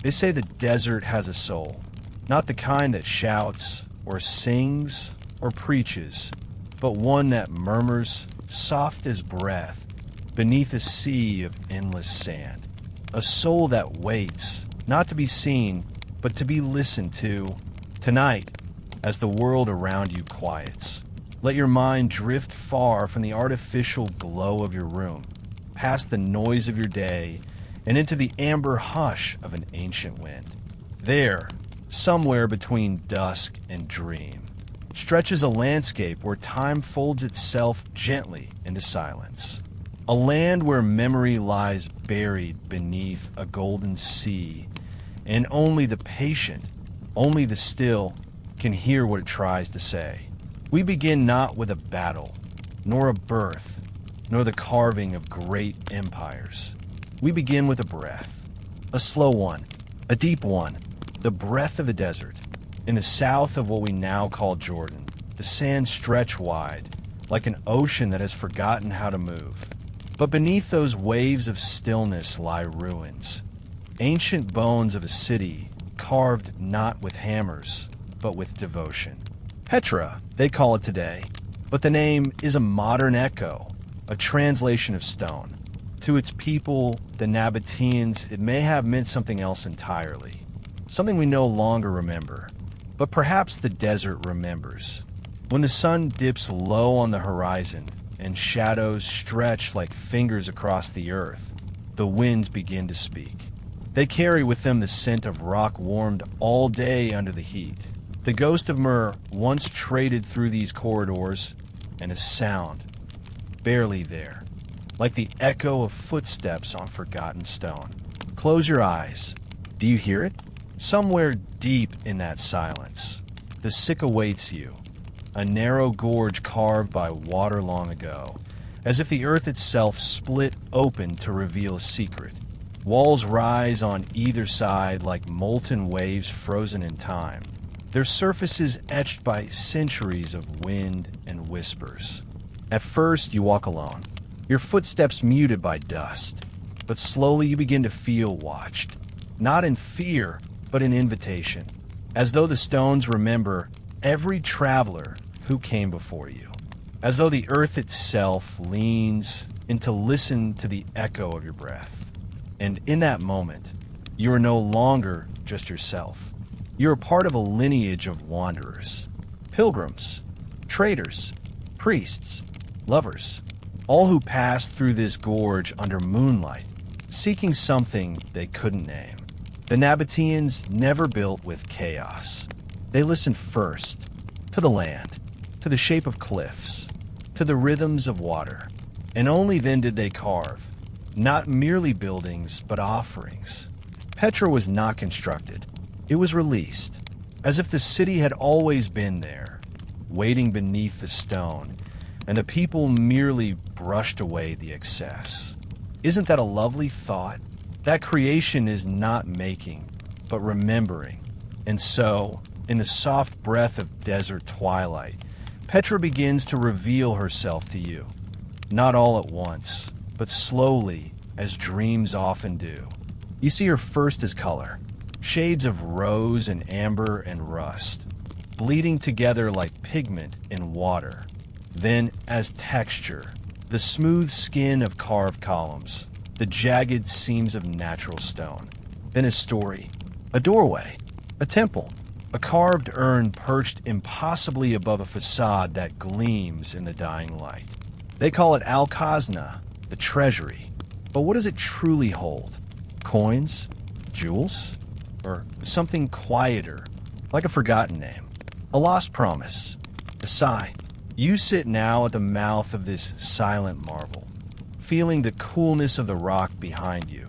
They say the desert has a soul, not the kind that shouts or sings or preaches, but one that murmurs soft as breath beneath a sea of endless sand. A soul that waits, not to be seen, but to be listened to. Tonight, as the world around you quiets, let your mind drift far from the artificial glow of your room, past the noise of your day, and into the amber hush of an ancient wind. There, somewhere between dusk and dream, stretches a landscape where time folds itself gently into silence. A land where memory lies buried beneath a golden sea, and only the patient, only the still, can hear what it tries to say. We begin not with a battle, nor a birth, nor the carving of great empires. We begin with a breath, a slow one, a deep one, the breath of the desert. In the south of what we now call Jordan, the sands stretch wide, like an ocean that has forgotten how to move. But beneath those waves of stillness lie ruins, ancient bones of a city carved not with hammers, but with devotion. Petra, they call it today, but the name is a modern echo, a translation of stone. To its people, the Nabataeans, it may have meant something else entirely, something we no longer remember, but perhaps the desert remembers. When the sun dips low on the horizon and shadows stretch like fingers across the earth, the winds begin to speak. They carry with them the scent of rock warmed all day under the heat. The ghost of myrrh once traded through these corridors, and a sound, barely there, like the echo of footsteps on forgotten stone. Close your eyes. Do you hear it? Somewhere deep in that silence, the sick awaits you, a narrow gorge carved by water long ago, as if the earth itself split open to reveal a secret. Walls rise on either side like molten waves frozen in time, their surfaces etched by centuries of wind and whispers. At first, you walk alone, your footsteps muted by dust, but slowly you begin to feel watched, not in fear, but in invitation, as though the stones remember every traveler who came before you, as though the earth itself leans in to listen to the echo of your breath. And in that moment, you are no longer just yourself. You are part of a lineage of wanderers, pilgrims, traders, priests, lovers, all who passed through this gorge under moonlight, seeking something they couldn't name. The Nabataeans never built with chaos. They listened first to the land, to the shape of cliffs, to the rhythms of water, and only then did they carve, not merely buildings, but offerings. Petra was not constructed. It was released, as if the city had always been there, waiting beneath the stone, and the people merely brushed away the excess. Isn't that a lovely thought? That creation is not making, but remembering. And so, in the soft breath of desert twilight, Petra begins to reveal herself to you. Not all at once, but slowly, as dreams often do. You see her first as color, shades of rose and amber and rust, bleeding together like pigment in water. Then as texture, the smooth skin of carved columns, the jagged seams of natural stone. Then as story, a doorway, a temple, a carved urn perched impossibly above a facade that gleams in the dying light. They call it Al-Khazna, the treasury. But what does it truly hold? Coins? Jewels? Or something quieter, like a forgotten name? A lost promise? A sigh? You sit now at the mouth of this silent marvel, feeling the coolness of the rock behind you,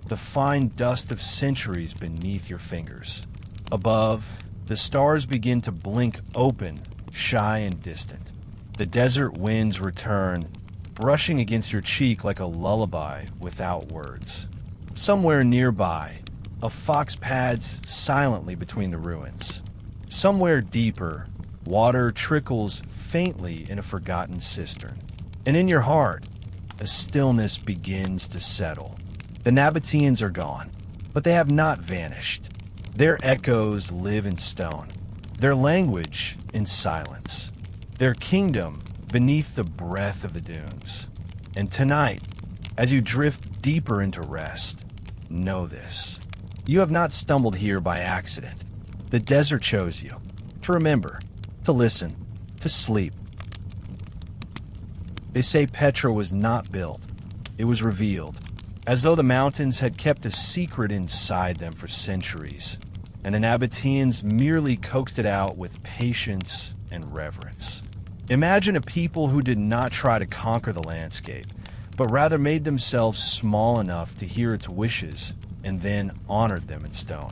the fine dust of centuries beneath your fingers. Above, the stars begin to blink open, shy and distant. The desert winds return, brushing against your cheek like a lullaby without words. Somewhere nearby, a fox pads silently between the ruins. Somewhere deeper, water trickles faintly in a forgotten cistern. And in your heart, a stillness begins to settle. The Nabataeans are gone. but they have not vanished. Their echoes live in stone, their language in silence, their kingdom beneath the breath of the dunes. And tonight, as you drift deeper into rest, know this. You have not stumbled here by accident. The desert chose you, to remember, to listen, to sleep. They say Petra was not built, it was revealed, as though the mountains had kept a secret inside them for centuries, and the Nabataeans merely coaxed it out with patience and reverence. Imagine a people who did not try to conquer the landscape, but rather made themselves small enough to hear its wishes and then honored them in stone.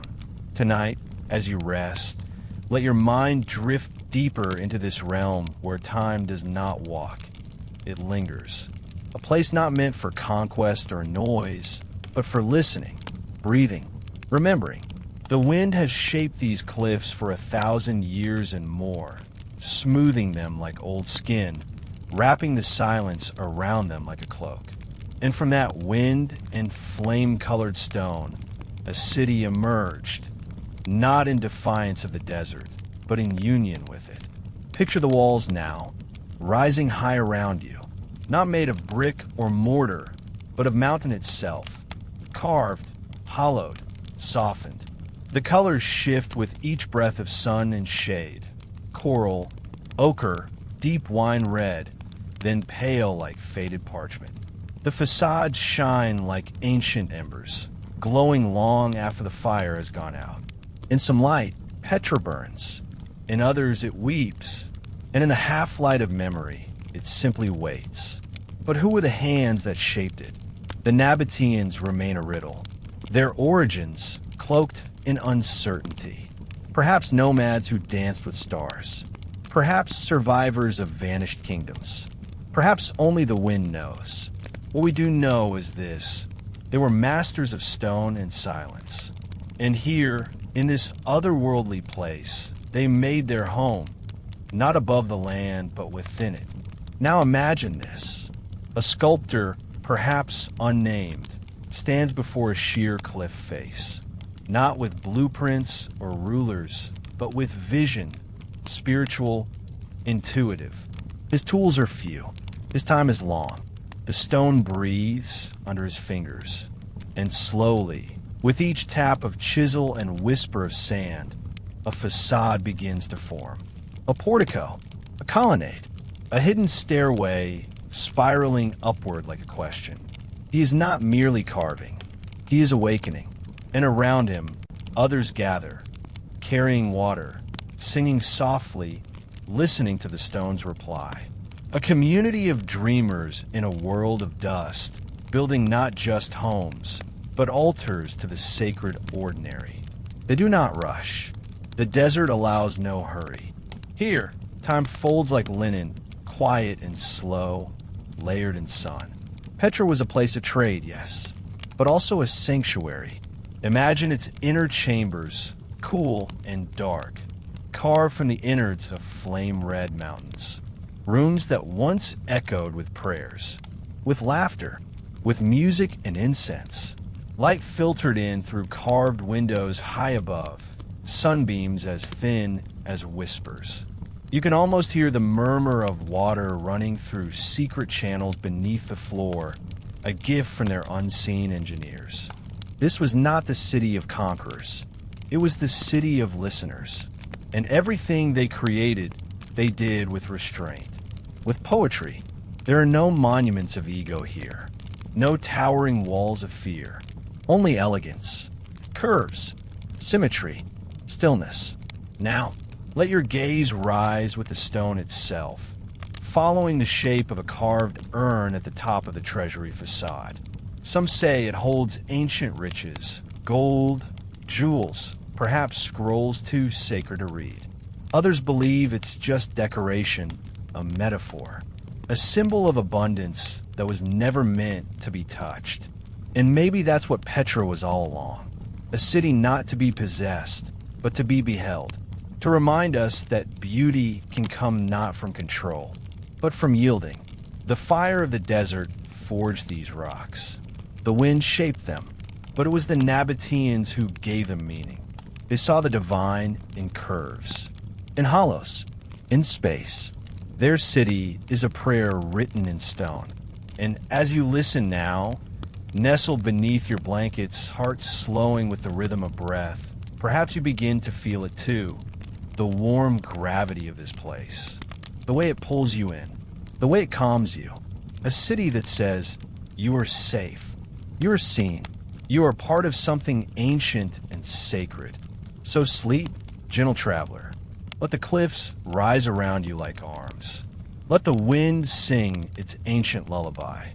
Tonight, as you rest, let your mind drift deeper into this realm where time does not walk. It lingers. A place not meant for conquest or noise, but for listening, breathing, remembering. The wind has shaped these cliffs for 1,000 years and more, smoothing them like old skin, wrapping the silence around them like a cloak. And from that wind and flame-colored stone, a city emerged, not in defiance of the desert, but in union with it. Picture the walls now, rising high around you, not made of brick or mortar, but of mountain itself, carved, hollowed, softened. The colors shift with each breath of sun and shade, coral, ochre, deep wine red, then pale like faded parchment. The facades shine like ancient embers, glowing long after the fire has gone out. In some light, Petra burns. In others, it weeps. And in the half-light of memory, it simply waits. But who were the hands that shaped it? The Nabataeans remain a riddle. Their origins, cloaked in uncertainty. Perhaps nomads who danced with stars. Perhaps survivors of vanished kingdoms. Perhaps only the wind knows. What we do know is this. They were masters of stone and silence. And here, in this otherworldly place, they made their home, not above the land, but within it. Now imagine this. A sculptor, perhaps unnamed, stands before a sheer cliff face, not with blueprints or rulers, but with vision, spiritual, intuitive. His tools are few. His time is long. The stone breathes under his fingers, and slowly, with each tap of chisel and whisper of sand, a facade begins to form. A portico, a colonnade, a hidden stairway spiraling upward like a question. He is not merely carving, he is awakening, and around him, others gather, carrying water, singing softly, listening to the stone's reply. A community of dreamers in a world of dust, building not just homes, but altars to the sacred ordinary. They do not rush. The desert allows no hurry. Here, time folds like linen, quiet and slow, layered in sun. Petra was a place of trade, yes, but also a sanctuary. Imagine its inner chambers, cool and dark, carved from the innards of flame-red mountains. Rooms that once echoed with prayers, with laughter, with music and incense. Light filtered in through carved windows high above, sunbeams as thin as whispers. You can almost hear the murmur of water running through secret channels beneath the floor, a gift from their unseen engineers. This was not the city of conquerors. It was the city of listeners. And everything they created, they did with restraint. With poetry, there are no monuments of ego here. No towering walls of fear. Only elegance, curves, symmetry, stillness. Now, let your gaze rise with the stone itself, following the shape of a carved urn at the top of the treasury facade. Some say it holds ancient riches, gold, jewels, perhaps scrolls too sacred to read. Others believe it's just decoration, a metaphor, a symbol of abundance that was never meant to be touched. And maybe that's what Petra was all along, a city not to be possessed, but to be beheld, to remind us that beauty can come not from control, but from yielding. The fire of the desert forged these rocks. The wind shaped them, But it was the Nabataeans who gave them meaning. They saw the divine in curves, in hollows, in space. Their city is a prayer written in stone. And as you listen now, nestled beneath your blankets, heart slowing with the rhythm of breath, perhaps you begin to feel it too. The warm gravity of this place. The way it pulls you in. The way it calms you. A city that says, you are safe. You are seen. You are part of something ancient and sacred. So sleep, gentle traveler. Let the cliffs rise around you like arms. Let the wind sing its ancient lullaby.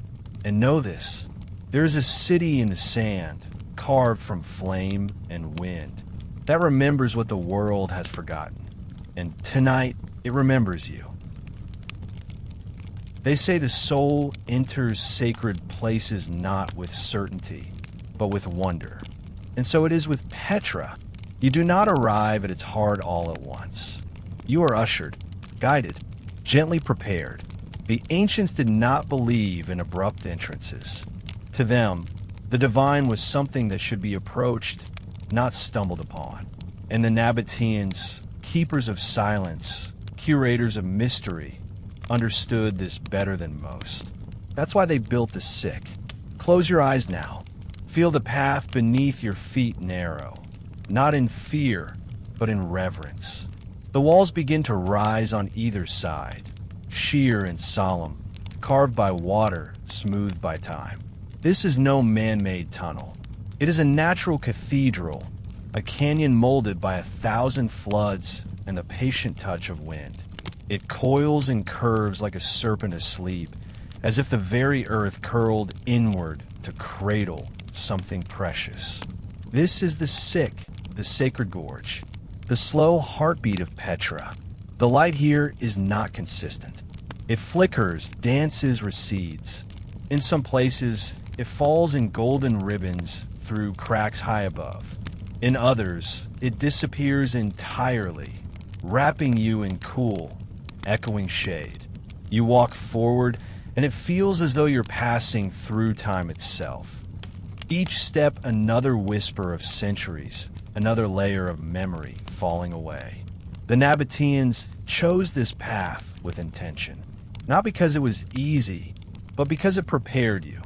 And know this, there is a city in the sand, carved from flame and wind, that remembers what the world has forgotten. And tonight, it remembers you. They say the soul enters sacred places not with certainty, but with wonder. And so it is with Petra. You do not arrive at its heart all at once. You are ushered, guided, gently prepared. The ancients did not believe in abrupt entrances. To them, the divine was something that should be approached, not stumbled upon. And the Nabataeans, keepers of silence, curators of mystery, understood this better than most. That's why they built the sick. Close your eyes now. Feel the path beneath your feet narrow, not in fear, but in reverence. The walls begin to rise on either side, sheer and solemn, carved by water, smoothed by time. This is no man-made tunnel. It is a natural cathedral, a canyon molded by 1,000 floods and the patient touch of wind. It coils and curves like a serpent asleep, as if the very earth curled inward to cradle something precious. This is the sick, the sacred gorge, the slow heartbeat of Petra. The light here is not consistent. It flickers, dances, recedes. In some places, it falls in golden ribbons through cracks high above. In others, it disappears entirely, wrapping you in cool, echoing shade. You walk forward, and it feels as though you're passing through time itself. Each step another whisper of centuries, another layer of memory falling away. The Nabataeans chose this path with intention, not because it was easy, but because it prepared you.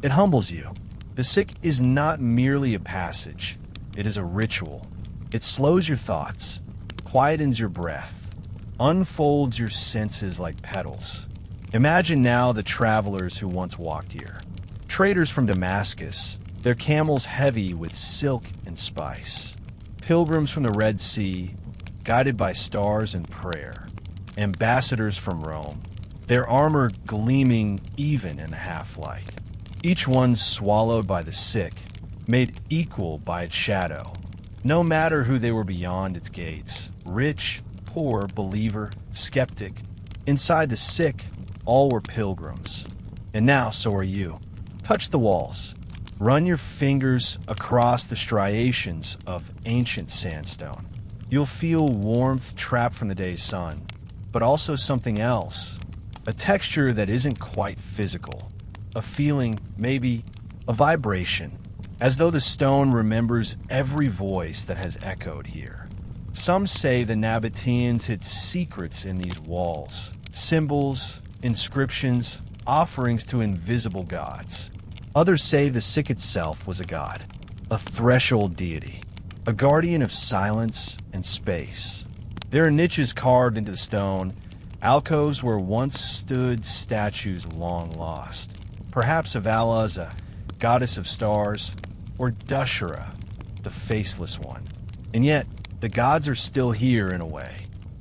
It humbles you. The sick is not merely a passage, it is a ritual. It slows your thoughts, quietens your breath, unfolds your senses like petals. Imagine now the travelers who once walked here. Traders from Damascus, their camels heavy with silk and spice. Pilgrims from the Red Sea, guided by stars and prayer. Ambassadors from Rome, their armor gleaming even in the half-light. Each one swallowed by the sick, made equal by its shadow. No matter who they were beyond its gates, rich, poor, believer, skeptic, inside the sick, all were pilgrims. And now so are you. Touch the walls. Run your fingers across the striations of ancient sandstone. You'll feel warmth trapped from the day's sun, but also something else. A texture that isn't quite physical. A feeling, maybe a vibration, as though the stone remembers every voice that has echoed here. Some say the Nabataeans hid secrets in these walls, symbols, inscriptions, offerings to invisible gods. Others say the sick itself was a god, a threshold deity, a guardian of silence and space. There are niches carved into the stone, alcoves where once stood statues long lost. Perhaps of Allah's a goddess of stars, or Dushara, the faceless one. And yet, the gods are still here in a way.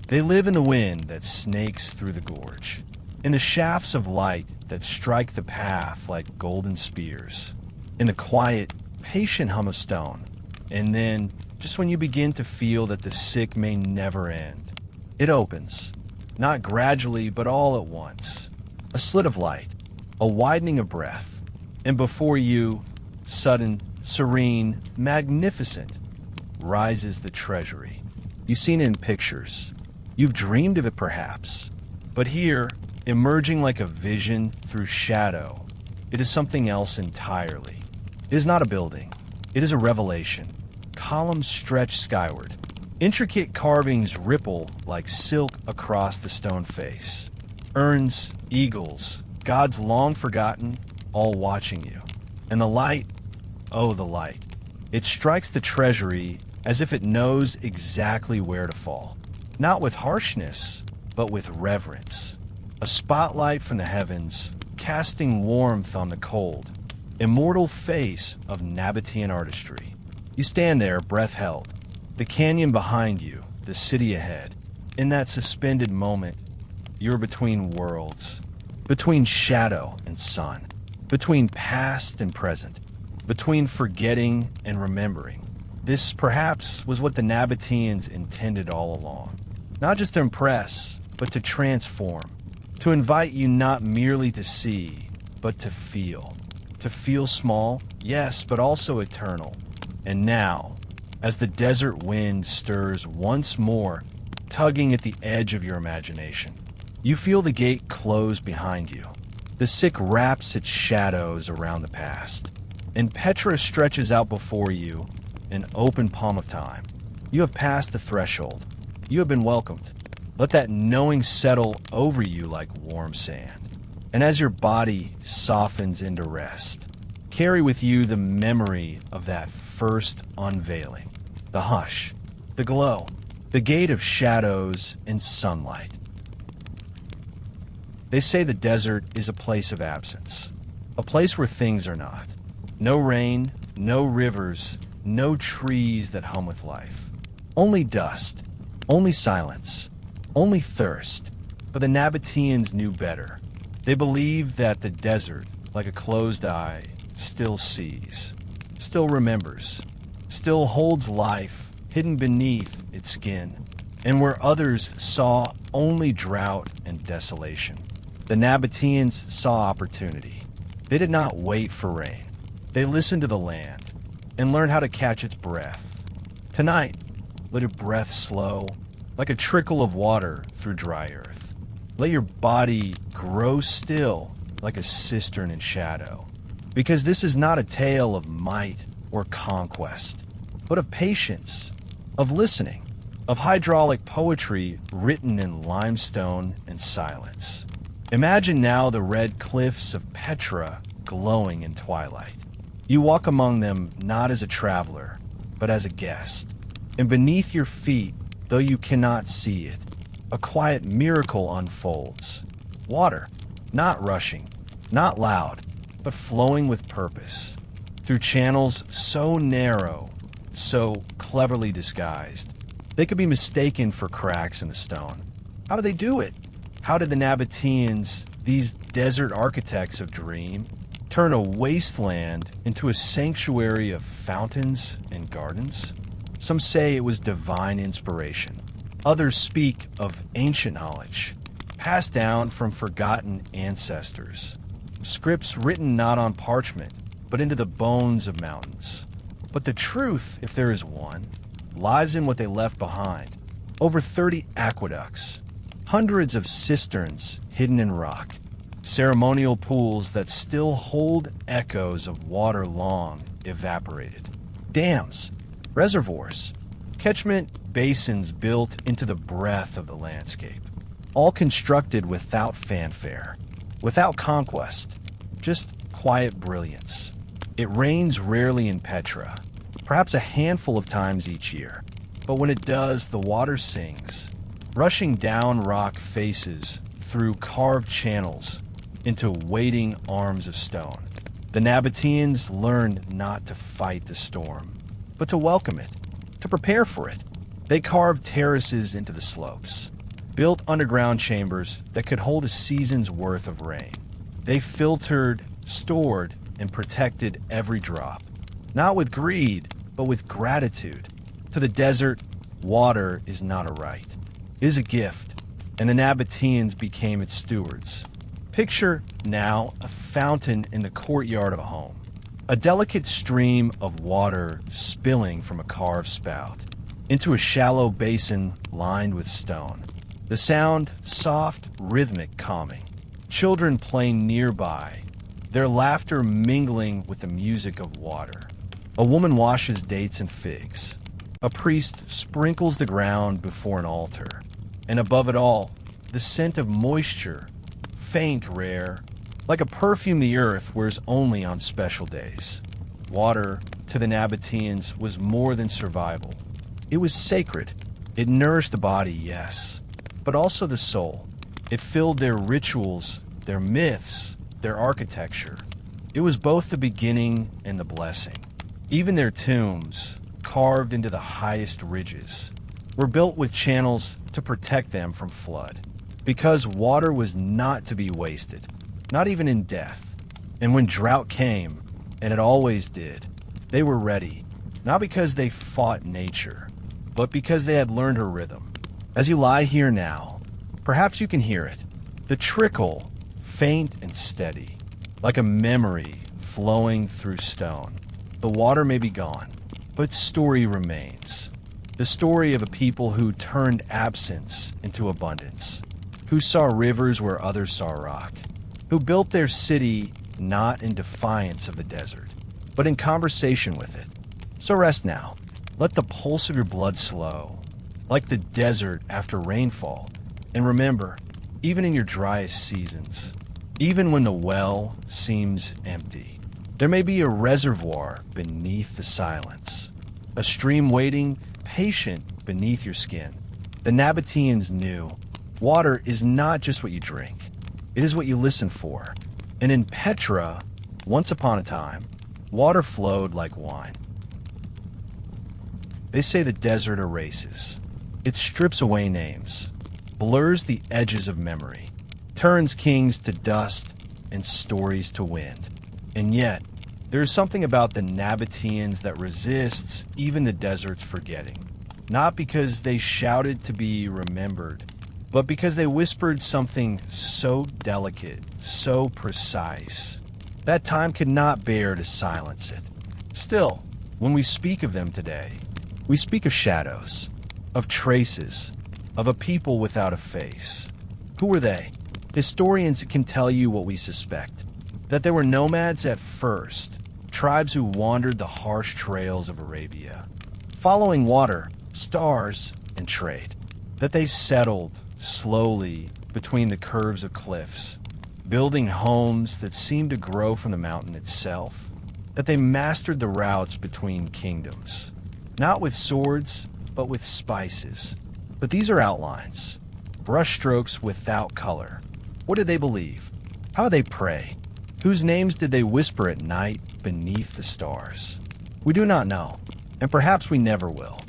They live in the wind that snakes through the gorge, in the shafts of light that strike the path like golden spears, in the quiet, patient hum of stone. And then, just when you begin to feel that the sick may never end, it opens, not gradually, but all at once. A slit of light, a widening of breath, and before you, sudden, serene, magnificent, rises the treasury. You've seen it in pictures. You've dreamed of it perhaps. But here, emerging like a vision through shadow, it is something else entirely. It is not a building. It is a revelation. Columns stretch skyward. Intricate carvings ripple like silk across the stone face. Urns, eagles, gods long forgotten, all watching you. And the light, oh, the light. It strikes the treasury as if it knows exactly where to fall. Not with harshness, but with reverence. A spotlight from the heavens, casting warmth on the cold, immortal face of Nabataean artistry. You stand there, breath held. The canyon behind you, the city ahead. In that suspended moment, you're between worlds. Between shadow and sun. Between past and present. Between forgetting and remembering. This, perhaps, was what the Nabataeans intended all along. Not just to impress, but to transform. To invite you not merely to see, but to feel. To feel small, yes, but also eternal. And now, as the desert wind stirs once more, tugging at the edge of your imagination, you feel the gate close behind you. The sick wraps its shadows around the past, and Petra stretches out before you, an open palm of time. You have passed the threshold. You have been welcomed. Let that knowing settle over you like warm sand. And as your body softens into rest, carry with you the memory of that first unveiling, the hush, the glow, the gate of shadows and sunlight. They say the desert is a place of absence, a place where things are not. No rain, no rivers, no trees that hum with life. Only dust, only silence, only thirst. But the Nabataeans knew better. They believed that the desert, like a closed eye, still sees, still remembers, still holds life hidden beneath its skin, and where others saw only drought and desolation. The Nabataeans saw opportunity. They did not wait for rain. They listened to the land and learned how to catch its breath. Tonight, let your breath slow, like a trickle of water through dry earth. Let your body grow still, like a cistern in shadow. Because this is not a tale of might or conquest, but of patience, of listening, of hydraulic poetry written in limestone and silence. Imagine now the red cliffs of Petra glowing in twilight. You walk among them not as a traveler, but as a guest. And beneath your feet, though you cannot see it, a quiet miracle unfolds. Water, not rushing, not loud, but flowing with purpose. Through channels so narrow, so cleverly disguised, they could be mistaken for cracks in the stone. How did they do it? How did the Nabataeans, these desert architects of dream, turn a wasteland into a sanctuary of fountains and gardens? Some say it was divine inspiration. Others speak of ancient knowledge, passed down from forgotten ancestors. Scripts written not on parchment, but into the bones of mountains. But the truth, if there is one, lies in what they left behind. Over 30 aqueducts, hundreds of cisterns hidden in rock, ceremonial pools that still hold echoes of water long evaporated, dams, reservoirs, catchment basins built into the breath of the landscape, all constructed without fanfare, without conquest, just quiet brilliance. It rains rarely in Petra, perhaps a handful of times each year, but when it does, the water sings, rushing down rock faces through carved channels into waiting arms of stone. The Nabataeans learned not to fight the storm, but to welcome it, to prepare for it. They carved terraces into the slopes, built underground chambers that could hold a season's worth of rain. They filtered, stored, and protected every drop, not with greed, but with gratitude. To the desert, water is not a right. It is a gift, and the Nabataeans became its stewards. Picture now a fountain in the courtyard of a home, a delicate stream of water spilling from a carved spout into a shallow basin lined with stone. The sound soft, rhythmic, calming. Children playing nearby, their laughter mingling with the music of water. A woman washes dates and figs. A priest sprinkles the ground before an altar. And above it all, the scent of moisture, faint, rare, like a perfume the earth wears only on special days. Water, to the Nabataeans, was more than survival. It was sacred. It nourished the body, yes, but also the soul. It filled their rituals, their myths, their architecture. It was both the beginning and the blessing. Even their tombs, carved into the highest ridges, were built with channels to protect them from flood. Because water was not to be wasted, not even in death. And when drought came, and it always did, they were ready, not because they fought nature, but because they had learned her rhythm. As you lie here now, perhaps you can hear it, the trickle, faint and steady, like a memory flowing through stone. The water may be gone, but story remains. The story of a people who turned absence into abundance, who saw rivers where others saw rock, who built their city not in defiance of the desert, but in conversation with it. So rest now. Let the pulse of your blood slow, like the desert after rainfall. And remember, even in your driest seasons, even when the well seems empty, there may be a reservoir beneath the silence, a stream waiting, patient beneath your skin. The Nabataeans knew water is not just what you drink, it is what you listen for. And in Petra, once upon a time, water flowed like wine. They say the desert erases. It strips away names, blurs the edges of memory, turns kings to dust and stories to wind. And yet, there is something about the Nabataeans that resists even the desert's forgetting. Not because they shouted to be remembered, but because they whispered something so delicate, so precise, that time could not bear to silence it. Still, when we speak of them today, we speak of shadows, of traces, of a people without a face. Who were they? Historians can tell you what we suspect, that there were nomads at first, tribes who wandered the harsh trails of Arabia, following water, stars, and trade, that they settled slowly between the curves of cliffs, building homes that seemed to grow from the mountain itself, that they mastered the routes between kingdoms, not with swords, but with spices. But these are outlines, brushstrokes without color. What did they believe? How did they pray? Whose names did they whisper at night beneath the stars? We do not know, and perhaps we never will,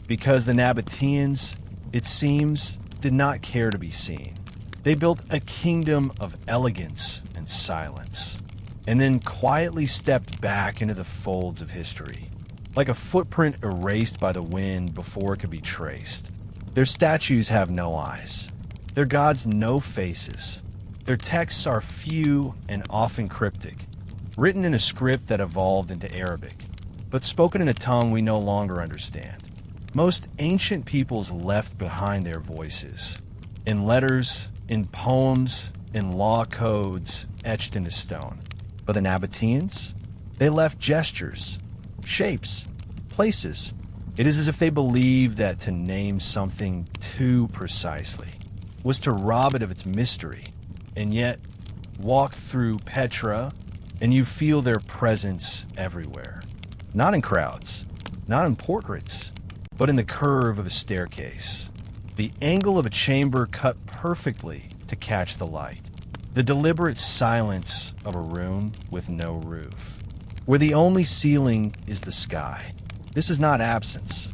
because the Nabataeans, it seems, did not care to be seen. They built a kingdom of elegance and silence, and then quietly stepped back into the folds of history, like a footprint erased by the wind before it could be traced. Their statues have no eyes, their gods no faces. Their texts are few and often cryptic, written in a script that evolved into Arabic, but spoken in a tongue we no longer understand. Most ancient peoples left behind their voices, in letters, in poems, in law codes etched into stone. But the Nabataeans, they left gestures, shapes, places. It is as if they believed that to name something too precisely was to rob it of its mystery. And yet, walk through Petra, and you feel their presence everywhere. Not in crowds, not in portraits, but in the curve of a staircase, the angle of a chamber cut perfectly to catch the light, the deliberate silence of a room with no roof, where the only ceiling is the sky. This is not absence.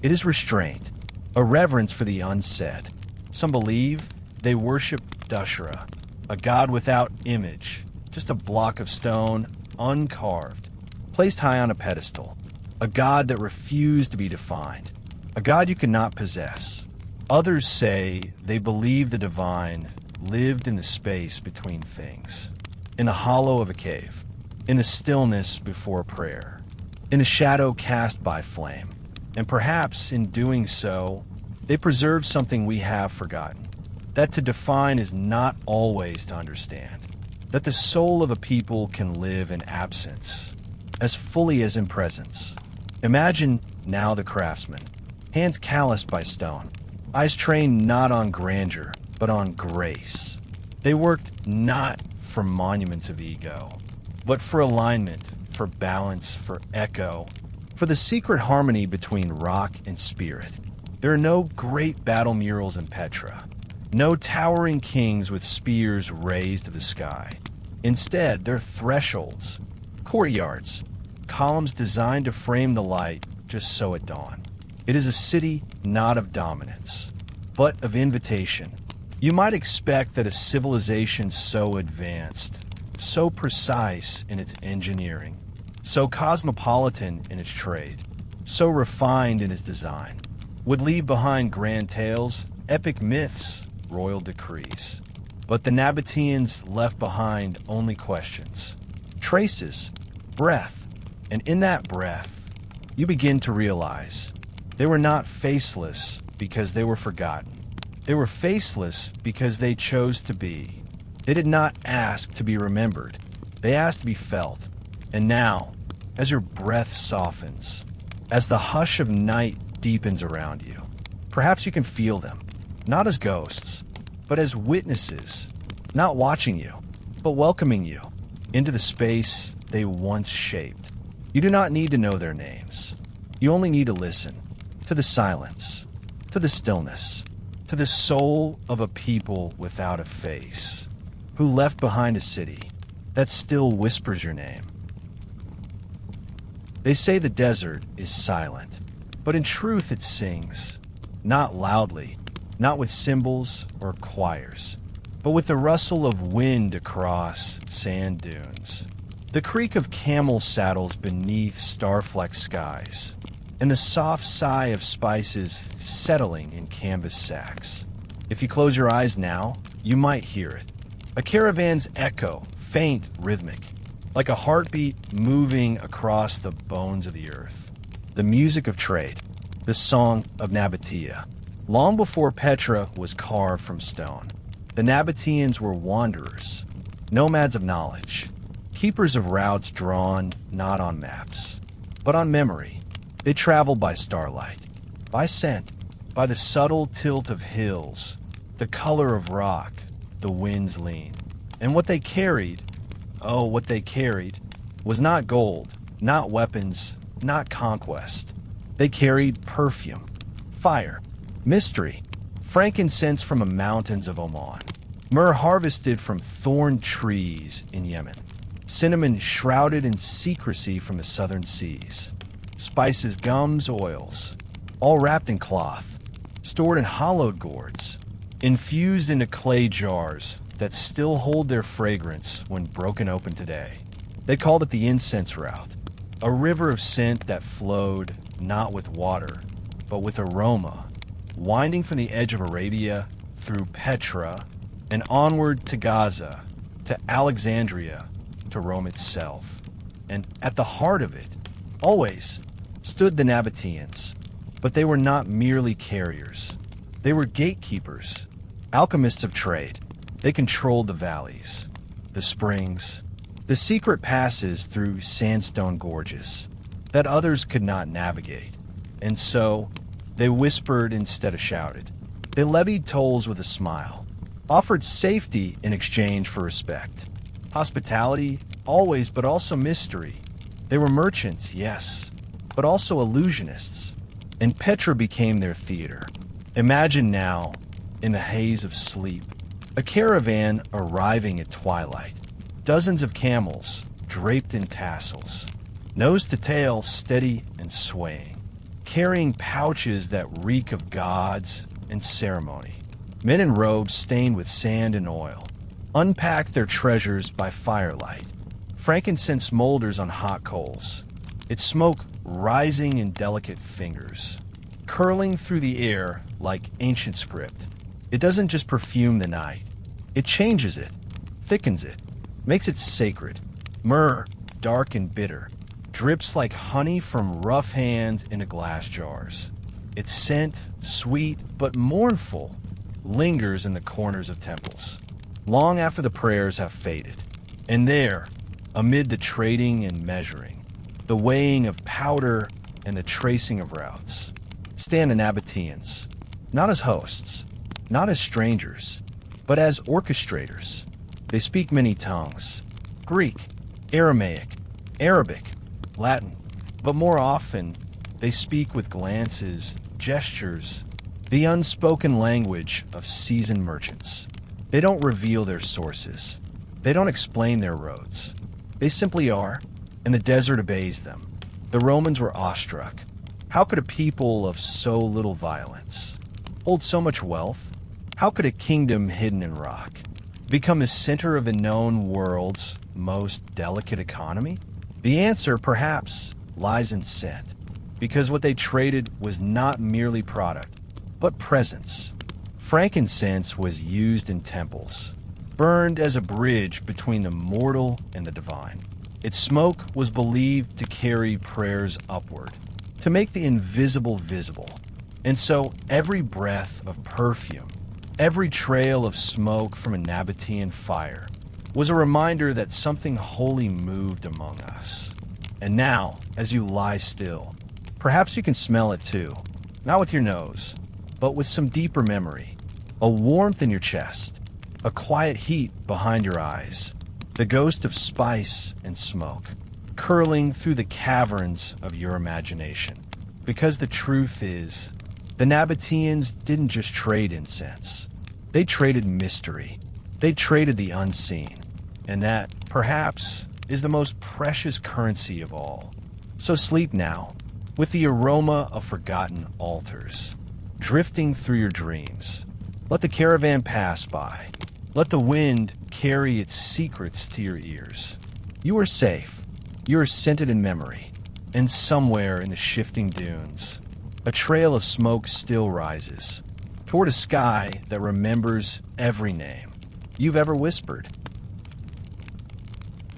It is restraint, a reverence for the unsaid. Some believe they worship Dushra, a god without image, just a block of stone, uncarved, placed high on a pedestal, a god that refused to be defined, a god you cannot possess. Others say they believe the divine lived in the space between things, in a hollow of a cave, in a stillness before prayer, in a shadow cast by flame, and perhaps in doing so, they preserve something we have forgotten. That to define is not always to understand. That the soul of a people can live in absence. as fully as in presence. Imagine now the craftsman, hands calloused by stone, eyes trained not on grandeur, but on grace. They worked not for monuments of ego, but for alignment, for balance, for echo, for the secret harmony between rock and spirit. There are no great battle murals in Petra, no towering kings with spears raised to the sky. Instead, they're thresholds, courtyards, columns designed to frame the light just so at dawn. It is a city not of dominance, but of invitation. You might expect that a civilization so advanced, so precise in its engineering, so cosmopolitan in its trade, so refined in its design, would leave behind grand tales, epic myths, royal decrees. But the Nabataeans left behind only questions, traces, breath, and in that breath, you begin to realize they were not faceless because they were forgotten. They were faceless because they chose to be. They did not ask to be remembered. They asked to be felt. And now, as your breath softens, as the hush of night deepens around you, perhaps you can feel them, not as ghosts, but as witnesses, not watching you, but welcoming you into the space they once shaped. You do not need to know their names. You only need to listen to the silence, to the stillness, to the soul of a people without a face, who left behind a city that still whispers your name. They say the desert is silent, but in truth it sings, not loudly, not with cymbals or choirs, but with the rustle of wind across sand dunes, the creak of camel saddles beneath star-flecked skies, and the soft sigh of spices settling in canvas sacks. If you close your eyes now, you might hear it. A caravan's echo, faint, rhythmic, like a heartbeat moving across the bones of the earth. The music of trade, the song of Nabataea. Long before Petra was carved from stone, the Nabataeans were wanderers, nomads of knowledge, keepers of routes drawn not on maps, but on memory. They traveled by starlight, by scent, by the subtle tilt of hills, the color of rock, the wind's lean. And what they carried, was not gold, not weapons, not conquest. They carried perfume, fire, mystery, frankincense from the mountains of Oman, myrrh harvested from thorn trees in Yemen, cinnamon shrouded in secrecy from the southern seas, spices, gums, oils, all wrapped in cloth, stored in hollowed gourds, infused into clay jars that still hold their fragrance when broken open today. They called it the incense route, a river of scent that flowed not with water, but with aroma, winding from the edge of Arabia through Petra and onward to Gaza, to Alexandria, to Rome itself. And at the heart of it, always, stood the Nabataeans. But they were not merely carriers. They were gatekeepers, alchemists of trade. They controlled the valleys, the springs, the secret passes through sandstone gorges that others could not navigate. And so, they whispered instead of shouted. They levied tolls with a smile, offered safety in exchange for respect. Hospitality, always, but also mystery. They were merchants, yes, but also illusionists. And Petra became their theater. Imagine now, in the haze of sleep, a caravan arriving at twilight. Dozens of camels, draped in tassels, nose to tail steady and swaying, carrying pouches that reek of gods and ceremony. Men in robes stained with sand and oil unpack their treasures by firelight. Frankincense smolders on hot coals, its smoke rising in delicate fingers, curling through the air like ancient script. It doesn't just perfume the night. It changes it, thickens it, makes it sacred. Myrrh, dark and bitter, drips like honey from rough hands into glass jars. Its scent, sweet but mournful, lingers in the corners of temples, long after the prayers have faded. And there, amid the trading and measuring, the weighing of powder and the tracing of routes, stand the Nabataeans, not as hosts, not as strangers, but as orchestrators. They speak many tongues: Greek, Aramaic, Arabic, Latin, but more often they speak with glances, gestures, the unspoken language of seasoned merchants. They don't reveal their sources. They don't explain their roads. They simply are, and the desert obeys them. The Romans were awestruck. How could a people of so little violence hold so much wealth? How could a kingdom hidden in rock become the center of the known world's most delicate economy? The answer, perhaps, lies in scent, because what they traded was not merely product, but presence. Frankincense was used in temples, burned as a bridge between the mortal and the divine. Its smoke was believed to carry prayers upward, to make the invisible visible. And so every breath of perfume, every trail of smoke from a Nabataean fire, was a reminder that something holy moved among us. And now, as you lie still, perhaps you can smell it too, not with your nose, but with some deeper memory. A warmth in your chest, a quiet heat behind your eyes, the ghost of spice and smoke, curling through the caverns of your imagination. Because the truth is, the Nabataeans didn't just trade incense. They traded mystery. They traded the unseen. And that, perhaps, is the most precious currency of all. So sleep now, with the aroma of forgotten altars, drifting through your dreams. Let the caravan pass by. Let the wind carry its secrets to your ears. You are safe. You are scented in memory. And somewhere in the shifting dunes, a trail of smoke still rises, toward a sky that remembers every name you've ever whispered.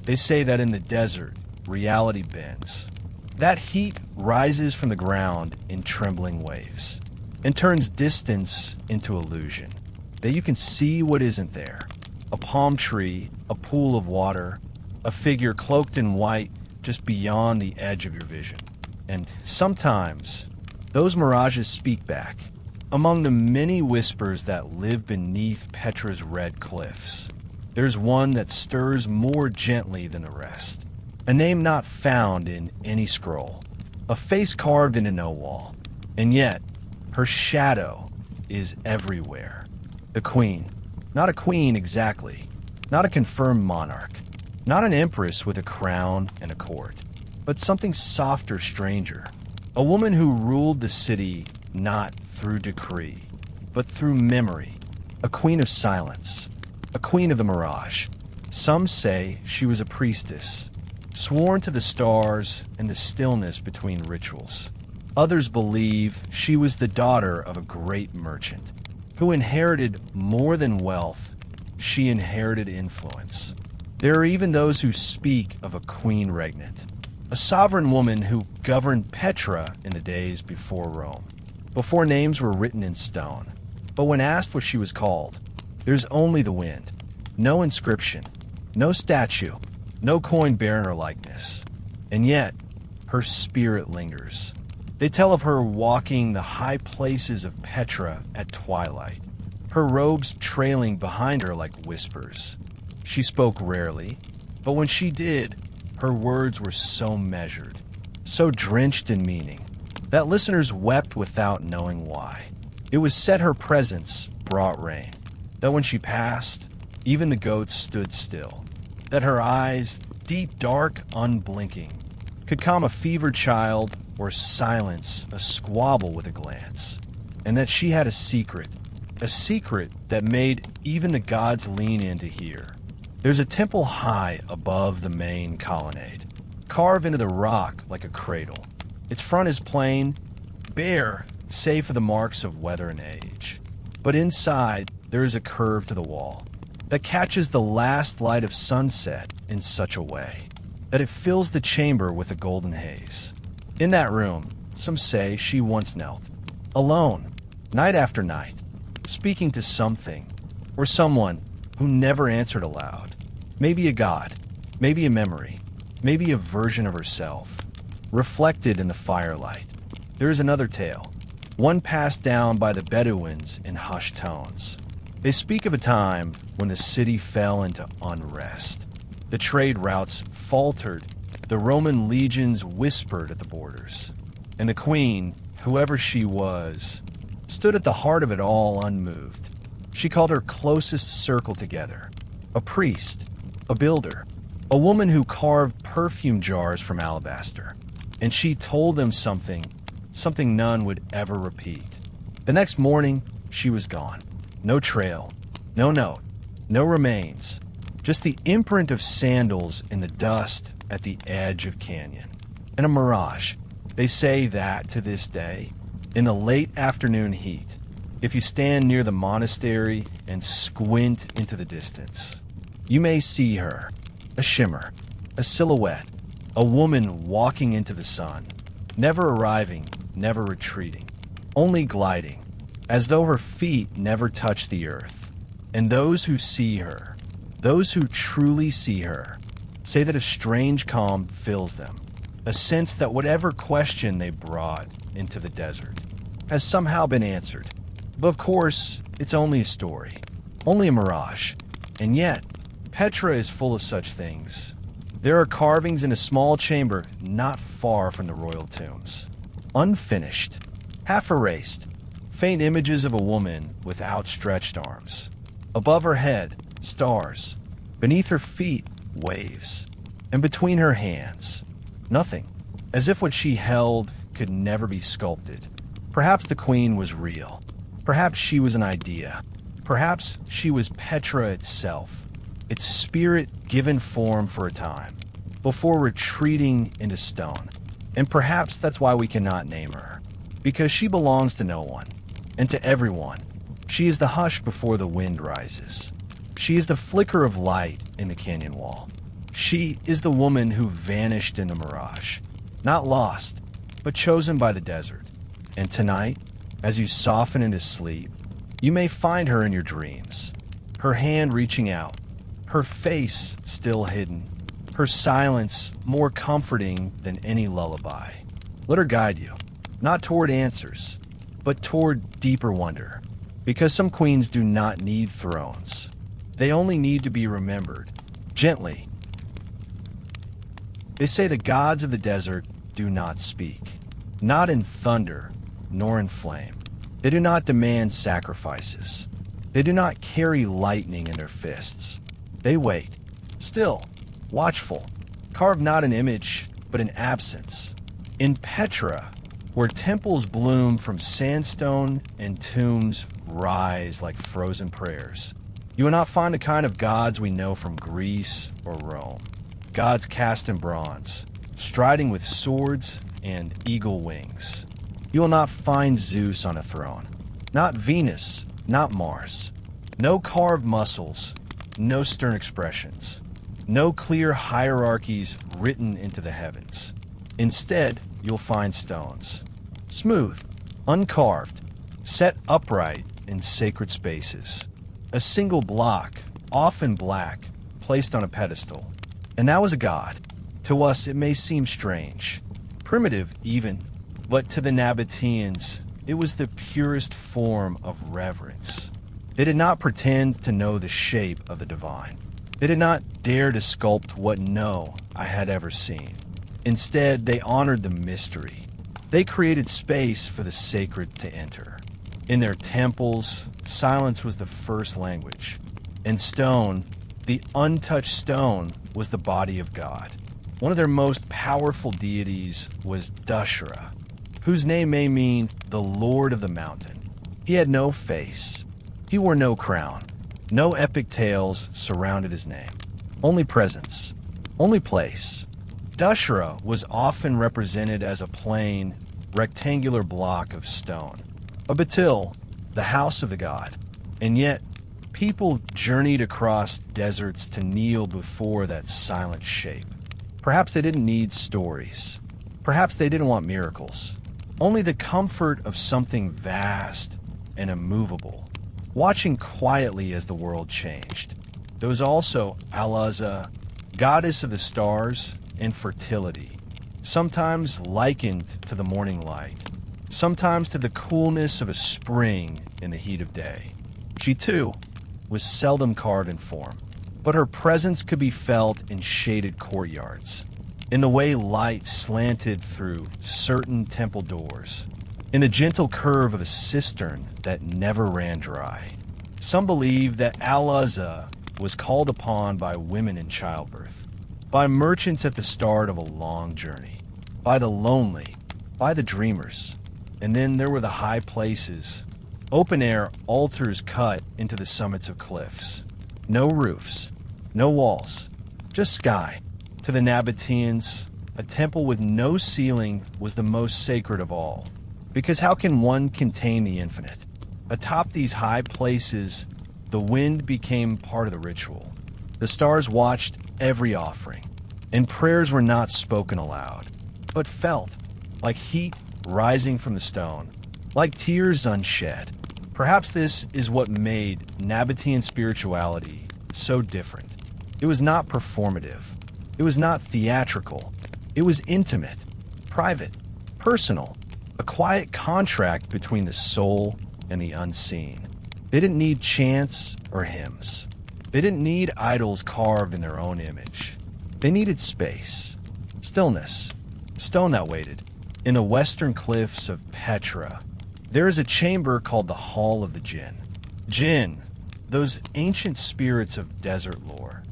They say that in the desert, reality bends. That heat rises from the ground in trembling waves and turns distance into illusion. That you can see what isn't there. A palm tree, a pool of water, a figure cloaked in white just beyond the edge of your vision. And sometimes, those mirages speak back. Among the many whispers that live beneath Petra's red cliffs, there's one that stirs more gently than the rest. A name not found in any scroll. A face carved into no wall. And yet, her shadow is everywhere. The queen. Not a queen exactly. Not a confirmed monarch. Not an empress with a crown and a court. But something softer, stranger. A woman who ruled the city not through decree, but through memory. A queen of silence. A queen of the mirage. Some say she was a priestess, sworn to the stars and the stillness between rituals. Others believe she was the daughter of a great merchant, who inherited more than wealth. She inherited influence. There are even those who speak of a queen regnant, a sovereign woman who governed Petra in the days before Rome, before names were written in stone. But when asked what she was called, there's only the wind. No inscription, no statue, no coin bearing her likeness. And yet, her spirit lingers. They tell of her walking the high places of Petra at twilight, her robes trailing behind her like whispers. She spoke rarely, but when she did, her words were so measured, so drenched in meaning, that listeners wept without knowing why. It was said her presence brought rain, that when she passed, even the goats stood still, that her eyes, deep, dark, unblinking, could calm a fevered child or silence a squabble with a glance, and that she had a secret that made even the gods lean in to hear. There's a temple high above the main colonnade, carved into the rock like a cradle. Its front is plain, bare, save for the marks of weather and age. But inside, there is a curve to the wall that catches the last light of sunset in such a way that it fills the chamber with a golden haze. In that room, some say she once knelt, alone, night after night, speaking to something or someone who never answered aloud. Maybe a god, maybe a memory, maybe a version of herself. reflected in the firelight. There is another tale, one passed down by the Bedouins in hushed tones. They speak of a time when the city fell into unrest. The trade routes faltered, the Roman legions whispered at the borders, and the queen, whoever she was, stood at the heart of it all unmoved. She called her closest circle together, a priest, a builder, a woman who carved perfume jars from alabaster, and she told them something none would ever repeat. The next morning, she was gone. No trail, no note, no remains, just the imprint of sandals in the dust at the edge of canyon. And a mirage. They say that, to this day, in the late afternoon heat, if you stand near the monastery and squint into the distance, you may see her, a shimmer, a silhouette, a woman walking into the sun, never arriving, never retreating, only gliding, as though her feet never touch the earth. And those who see her, those who truly see her, say that a strange calm fills them, a sense that whatever question they brought into the desert has somehow been answered. But of course, it's only a story, only a mirage. And yet, Petra is full of such things. There are carvings in a small chamber not far from the royal tombs, unfinished, half erased, faint images of a woman with outstretched arms. Above her head, stars. Beneath her feet, waves. And between her hands, nothing, as if what she held could never be sculpted. Perhaps the queen was real. Perhaps she was an idea. Perhaps she was Petra itself, its spirit given form for a time, before retreating into stone. And perhaps that's why we cannot name her, because she belongs to no one, and to everyone. She is the hush before the wind rises. She is the flicker of light in the canyon wall. She is the woman who vanished in the mirage, not lost, but chosen by the desert. And tonight, as you soften into sleep, you may find her in your dreams, her hand reaching out, her face still hidden, her silence more comforting than any lullaby. Let her guide you, not toward answers, but toward deeper wonder, because some queens do not need thrones. They only need to be remembered, gently. They say the gods of the desert do not speak, not in thunder, nor in flame. They do not demand sacrifices. They do not carry lightning in their fists. They wait, still, watchful, carve not an image, but an absence. In Petra, where temples bloom from sandstone and tombs rise like frozen prayers, you will not find the kind of gods we know from Greece or Rome. Gods cast in bronze, striding with swords and eagle wings. You will not find Zeus on a throne, not Venus, not Mars. No carved muscles, no stern expressions, no clear hierarchies written into the heavens. Instead, you'll find stones, smooth, uncarved, set upright in sacred spaces. A single block, often black, placed on a pedestal. And that was a god. To us, it may seem strange, primitive even, but to the Nabataeans, it was the purest form of reverence. They did not pretend to know the shape of the divine. They did not dare to sculpt what no eye had ever seen. Instead, they honored the mystery. They created space for the sacred to enter. In their temples, silence was the first language. In stone, the untouched stone was the body of God. One of their most powerful deities was Dashra, whose name may mean the Lord of the Mountain. He had no face. He wore no crown. No epic tales surrounded his name. Only presence. Only place. Dashra was often represented as a plain, rectangular block of stone. A batil, the house of the god. And yet, people journeyed across deserts to kneel before that silent shape. Perhaps they didn't need stories. Perhaps they didn't want miracles. Only the comfort of something vast and immovable, watching quietly as the world changed. There was also Alaza, goddess of the stars and fertility, sometimes likened to the morning light, sometimes to the coolness of a spring in the heat of day. She, too, was seldom carved in form, but her presence could be felt in shaded courtyards, in the way light slanted through certain temple doors, in the gentle curve of a cistern that never ran dry. Some believe that Al-Azza was called upon by women in childbirth, by merchants at the start of a long journey, by the lonely, by the dreamers. And then there were the high places, open-air altars cut into the summits of cliffs. No roofs, no walls, just sky. To the Nabataeans, a temple with no ceiling was the most sacred of all. Because how can one contain the infinite? Atop these high places, the wind became part of the ritual. The stars watched every offering, and prayers were not spoken aloud, but felt, like heat rising from the stone, like tears unshed. Perhaps this is what made Nabataean spirituality so different. It was not performative. It was not theatrical. It was intimate, private, personal, a quiet contract between the soul and the unseen. They didn't need chants or hymns. They didn't need idols carved in their own image. They needed space, stillness, stone that waited. In the western cliffs of Petra, there is a chamber called the Hall of the Jinn. Jinn, those ancient spirits of desert lore,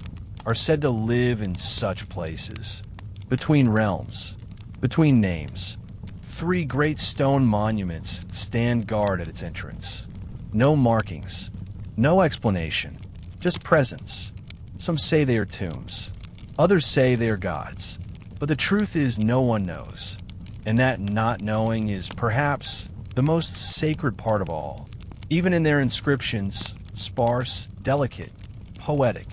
are said to live in such places, between realms, between names. 3 great stone monuments stand guard at its entrance. No markings, no explanation, just presence. Some say they are tombs, others say they are gods, but the truth is no one knows, and that not knowing is perhaps the most sacred part of all. Even in their inscriptions, sparse, delicate, poetic,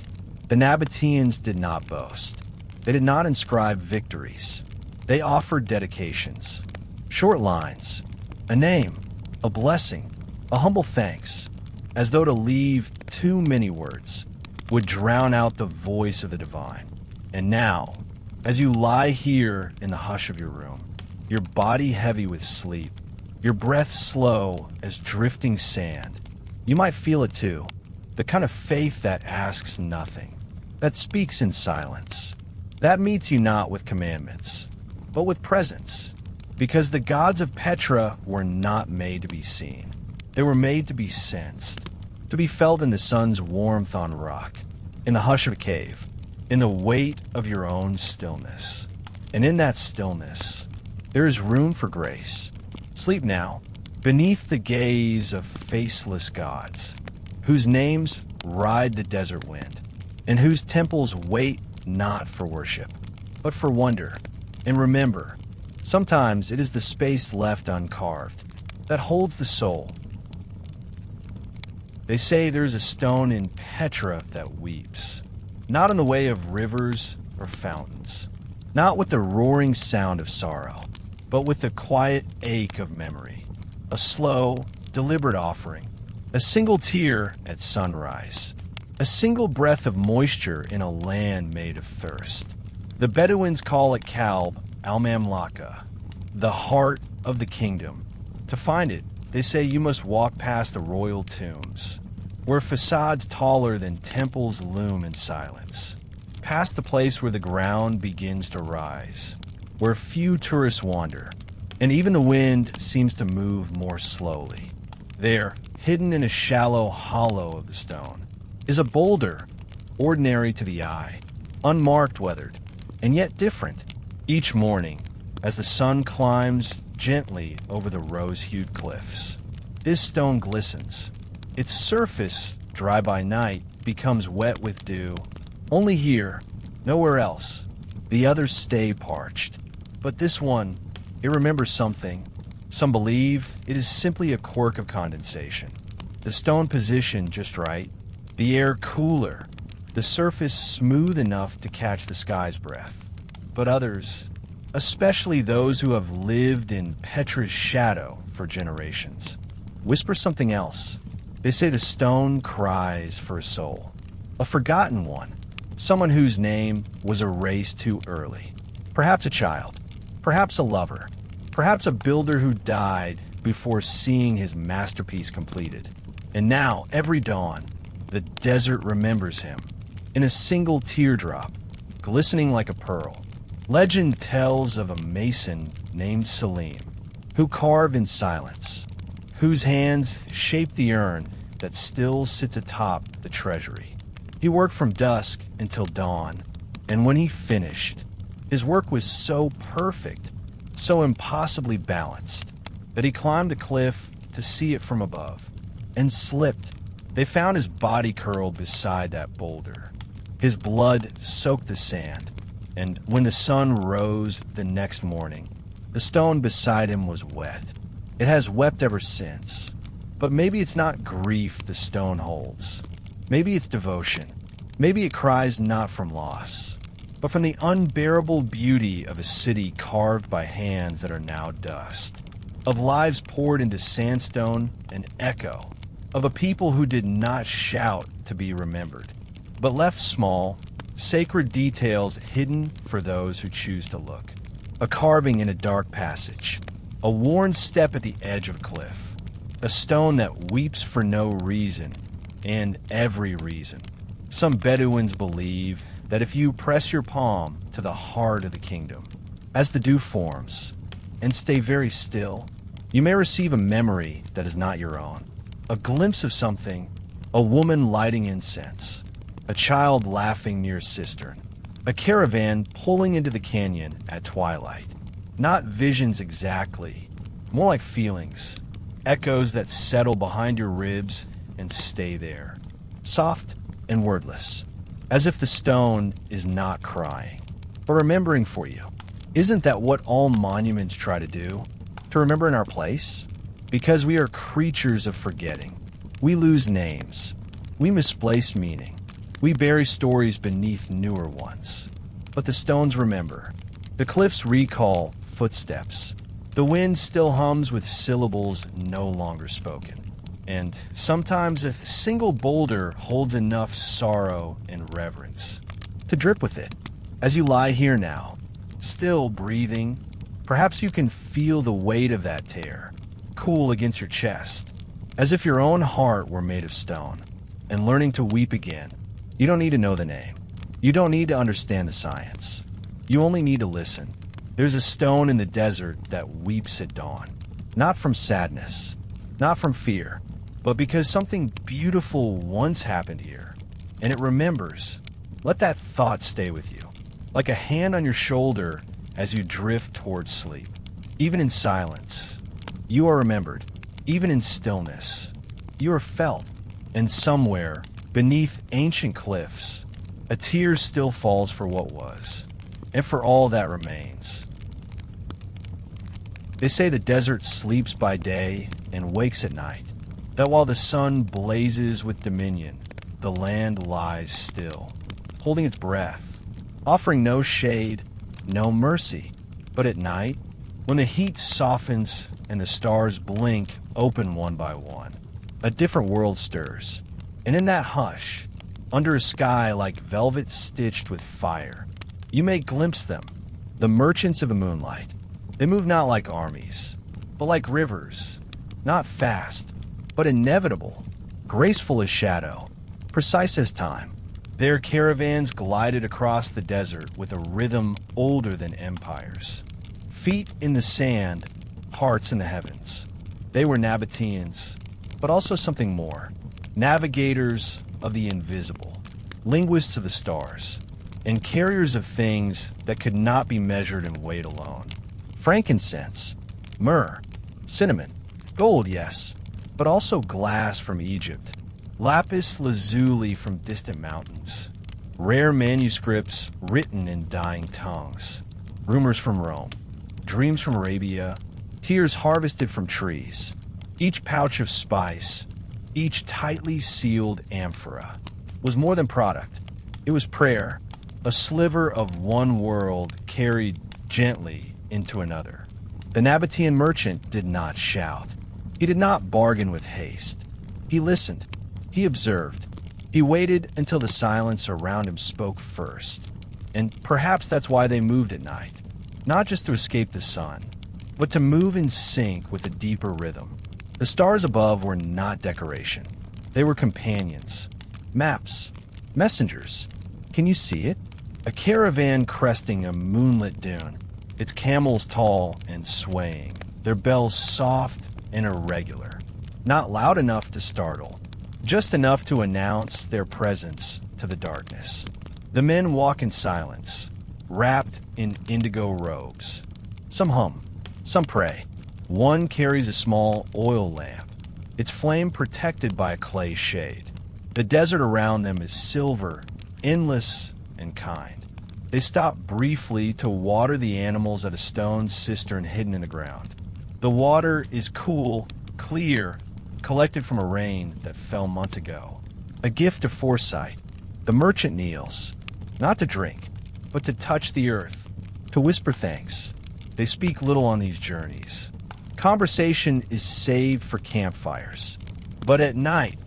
the Nabataeans did not boast. They did not inscribe victories. They offered dedications. Short lines, a name, a blessing, a humble thanks, as though to leave too many words would drown out the voice of the divine. And now, as you lie here in the hush of your room, your body heavy with sleep, your breath slow as drifting sand, you might feel it too, the kind of faith that asks nothing, that speaks in silence, that meets you not with commandments, but with presence, because the gods of Petra were not made to be seen. They were made to be sensed, to be felt in the sun's warmth on rock, in the hush of a cave, in the weight of your own stillness. And in that stillness, there is room for grace. Sleep now, beneath the gaze of faceless gods, whose names ride the desert wind, and whose temples wait not for worship, but for wonder. And remember, sometimes it is the space left uncarved that holds the soul. They say there's a stone in Petra that weeps, not in the way of rivers or fountains, not with the roaring sound of sorrow, but with the quiet ache of memory, a slow, deliberate offering, a single tear at sunrise, a single breath of moisture in a land made of thirst. The Bedouins call it Kalb al-Mamlaka, the heart of the kingdom. To find it, they say you must walk past the royal tombs, where facades taller than temples loom in silence, past the place where the ground begins to rise, where few tourists wander, and even the wind seems to move more slowly. There, hidden in a shallow hollow of the stone, is a boulder, ordinary to the eye, unmarked weathered, and yet different. Each morning, as the sun climbs gently over the rose-hued cliffs, this stone glistens. Its surface, dry by night, becomes wet with dew. Only here, nowhere else. The others stay parched. But this one, it remembers something. Some believe it is simply a quirk of condensation. The stone positioned just right, the air cooler, the surface smooth enough to catch the sky's breath. But others, especially those who have lived in Petra's shadow for generations, whisper something else. They say the stone cries for a soul, a forgotten one, someone whose name was erased too early, perhaps a child, Perhaps a lover. Perhaps a builder who died before seeing his masterpiece completed. And now, every dawn, the desert remembers him in a single teardrop, glistening like a pearl. Legend tells of a mason named Salim, who carved in silence, whose hands shaped the urn that still sits atop the treasury. He worked from dusk until dawn, and when he finished, his work was so perfect, so impossibly balanced, that he climbed the cliff to see it from above, and slipped. They found his body curled beside that boulder. His blood soaked the sand, and when the sun rose the next morning, the stone beside him was wet. It has wept ever since. But maybe it's not grief the stone holds. Maybe it's devotion. Maybe it cries not from loss, but from the unbearable beauty of a city carved by hands that are now dust, of lives poured into sandstone and echo, of a people who did not shout to be remembered, but left small, sacred details hidden for those who choose to look. A carving in a dark passage, a worn step at the edge of a cliff, a stone that weeps for no reason and every reason. Some Bedouins believe that if you press your palm to the heart of the kingdom, as the dew forms, and stay very still, you may receive a memory that is not your own, a glimpse of something, a woman lighting incense, a child laughing near a cistern, a caravan pulling into the canyon at twilight. Not visions exactly, more like feelings, echoes that settle behind your ribs and stay there, soft and wordless, as if the stone is not crying, but remembering for you. Isn't that what all monuments try to do? To remember in our place? Because we are creatures of forgetting. We lose names. We misplace meaning. We bury stories beneath newer ones. But the stones remember. The cliffs recall footsteps. The wind still hums with syllables no longer spoken. And sometimes a single boulder holds enough sorrow and reverence to drip with it. As you lie here now, still breathing, perhaps you can feel the weight of that tear, cool against your chest, as if your own heart were made of stone. And learning to weep again, you don't need to know the name. You don't need to understand the science. You only need to listen. There's a stone in the desert that weeps at dawn, not from sadness, not from fear, but because something beautiful once happened here, and it remembers. Let that thought stay with you, like a hand on your shoulder as you drift towards sleep. Even in silence, you are remembered. Even in stillness, you are felt. And somewhere, beneath ancient cliffs, a tear still falls for what was, and for all that remains. They say the desert sleeps by day and wakes at night, that while the sun blazes with dominion, the land lies still, holding its breath, offering no shade, no mercy. But at night, when the heat softens and the stars blink open one by one, a different world stirs. And in that hush, under a sky like velvet stitched with fire, you may glimpse them, the merchants of the moonlight. They move not like armies, but like rivers, not fast, but inevitable, graceful as shadow, precise as time. Their caravans glided across the desert with a rhythm older than empires. Feet in the sand, hearts in the heavens. They were Nabataeans, but also something more. Navigators of the invisible, linguists of the stars, and carriers of things that could not be measured in weight alone. Frankincense, myrrh, cinnamon, gold, yes, but also glass from Egypt, lapis lazuli from distant mountains, rare manuscripts written in dying tongues, rumors from Rome, dreams from Arabia, tears harvested from trees, each pouch of spice, each tightly sealed amphora, was more than product. It was prayer, a sliver of one world carried gently into another. The Nabataean merchant did not shout. He did not bargain with haste. He listened. He observed. He waited until the silence around him spoke first. And perhaps that's why they moved at night. not just to escape the sun, but to move in sync with a deeper rhythm. The stars above were not decoration. They were companions, maps, messengers. Can you see it? A caravan cresting a moonlit dune, its camels tall and swaying, their bells soft and irregular, not loud enough to startle, just enough to announce their presence to the darkness. The men walk in silence, wrapped in indigo robes. Some hum, some pray. One carries a small oil lamp, its flame protected by a clay shade. The desert around them is silver, endless, and kind. They stop briefly to water the animals at a stone cistern hidden in the ground. The water is cool, clear, collected from a rain that fell months ago. A gift of foresight. The merchant kneels, not to drink, but to touch the earth, to whisper thanks. They speak little on these journeys. Conversation is saved for campfires. But at night,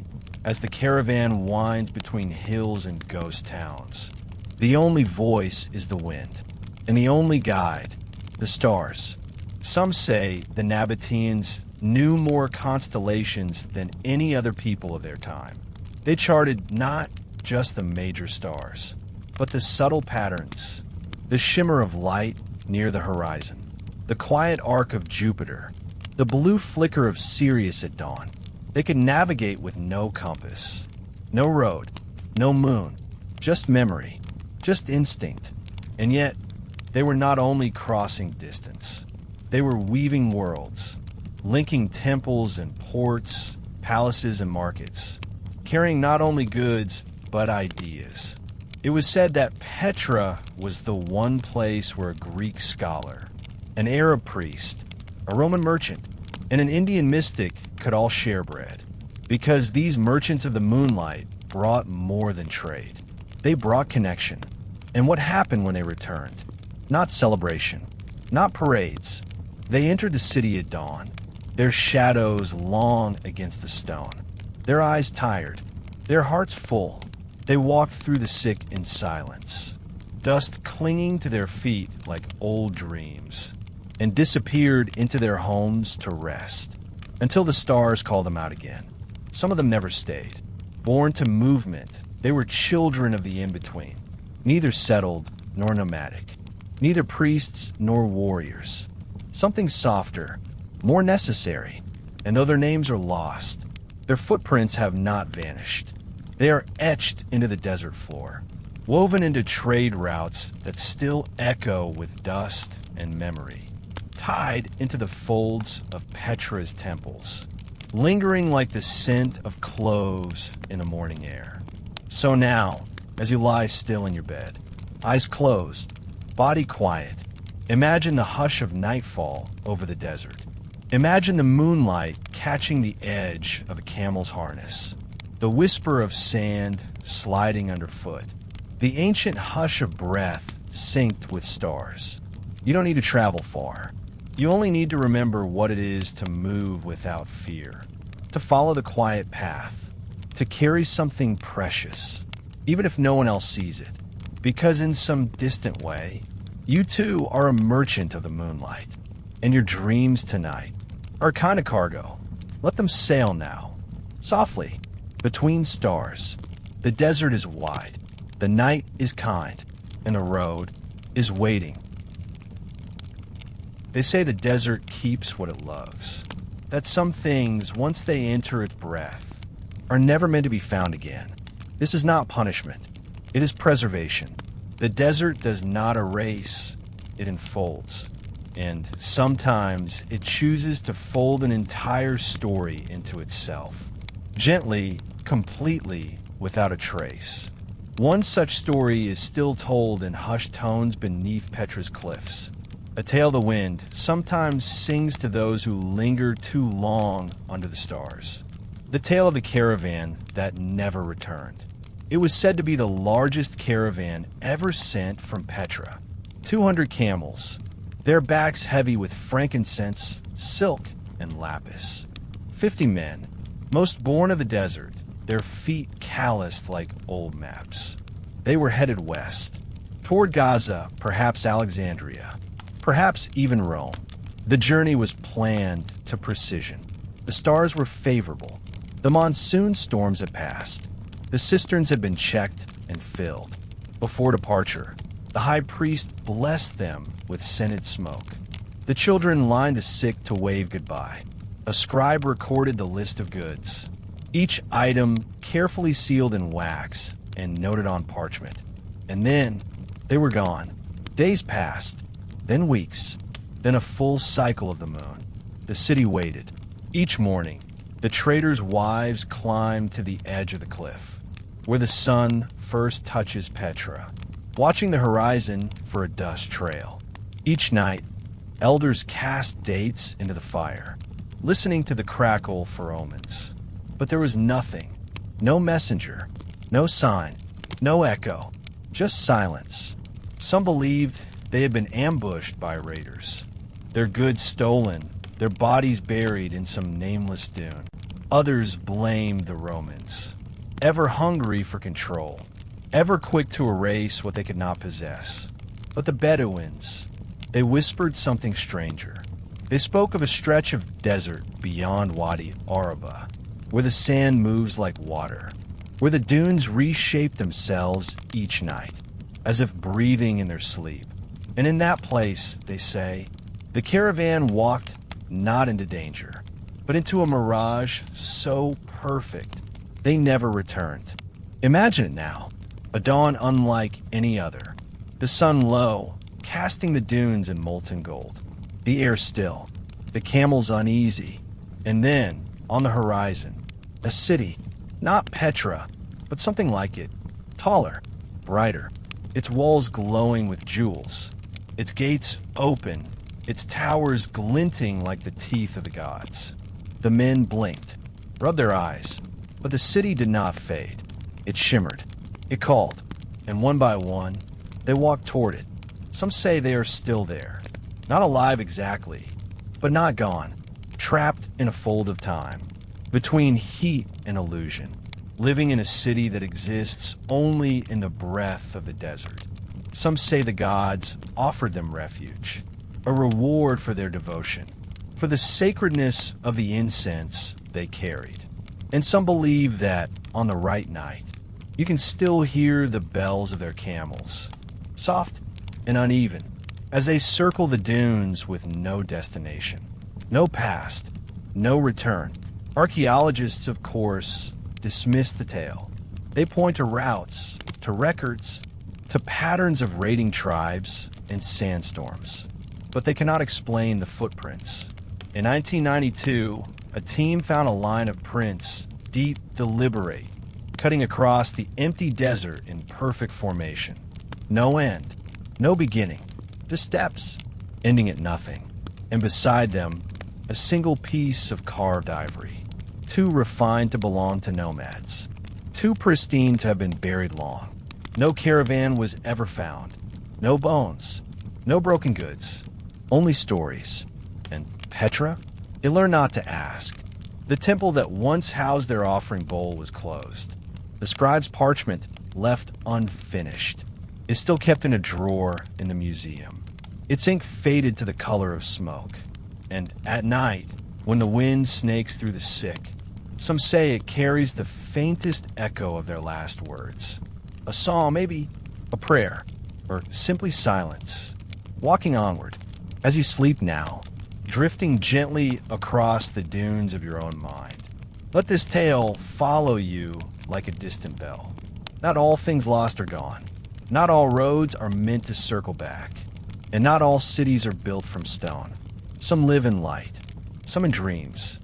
as the caravan winds between hills and ghost towns, the only voice is the wind, and the only guide, the stars. Some say the Nabataeans knew more constellations than any other people of their time. They charted not just the major stars, but the subtle patterns, the shimmer of light near the horizon, the quiet arc of Jupiter, the blue flicker of Sirius at dawn. They could navigate with no compass, no road, no moon, just memory, just instinct. And yet, they were not only crossing distance, they were weaving worlds, linking temples and ports, palaces and markets, carrying not only goods, but ideas. It was said that Petra was the one place where a Greek scholar, an Arab priest, a Roman merchant, and an Indian mystic could all share bread. Because these merchants of the moonlight brought more than trade. They brought connection. And what happened when they returned? Not celebration, not parades. They entered the city at dawn, their shadows long against the stone, their eyes tired, their hearts full. They walked through the sick in silence, dust clinging to their feet like old dreams, and disappeared into their homes to rest, until the stars called them out again. Some of them never stayed. Born to movement, they were children of the in-between, neither settled nor nomadic, neither priests nor warriors. Something softer, more necessary, and though their names are lost, their footprints have not vanished. They are etched into the desert floor, woven into trade routes that still echo with dust and memory, tied into the folds of Petra's temples, lingering like the scent of cloves in the morning air. So now, as you lie still in your bed, eyes closed, body quiet, imagine the hush of nightfall over the desert. Imagine the moonlight catching the edge of a camel's harness, the whisper of sand sliding underfoot, the ancient hush of breath synced with stars. You don't need to travel far. You only need to remember what it is to move without fear, to follow the quiet path, to carry something precious, even if no one else sees it, because in some distant way, you too are a merchant of the moonlight, and your dreams tonight are a kind of cargo. Let them sail now, softly, between stars. The desert is wide, the night is kind, and the road is waiting. They say the desert keeps what it loves, that some things, once they enter its breath, are never meant to be found again. This is not punishment, it is preservation. The desert does not erase, it enfolds. And sometimes it chooses to fold an entire story into itself, gently, completely, without a trace. One such story is still told in hushed tones beneath Petra's cliffs. A tale the wind sometimes sings to those who linger too long under the stars. The tale of the caravan that never returned. It was said to be the largest caravan ever sent from Petra. 200 camels, their backs heavy with frankincense, silk, and lapis. 50 men, most born of the desert, their feet calloused like old maps. They were headed west, toward Gaza, perhaps Alexandria, perhaps even Rome. The journey was planned to precision. The stars were favorable. The monsoon storms had passed. The cisterns had been checked and filled. Before departure, the high priest blessed them with scented smoke. The children lined the sick to wave goodbye. A scribe recorded the list of goods, each item carefully sealed in wax and noted on parchment. And then they were gone. Days passed, then weeks, then a full cycle of the moon. The city waited. Each morning, the traders' wives climbed to the edge of the cliff, where the sun first touches Petra, watching the horizon for a dust trail. Each night, elders cast dates into the fire, listening to the crackle for omens. But there was nothing, no messenger, no sign, no echo, just silence. Some believed they had been ambushed by raiders, their goods stolen, their bodies buried in some nameless dune. Others blamed the Romans, ever hungry for control, ever quick to erase what they could not possess. But the Bedouins, they whispered something stranger. They spoke of a stretch of desert beyond Wadi Araba, where the sand moves like water, where the dunes reshape themselves each night, as if breathing in their sleep. And in that place, they say, the caravan walked not into danger, but into a mirage so perfect they never returned. Imagine it now, a dawn unlike any other, the sun low, casting the dunes in molten gold, the air still, the camels uneasy, and then, on the horizon, a city, not Petra, but something like it, taller, brighter, its walls glowing with jewels, its gates open, its towers glinting like the teeth of the gods. The men blinked, rubbed their eyes, but the city did not fade. It shimmered, it called, and one by one, they walked toward it. Some say they are still there, not alive exactly, but not gone, trapped in a fold of time, between heat and illusion, living in a city that exists only in the breath of the desert. Some say the gods offered them refuge, a reward for their devotion, for the sacredness of the incense they carried. And some believe that, on the right night, you can still hear the bells of their camels, soft and uneven, as they circle the dunes with no destination, no past, no return. Archaeologists, of course, dismiss the tale. They point to routes, to records, to patterns of raiding tribes and sandstorms. But they cannot explain the footprints. In 1992, a team found a line of prints, deep, deliberate, cutting across the empty desert in perfect formation. No end, no beginning, just steps, ending at nothing. And beside them, a single piece of carved ivory, too refined to belong to nomads, too pristine to have been buried long. No caravan was ever found, no bones, no broken goods, only stories. And Petra? They learned not to ask. The temple that once housed their offering bowl was closed. The scribe's parchment, left unfinished, is still kept in a drawer in the museum. Its ink faded to the color of smoke. And at night, when the wind snakes through the sick, some say it carries the faintest echo of their last words. A psalm, maybe a prayer, or simply silence. Walking onward, as you sleep now, drifting gently across the dunes of your own mind. Let this tale follow you like a distant bell. Not all things lost are gone. Not all roads are meant to circle back. And not all cities are built from stone. Some live in light, some in dreams,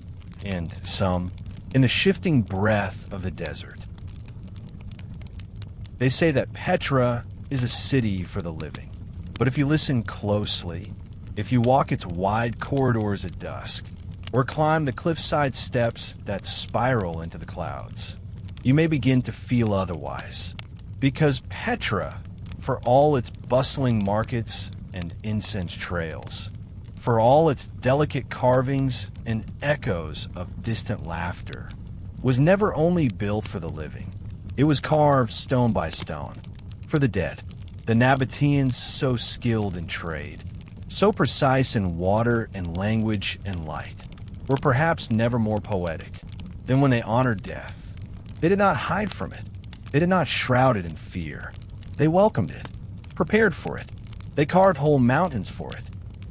and some in the shifting breath of the desert. They say that Petra is a city for the living. But if you listen closely, if you walk its wide corridors at dusk, or climb the cliffside steps that spiral into the clouds, you may begin to feel otherwise. Because Petra, for all its bustling markets and incense trails, for all its delicate carvings and echoes of distant laughter, was never only built for the living. It was carved stone by stone for the dead, the Nabataeans so skilled in trade, so precise in water and language and light, were perhaps never more poetic than when they honored death. They did not hide from it. They did not shroud it in fear. They welcomed it, prepared for it. They carved whole mountains for it,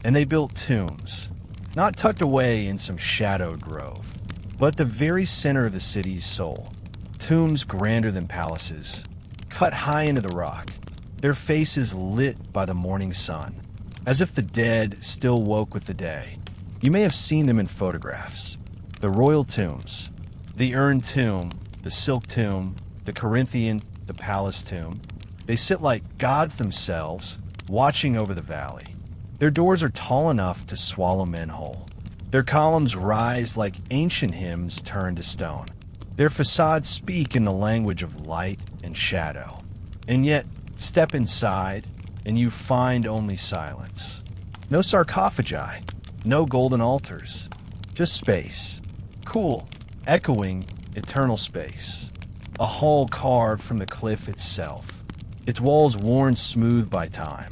and they built tombs, not tucked away in some shadowed grove, but the very center of the city's soul. Tombs grander than palaces, cut high into the rock, their faces lit by the morning sun, as if the dead still woke with the day. You may have seen them in photographs. The royal tombs, the urn tomb, the silk tomb, the Corinthian, the palace tomb. They sit like gods themselves, watching over the valley. Their doors are tall enough to swallow men whole. Their columns rise like ancient hymns turned to stone. Their facades speak in the language of light and shadow. And yet, step inside, and you find only silence. No sarcophagi, no golden altars, just space. Cool, echoing, eternal space. A hall carved from the cliff itself. Its walls worn smooth by time.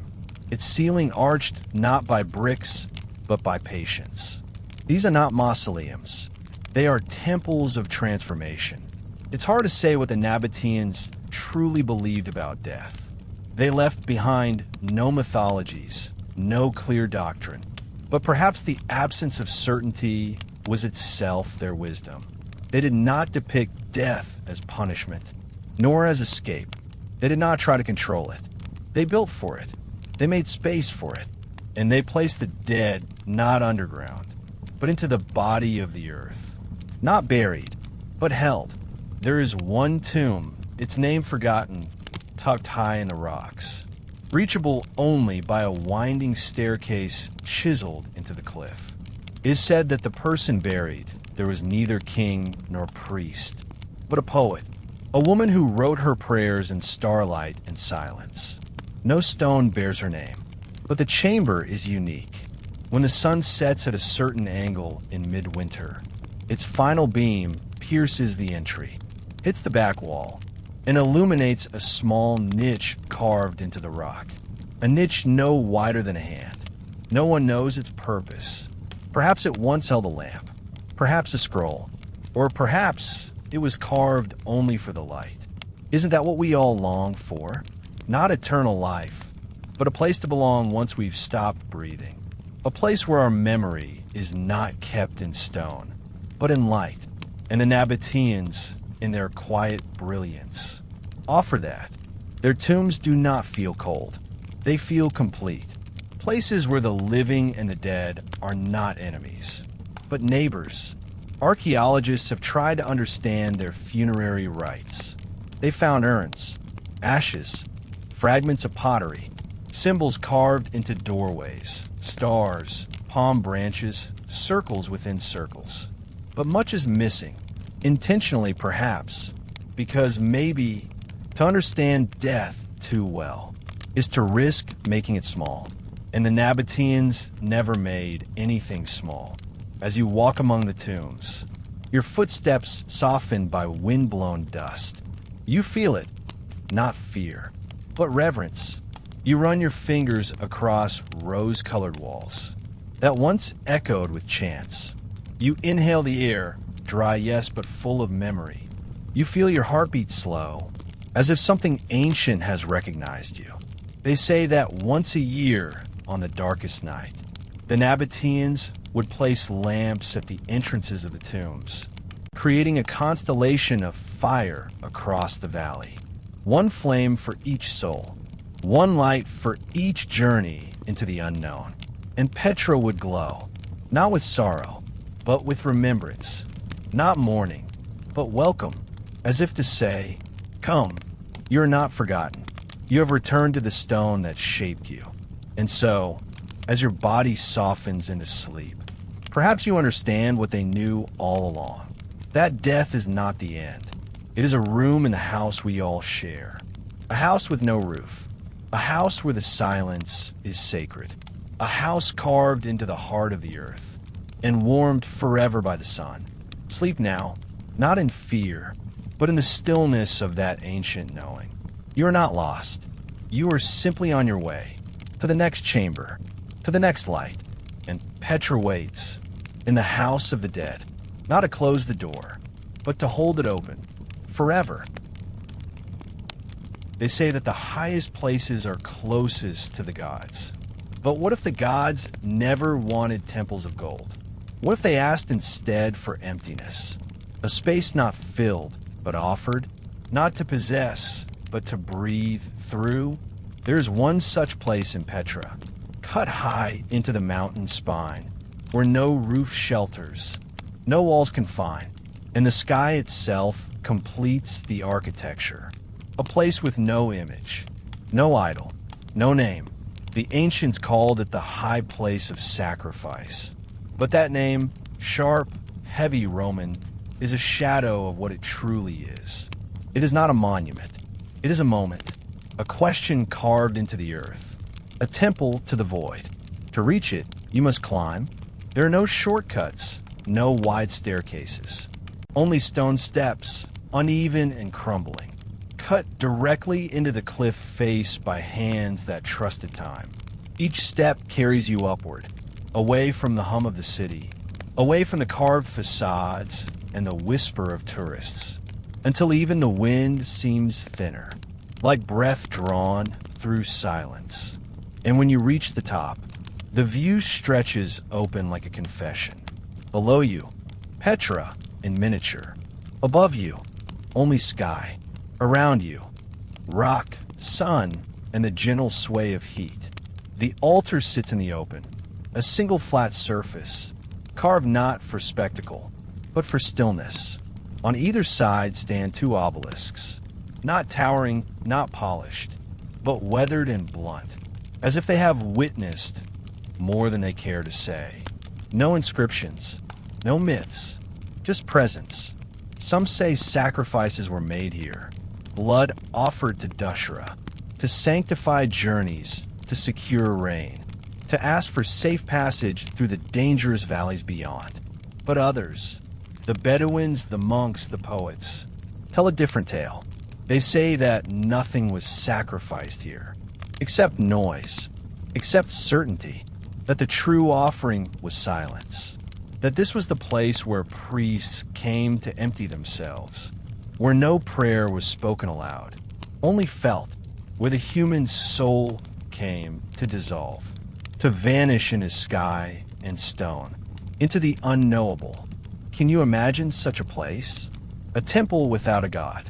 Its ceiling arched not by bricks, but by patience. These are not mausoleums. They are temples of transformation. It's hard to say what the Nabataeans truly believed about death. They left behind no mythologies, no clear doctrine, but perhaps the absence of certainty was itself their wisdom. They did not depict death as punishment, nor as escape. They did not try to control it. They built for it. They made space for it. And they placed the dead not underground, but into the body of the earth. Not buried, but held. There is one tomb, its name forgotten, tucked high in the rocks, reachable only by a winding staircase chiseled into the cliff. It is said that the person buried there was neither king nor priest, but a poet, a woman who wrote her prayers in starlight and silence. No stone bears her name, but the chamber is unique. When the sun sets at a certain angle in midwinter, its final beam pierces the entry, hits the back wall, and illuminates a small niche carved into the rock. A niche no wider than a hand. No one knows its purpose. Perhaps it once held a lamp, perhaps a scroll, or perhaps it was carved only for the light. Isn't that what we all long for? Not eternal life, but a place to belong once we've stopped breathing. A place where our memory is not kept in stone, but in light. And the Nabataeans, in their quiet brilliance, offer that. Their tombs do not feel cold. They feel complete. Places where the living and the dead are not enemies, but neighbors. Archaeologists have tried to understand their funerary rites. They found urns, ashes, fragments of pottery, symbols carved into doorways, stars, palm branches, circles within circles. But much is missing, intentionally perhaps, because maybe to understand death too well is to risk making it small. And the Nabataeans never made anything small. As you walk among the tombs, your footsteps softened by wind-blown dust. You feel it, not fear, but reverence. You run your fingers across rose-colored walls that once echoed with chants. You inhale the air, dry yes, but full of memory. You feel your heartbeat slow, as if something ancient has recognized you. They say that once a year, on the darkest night, the Nabataeans would place lamps at the entrances of the tombs, creating a constellation of fire across the valley. One flame for each soul, one light for each journey into the unknown. And Petra would glow, not with sorrow, but with remembrance, not mourning, but welcome, as if to say, "Come, you are not forgotten. You have returned to the stone that shaped you." And so, as your body softens into sleep, perhaps you understand what they knew all along, that death is not the end. It is a room in the house we all share, a house with no roof, a house where the silence is sacred, a house carved into the heart of the earth and warmed forever by the sun. Sleep now, not in fear, but in the stillness of that ancient knowing. You are not lost. You are simply on your way to the next chamber, to the next light. And Petra waits in the house of the dead, not to close the door, but to hold it open forever. They say that the highest places are closest to the gods. But what if the gods never wanted temples of gold? What if they asked instead for emptiness? A space not filled, but offered, not to possess, but to breathe through? There's one such place in Petra, cut high into the mountain spine, where no roof shelters, no walls confine, and the sky itself completes the architecture. A place with no image, no idol, no name. The ancients called it the high place of sacrifice. But that name, sharp, heavy Roman, is a shadow of what it truly is. It is not a monument. It is a moment, a question carved into the earth, a temple to the void. To reach it, you must climb. There are no shortcuts, no wide staircases, only stone steps, uneven and crumbling, cut directly into the cliff face by hands that trusted time. Each step carries you upward, away from the hum of the city, away from the carved facades and the whisper of tourists, until even the wind seems thinner, like breath drawn through silence. And when you reach the top, the view stretches open like a confession. Below you, Petra in miniature. Above you, only sky. Around you, rock, sun, and the gentle sway of heat. The altar sits in the open, a single flat surface, carved not for spectacle, but for stillness. On either side stand two obelisks, not towering, not polished, but weathered and blunt, as if they have witnessed more than they care to say. No inscriptions, no myths, just presence. Some say sacrifices were made here, blood offered to Dashra, to sanctify journeys, to secure rain, to ask for safe passage through the dangerous valleys beyond. But others, the Bedouins, the monks, the poets, tell a different tale. They say that nothing was sacrificed here, except noise, except certainty, that the true offering was silence, that this was the place where priests came to empty themselves, where no prayer was spoken aloud, only felt, where the human soul came to dissolve, to vanish in his sky and stone, into the unknowable. Can you imagine such a place? A temple without a god,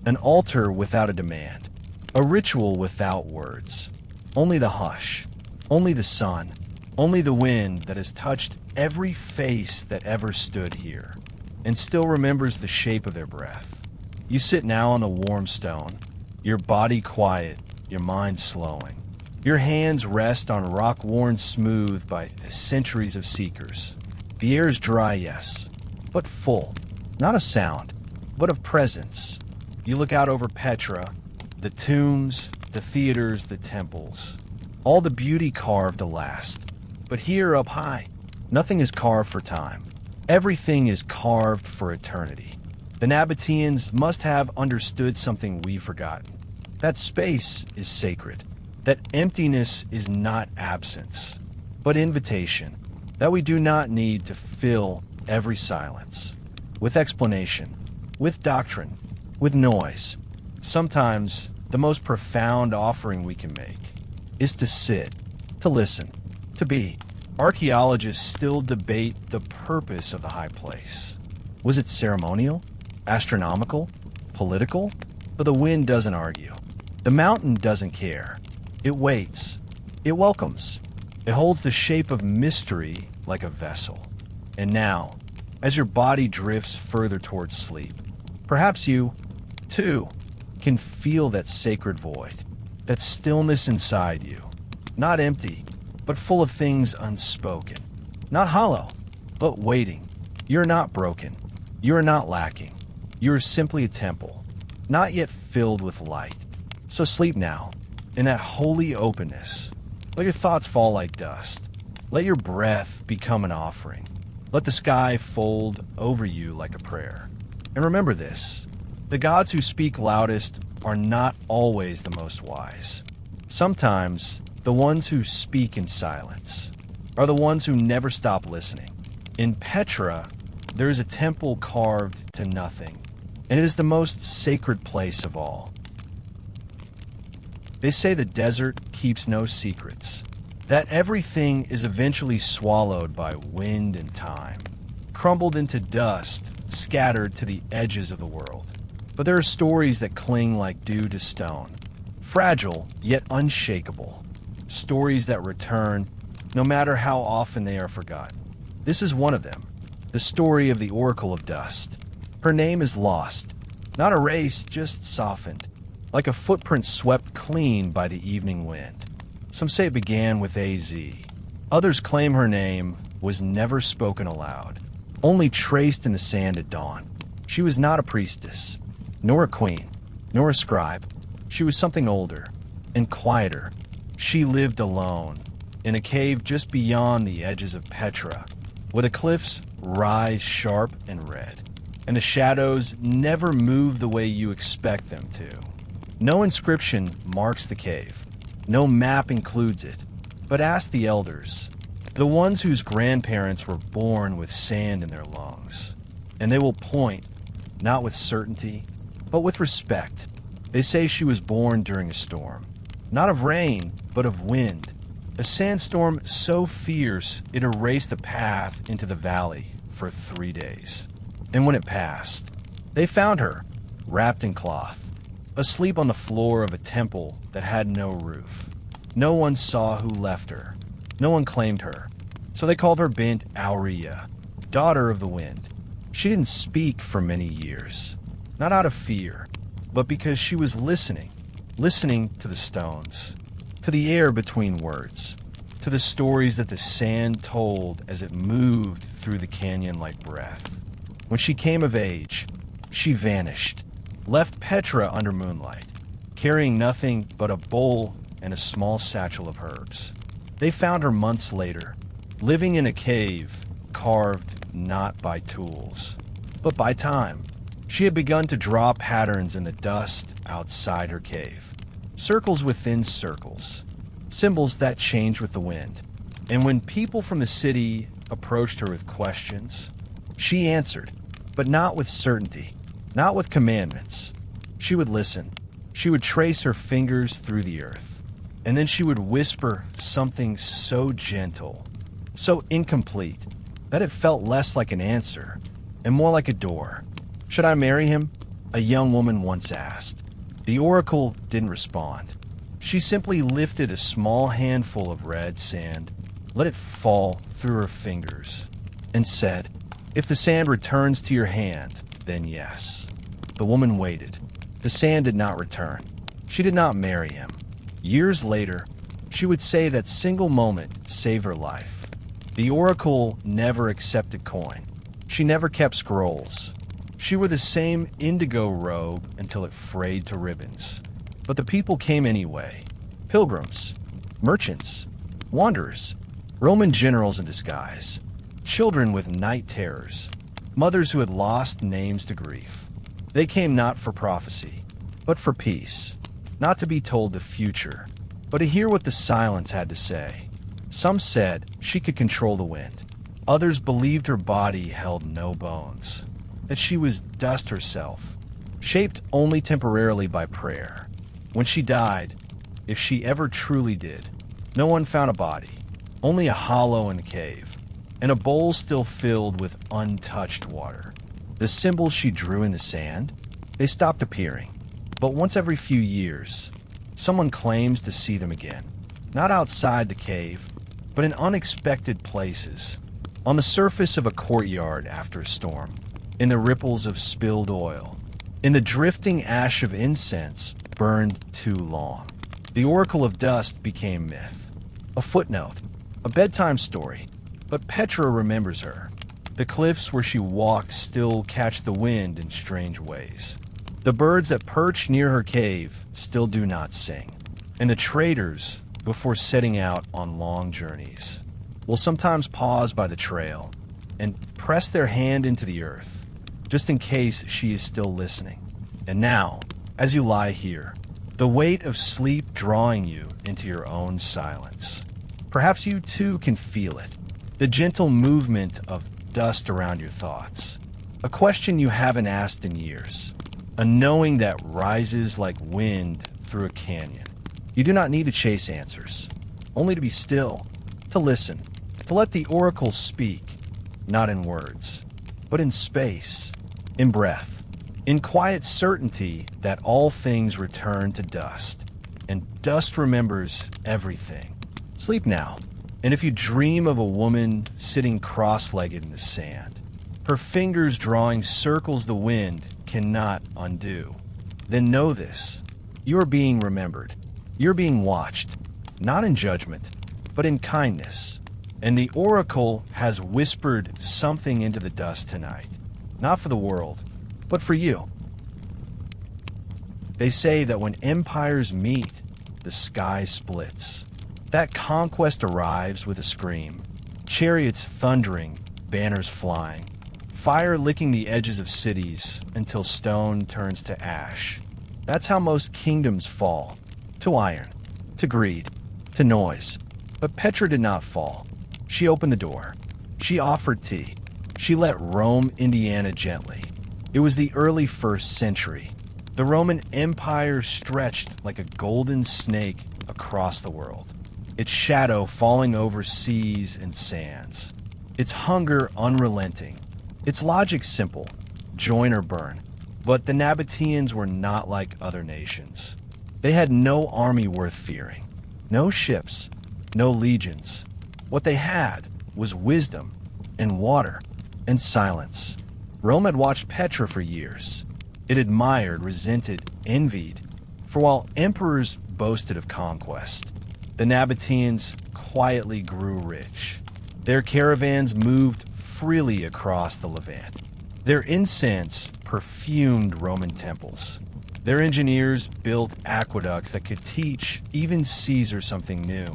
an altar without a demand, a ritual without words, only the hush, only the sun, only the wind that has touched every face that ever stood here, and still remembers the shape of their breath. You sit now on the warm stone, your body quiet, your mind slowing. Your hands rest on rock worn smooth by centuries of seekers. The air is dry, yes, but full, not of sound, but of presence. You look out over Petra, the tombs, the theaters, the temples, all the beauty carved to last. But here up high, nothing is carved for time. Everything is carved for eternity. The Nabataeans must have understood something we've forgotten. That space is sacred. That emptiness is not absence, but invitation. That we do not need to fill every silence with explanation, with doctrine, with noise. Sometimes the most profound offering we can make is to sit, to listen, to be. Archaeologists still debate the purpose of the high place. Was it ceremonial, astronomical, political? But the wind doesn't argue. The mountain doesn't care. It waits. It welcomes. It holds the shape of mystery like a vessel. And now, as your body drifts further towards sleep, perhaps you, too, can feel that sacred void, that stillness inside you. Not empty, but full of things unspoken. Not hollow, but waiting. You're not broken. You are not lacking. You are simply a temple, not yet filled with light. So sleep now, in that holy openness. Let your thoughts fall like dust. Let your breath become an offering. Let the sky fold over you like a prayer. And remember this, the gods who speak loudest are not always the most wise. Sometimes The ones who speak in silence are the ones who never stop listening. In Petra, there is a temple carved to nothing, and it is the most sacred place of all. They say the desert keeps no secrets, that everything is eventually swallowed by wind and time, crumbled into dust, scattered to the edges of the world. But there are stories that cling like dew to stone, fragile yet unshakable, stories that return no matter how often they are forgotten. This is one of them, the story of the Oracle of Dust. Her name is lost, not erased, just softened, like a footprint swept clean by the evening wind. Some say it began with AZ. Others claim her name was never spoken aloud, only traced in the sand at dawn. She was not a priestess, nor a queen, nor a scribe. She was something older and quieter. She lived alone, in a cave just beyond the edges of Petra, where the cliffs rise sharp and red, and the shadows never move the way you expect them to. No inscription marks the cave. No map includes it. But ask the elders, the ones whose grandparents were born with sand in their lungs, and they will point, not with certainty, but with respect. They say she was born during a storm, not of rain, but of wind, a sandstorm so fierce it erased the path into the valley for 3 days. And when it passed, they found her, wrapped in cloth, asleep on the floor of a temple that had no roof. No one saw who left her. No one claimed her. So they called her Bint Aurea, daughter of the wind. She didn't speak for many years, not out of fear, but because she was listening to the stones, to the air between words, to the stories that the sand told as it moved through the canyon like breath. When she came of age, she vanished, left Petra under moonlight, carrying nothing but a bowl and a small satchel of herbs. They found her months later, living in a cave carved not by tools, but by time. She had begun to draw patterns in the dust outside her cave, circles within circles, symbols that changed with the wind. And when people from the city approached her with questions, she answered, but not with certainty, not with commandments. She would listen. She would trace her fingers through the earth, and then she would whisper something so gentle, so incomplete, that it felt less like an answer and more like a door. Should I marry him? A young woman once asked. The oracle didn't respond. She simply lifted a small handful of red sand, let it fall through her fingers, and said, "If the sand returns to your hand, then yes." The woman waited. The sand did not return. She did not marry him. Years later, she would say that single moment saved her life. The oracle never accepted coin. She never kept scrolls. She wore the same indigo robe until it frayed to ribbons. But the people came anyway. Pilgrims, merchants, wanderers, Roman generals in disguise, children with night terrors, mothers who had lost names to grief. They came not for prophecy, but for peace, not to be told the future, but to hear what the silence had to say. Some said she could control the wind. Others believed her body held no bones, that she was dust herself, shaped only temporarily by prayer. When she died, if she ever truly did, no one found a body, only a hollow in the cave, and a bowl still filled with untouched water. The symbols she drew in the sand, they stopped appearing. But once every few years, someone claims to see them again, not outside the cave, but in unexpected places, on the surface of a courtyard after a storm, in the ripples of spilled oil, in the drifting ash of incense burned too long. The Oracle of Dust became myth, a footnote, a bedtime story, but Petra remembers her. The cliffs where she walked still catch the wind in strange ways. The birds that perch near her cave still do not sing, and the traders, before setting out on long journeys, will sometimes pause by the trail and press their hand into the earth, just in case she is still listening. And now, as you lie here, the weight of sleep drawing you into your own silence. Perhaps you too can feel it, the gentle movement of dust around your thoughts, a question you haven't asked in years, a knowing that rises like wind through a canyon. You do not need to chase answers, only to be still, to listen, to let the oracle speak, not in words, but in space, in breath, in quiet certainty that all things return to dust, and dust remembers everything. Sleep now, and if you dream of a woman sitting cross-legged in the sand, her fingers drawing circles the wind cannot undo, then know this: you are being remembered. You're being watched, not in judgment, but in kindness. And the oracle has whispered something into the dust tonight, not for the world, but for you. They say that when empires meet, the sky splits. That conquest arrives with a scream, chariots thundering, banners flying, fire licking the edges of cities until stone turns to ash. That's how most kingdoms fall, to iron, to greed, to noise. But Petra did not fall. She opened the door. She offered tea. She let Rome Indiana gently. It was the early 1st century. The Roman Empire stretched like a golden snake across the world, its shadow falling over seas and sands, its hunger unrelenting, its logic simple: join or burn. But the Nabataeans were not like other nations. They had no army worth fearing, no ships, no legions. What they had was wisdom and water and silence. Rome had watched Petra for years. It admired, resented, envied. For while emperors boasted of conquest, the Nabataeans quietly grew rich. Their caravans moved freely across the Levant. Their incense perfumed Roman temples. Their engineers built aqueducts that could teach even Caesar something new.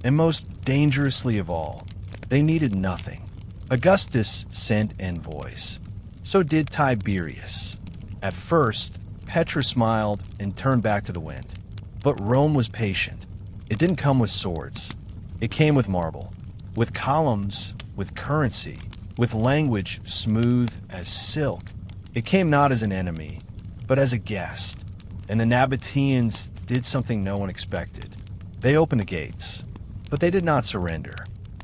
And most dangerously of all, they needed nothing. Augustus sent envoys. So did Tiberius. At first, Petra smiled and turned back to the wind. But Rome was patient. It didn't come with swords. It came with marble, with columns, with currency, with language smooth as silk. It came not as an enemy, but as a guest. And the Nabataeans did something no one expected. They opened the gates, but they did not surrender.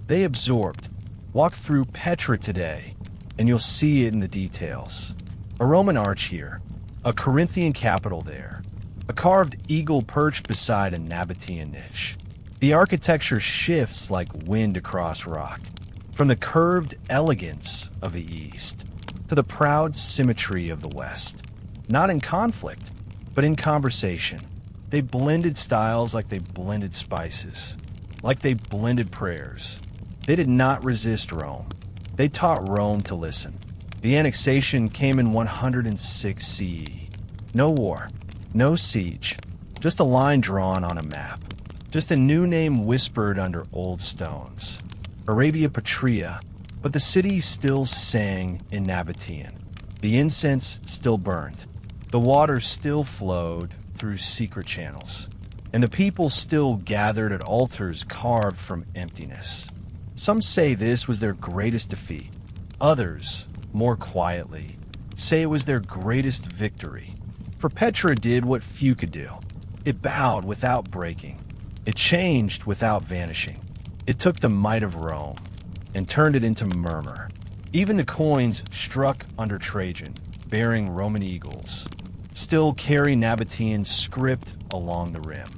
They absorbed. Walk through Petra today, and you'll see it in the details. A Roman arch here, a Corinthian capital there, a carved eagle perched beside a Nabataean niche. The architecture shifts like wind across rock, from the curved elegance of the East to the proud symmetry of the West. Not in conflict, but in conversation. They blended styles like they blended spices, like they blended prayers. They did not resist Rome. They taught Rome to listen. The annexation came in 106 CE. No war, no siege, just a line drawn on a map. Just a new name whispered under old stones. Arabia Petrea, but the city still sang in Nabataean. The incense still burned. The water still flowed through secret channels. And the people still gathered at altars carved from emptiness. Some say this was their greatest defeat. Others, more quietly, say it was their greatest victory. For Petra did what few could do. It bowed without breaking. It changed without vanishing. It took the might of Rome and turned it into murmur. Even the coins struck under Trajan, bearing Roman eagles, still carry Nabataean script along the rim.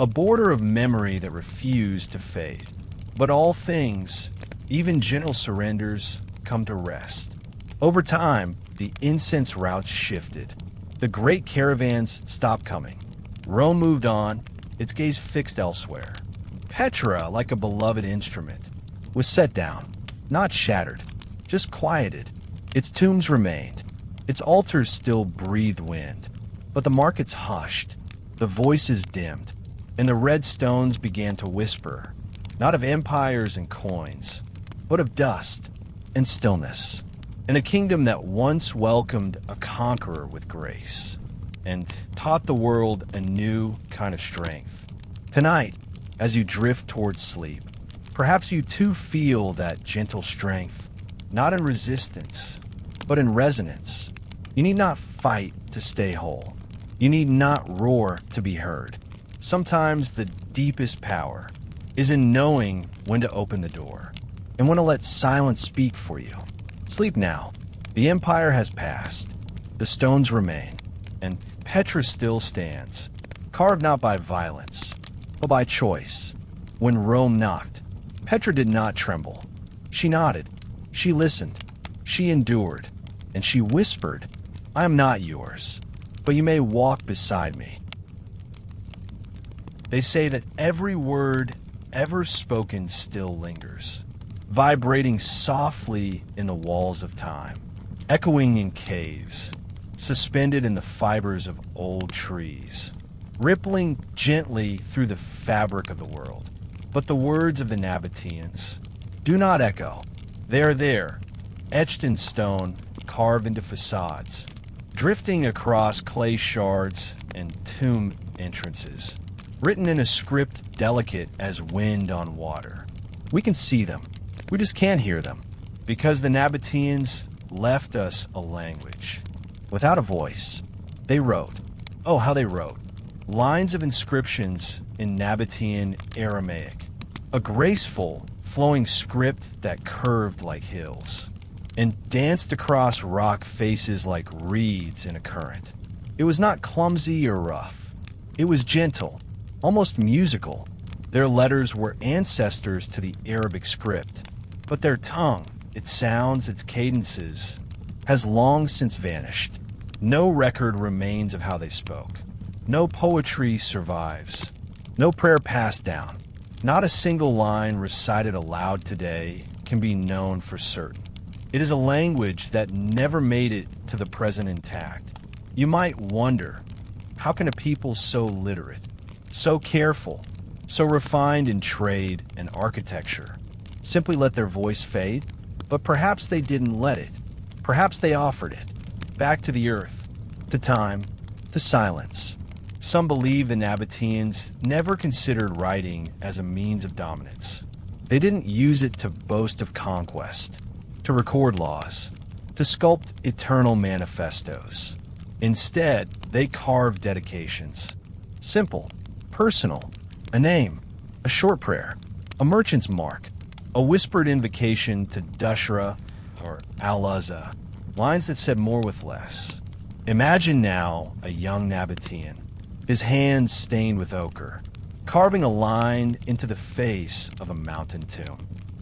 A border of memory that refused to fade. But all things, even gentle surrenders, come to rest. Over time, the incense routes shifted. The great caravans stopped coming. Rome moved on, its gaze fixed elsewhere. Petra, like a beloved instrument, was set down, not shattered, just quieted. Its tombs remained. Its altars still breathed wind. But the markets hushed, the voices dimmed, and the red stones began to whisper, not of empires and coins, but of dust and stillness, and a kingdom that once welcomed a conqueror with grace. and taught the world a new kind of strength. Tonight, as you drift towards sleep, perhaps you too feel that gentle strength, not in resistance, but in resonance. You need not fight to stay whole. You need not roar to be heard. Sometimes the deepest power is in knowing when to open the door and when to let silence speak for you. Sleep now. The empire has passed. The stones remain, and Petra still stands, carved not by violence, but by choice. When Rome knocked, Petra did not tremble. She nodded. She listened. She endured. And she whispered, "I am not yours, but you may walk beside me." They say that every word ever spoken still lingers, vibrating softly in the walls of time, echoing in caves, suspended in the fibers of old trees, rippling gently through the fabric of the world. But the words of the Nabataeans do not echo. They are there, etched in stone, carved into facades, drifting across clay shards and tomb entrances, written in a script delicate as wind on water. We can see them. We just can't hear them, because the Nabataeans left us a language. Without a voice, they wrote. Oh, how they wrote. Lines of inscriptions in Nabataean Aramaic. A graceful, flowing script that curved like hills and danced across rock faces like reeds in a current. It was not clumsy or rough. It was gentle, almost musical. Their letters were ancestors to the Arabic script, but their tongue, its sounds, its cadences, has long since vanished. No record remains of how they spoke. No poetry survives. No prayer passed down. Not a single line recited aloud today can be known for certain. It is a language that never made it to the present intact. You might wonder, how can a people so literate, so careful, so refined in trade and architecture, simply let their voice fade? But perhaps they didn't let it. Perhaps they offered it, back to the earth, to time, to silence. Some believe the Nabataeans never considered writing as a means of dominance. They didn't use it to boast of conquest, to record laws, to sculpt eternal manifestos. Instead, they carved dedications. Simple, personal, a name, a short prayer, a merchant's mark, a whispered invocation to Dushra or Al-Azza, lines that said more with less. Imagine now a young Nabataean, his hands stained with ochre, carving a line into the face of a mountain tomb.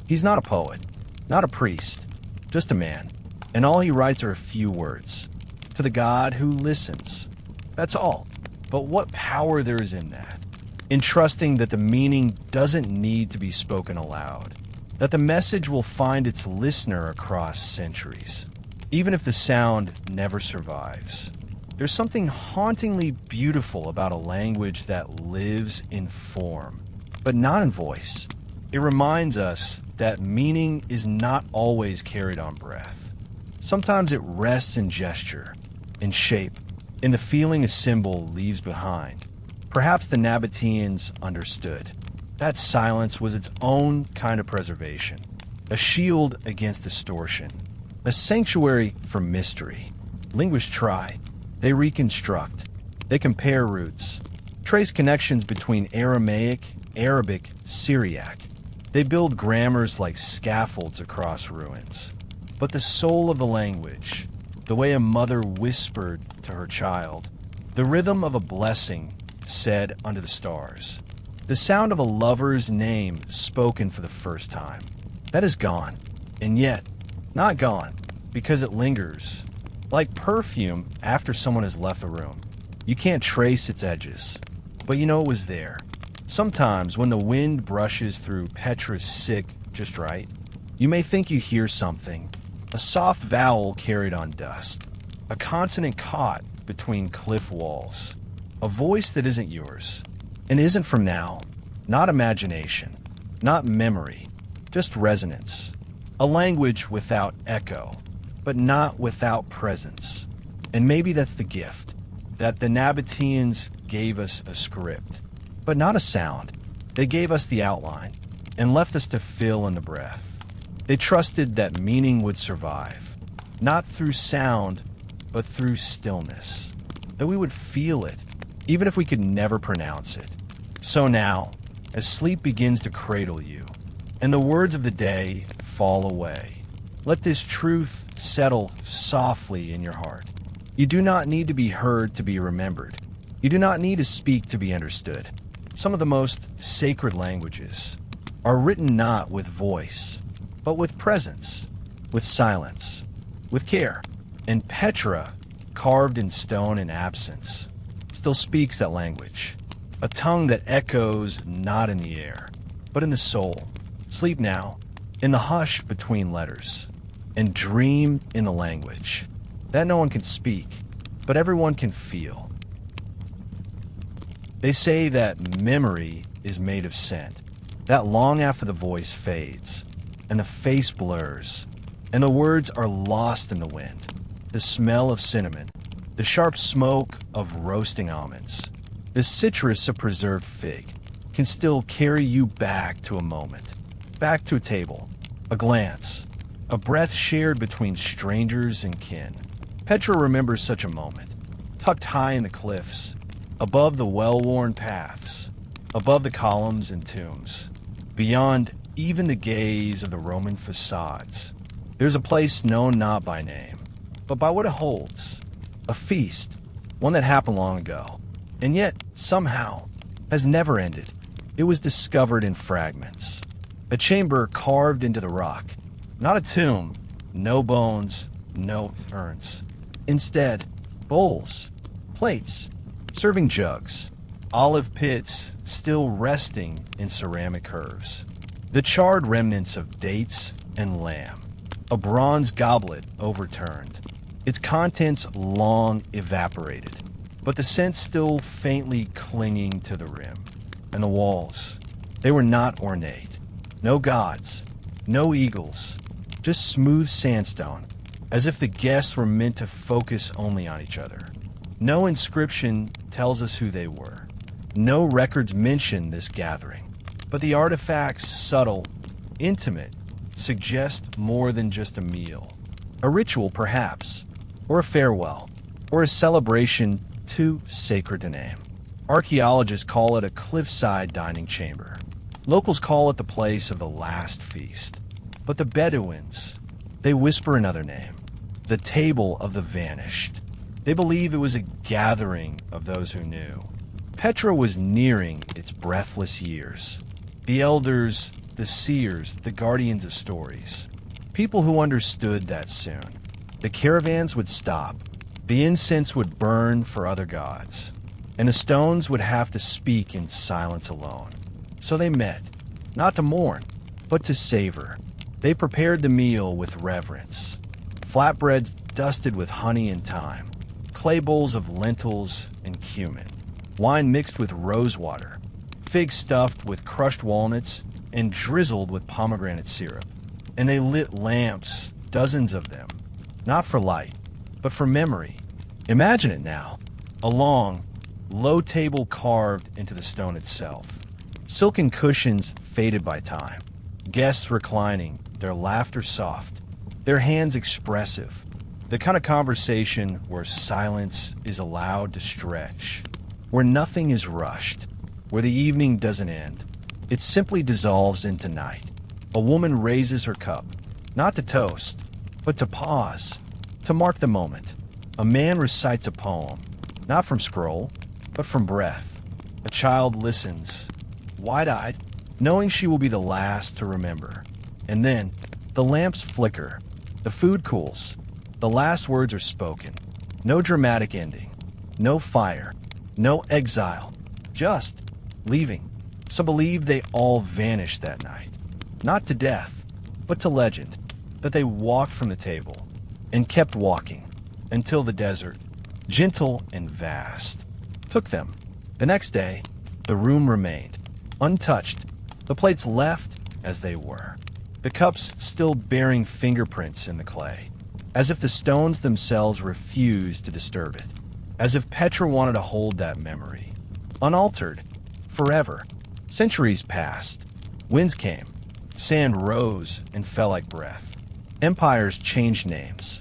He's not a poet, not a priest, just a man, and all he writes are a few words. To the God who listens. That's all. But what power there is in that. In trusting that the meaning doesn't need to be spoken aloud. That the message will find its listener across centuries. Even if the sound never survives. There's something hauntingly beautiful about a language that lives in form, but not in voice. It reminds us that meaning is not always carried on breath. Sometimes it rests in gesture, in shape, in the feeling a symbol leaves behind. Perhaps the Nabataeans understood. That silence was its own kind of preservation, a shield against distortion, a sanctuary for mystery. Linguists try. They reconstruct. They compare roots, trace connections between Aramaic, Arabic, Syriac. They build grammars like scaffolds across ruins. But the soul of the language, the way a mother whispered to her child, the rhythm of a blessing said under the stars, the sound of a lover's name spoken for the first time, that is gone, and yet not gone, because it lingers. Like perfume after someone has left the room. You can't trace its edges, but you know it was there. Sometimes when the wind brushes through Petra's sick just right, you may think you hear something, a soft vowel carried on dust, a consonant caught between cliff walls, a voice that isn't yours, and isn't from now, not imagination, not memory, just resonance, a language without echo, but not without presence. And maybe that's the gift. that the Nabataeans gave us a script, but not a sound. They gave us the outline and left us to fill in the breath. They trusted that meaning would survive, not through sound, but through stillness, that we would feel it, even if we could never pronounce it. So now, as sleep begins to cradle you, and the words of the day fall away, let this truth settle softly in your heart. You do not need to be heard to be remembered. You do not need to speak to be understood. Some of the most sacred languages are written not with voice, but with presence, with silence, with care. And Petra, carved in stone in absence, still speaks that language, a tongue that echoes not in the air, but in the soul. Sleep now, in the hush between letters, and dream in the language that no one can speak, but everyone can feel. They say that memory is made of scent, that long after the voice fades, and the face blurs, and the words are lost in the wind, the smell of cinnamon, the sharp smoke of roasting almonds, the citrus of preserved fig can still carry you back to a moment, back to a table, a glance, a breath shared between strangers and kin. Petra remembers such a moment, tucked high in the cliffs, above the well-worn paths, above the columns and tombs, beyond even the gaze of the Roman facades. There's a place known not by name, but by what it holds, a feast, one that happened long ago, and yet, somehow, has never ended. It was discovered in fragments, a chamber carved into the rock, not a tomb, no bones, no urns. Instead, bowls, plates, serving jugs, olive pits still resting in ceramic curves, the charred remnants of dates and lamb, a bronze goblet overturned, its contents long evaporated, but the scent still faintly clinging to the rim. And the walls, they were not ornate, no gods, no eagles, just smooth sandstone, as if the guests were meant to focus only on each other. No inscription tells us who they were. No records mention this gathering. But the artifacts, subtle, intimate, suggest more than just a meal. A ritual, perhaps, or a farewell, or a celebration too sacred to name. Archaeologists call it a cliffside dining chamber. Locals call it the place of the last feast. But the Bedouins, they whisper another name, the table of the vanished. They believe it was a gathering of those who knew. Petra was nearing its breathless years. The elders, the seers, the guardians of stories. People who understood that soon. The caravans would stop. The incense would burn for other gods. And the stones would have to speak in silence alone. So they met, not to mourn, but to savor. They prepared the meal with reverence. Flatbreads dusted with honey and thyme, clay bowls of lentils and cumin, wine mixed with rosewater, figs stuffed with crushed walnuts and drizzled with pomegranate syrup. And they lit lamps, dozens of them, not for light, but for memory. Imagine it now, a long, low table carved into the stone itself. Silken cushions faded by time, guests reclining, their laughter soft, their hands expressive, the kind of conversation where silence is allowed to stretch, where nothing is rushed, where the evening doesn't end. It simply dissolves into night. A woman raises her cup, not to toast, but to pause, to mark the moment. A man recites a poem, not from scroll, but from breath. A child listens, wide-eyed, knowing she will be the last to remember. And then, the lamps flicker, the food cools, the last words are spoken. No dramatic ending, no fire, no exile, just leaving. Some believe they all vanished that night, not to death, but to legend, that they walked from the table and kept walking until the desert, gentle and vast, took them. The next day, the room remained, untouched, the plates left as they were, the cups still bearing fingerprints in the clay, as if the stones themselves refused to disturb it. as if Petra wanted to hold that memory, unaltered, forever. Centuries passed, winds came, sand rose and fell like breath. Empires changed names,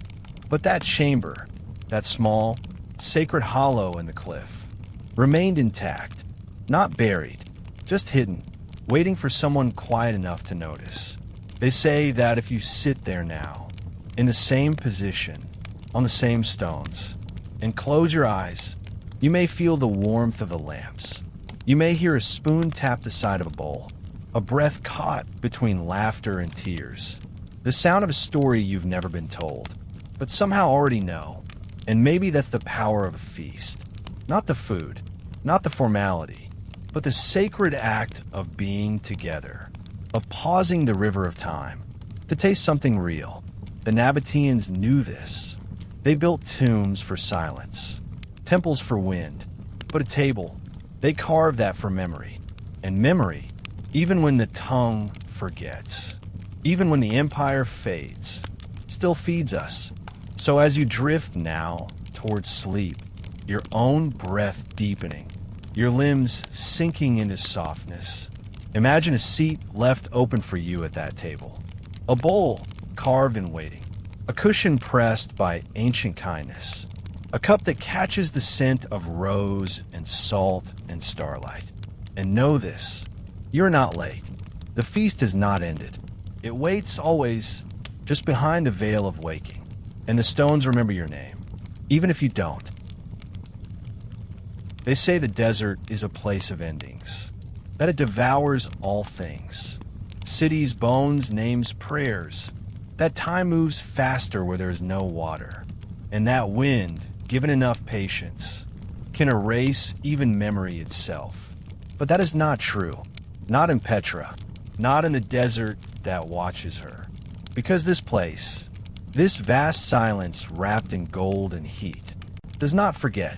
but that chamber, that small, sacred hollow in the cliff, remained intact, not buried, just hidden, waiting for someone quiet enough to notice. They say that if you sit there now, in the same position, on the same stones, and close your eyes, you may feel the warmth of the lamps. You may hear a spoon tap the side of a bowl, a breath caught between laughter and tears, the sound of a story you've never been told, but somehow already know. And maybe that's the power of a feast. Not the food, not the formality, but the sacred act of being together, of pausing the river of time, to taste something real. The Nabataeans knew this. They built tombs for silence, temples for wind, but a table, they carved that for memory. And memory, even when the tongue forgets, even when the empire fades, still feeds us. So as you drift now towards sleep, your own breath deepening, your limbs sinking into softness, imagine a seat left open for you at that table, a bowl carved in waiting, a cushion pressed by ancient kindness, a cup that catches the scent of rose and salt and starlight. And know this, you're not late. The feast has not ended. It waits always just behind the veil of waking. And the stones remember your name, even if you don't. They say the desert is a place of endings, that it devours all things. Cities, bones, names, prayers. That time moves faster where there is no water. And that wind, given enough patience, can erase even memory itself. But that is not true. Not in Petra. Not in the desert that watches her. Because this place, this vast silence wrapped in gold and heat, does not forget.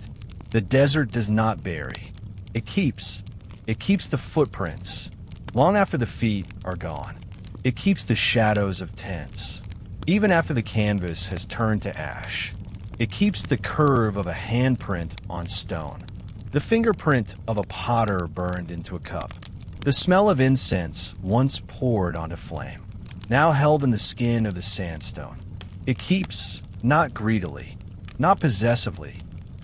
The desert does not bury. It keeps. It keeps the footprints, long after the feet are gone. It keeps the shadows of tents, even after the canvas has turned to ash. It keeps the curve of a handprint on stone, the fingerprint of a potter burned into a cup, the smell of incense once poured onto flame, now held in the skin of the sandstone. It keeps, not greedily, not possessively,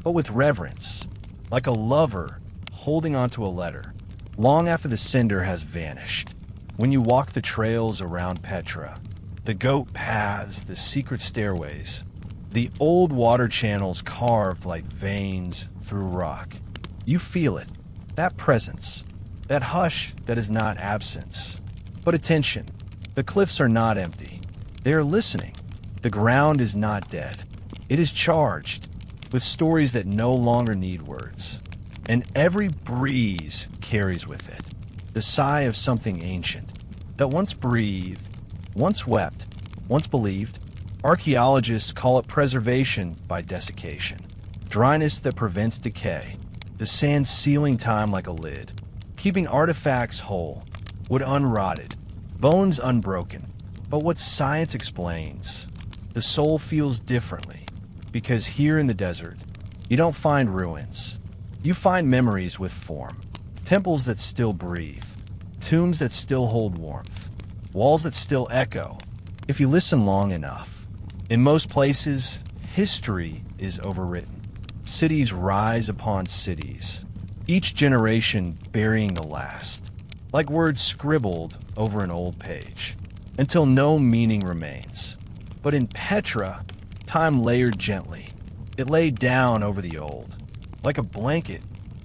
but with reverence, like a lover holding onto a letter, long after the cinder has vanished. When you walk the trails around Petra, the goat paths, the secret stairways, the old water channels carved like veins through rock, you feel it, that presence, that hush that is not absence. But attention, the cliffs are not empty. They are listening. The ground is not dead. It is charged with stories that no longer need words. And every breeze carries with it the sigh of something ancient that once breathed, once wept, once believed. Archaeologists call it preservation by desiccation, dryness that prevents decay, the sand sealing time like a lid, keeping artifacts whole, wood unrotted, bones unbroken. But what science explains, the soul feels differently, because here in the desert, you don't find ruins. You find memories with form, temples that still breathe, tombs that still hold warmth, walls that still echo, if you listen long enough. In most places, history is overwritten. Cities rise upon cities, each generation burying the last, like words scribbled over an old page, until no meaning remains. But in Petra, time layered gently. It laid down over the old, like a blanket,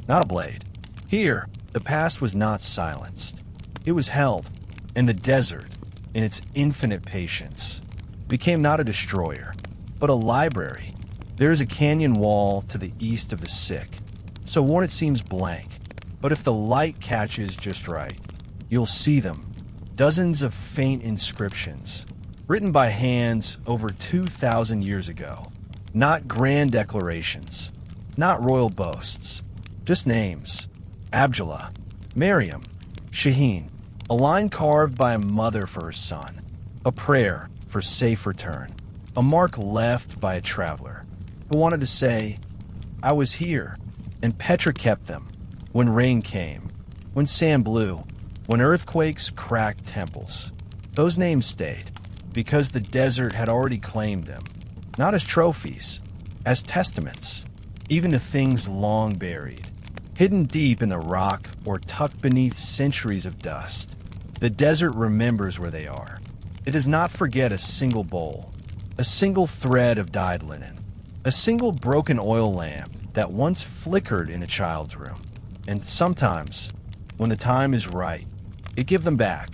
not a blade. Here, the past was not silenced. It was held, and the desert, in its infinite patience, became not a destroyer, but a library. There is a canyon wall to the east of the sick, so worn it seems blank. But if the light catches just right, you'll see them. Dozens of faint inscriptions, written by hands over 2,000 years ago. Not grand declarations, not royal boasts, just names. Abdullah, Miriam, Shaheen, a line carved by a mother for her son, a prayer for safe return, a mark left by a traveler who wanted to say, I was here, and Petra kept them. When rain came, when sand blew, when earthquakes cracked temples, those names stayed, because the desert had already claimed them, not as trophies, as testaments, even to things long buried, hidden deep in the rock or tucked beneath centuries of dust. The desert remembers where they are. It does not forget a single bowl, a single thread of dyed linen, a single broken oil lamp that once flickered in a child's room. And sometimes, when the time is right, it gives them back,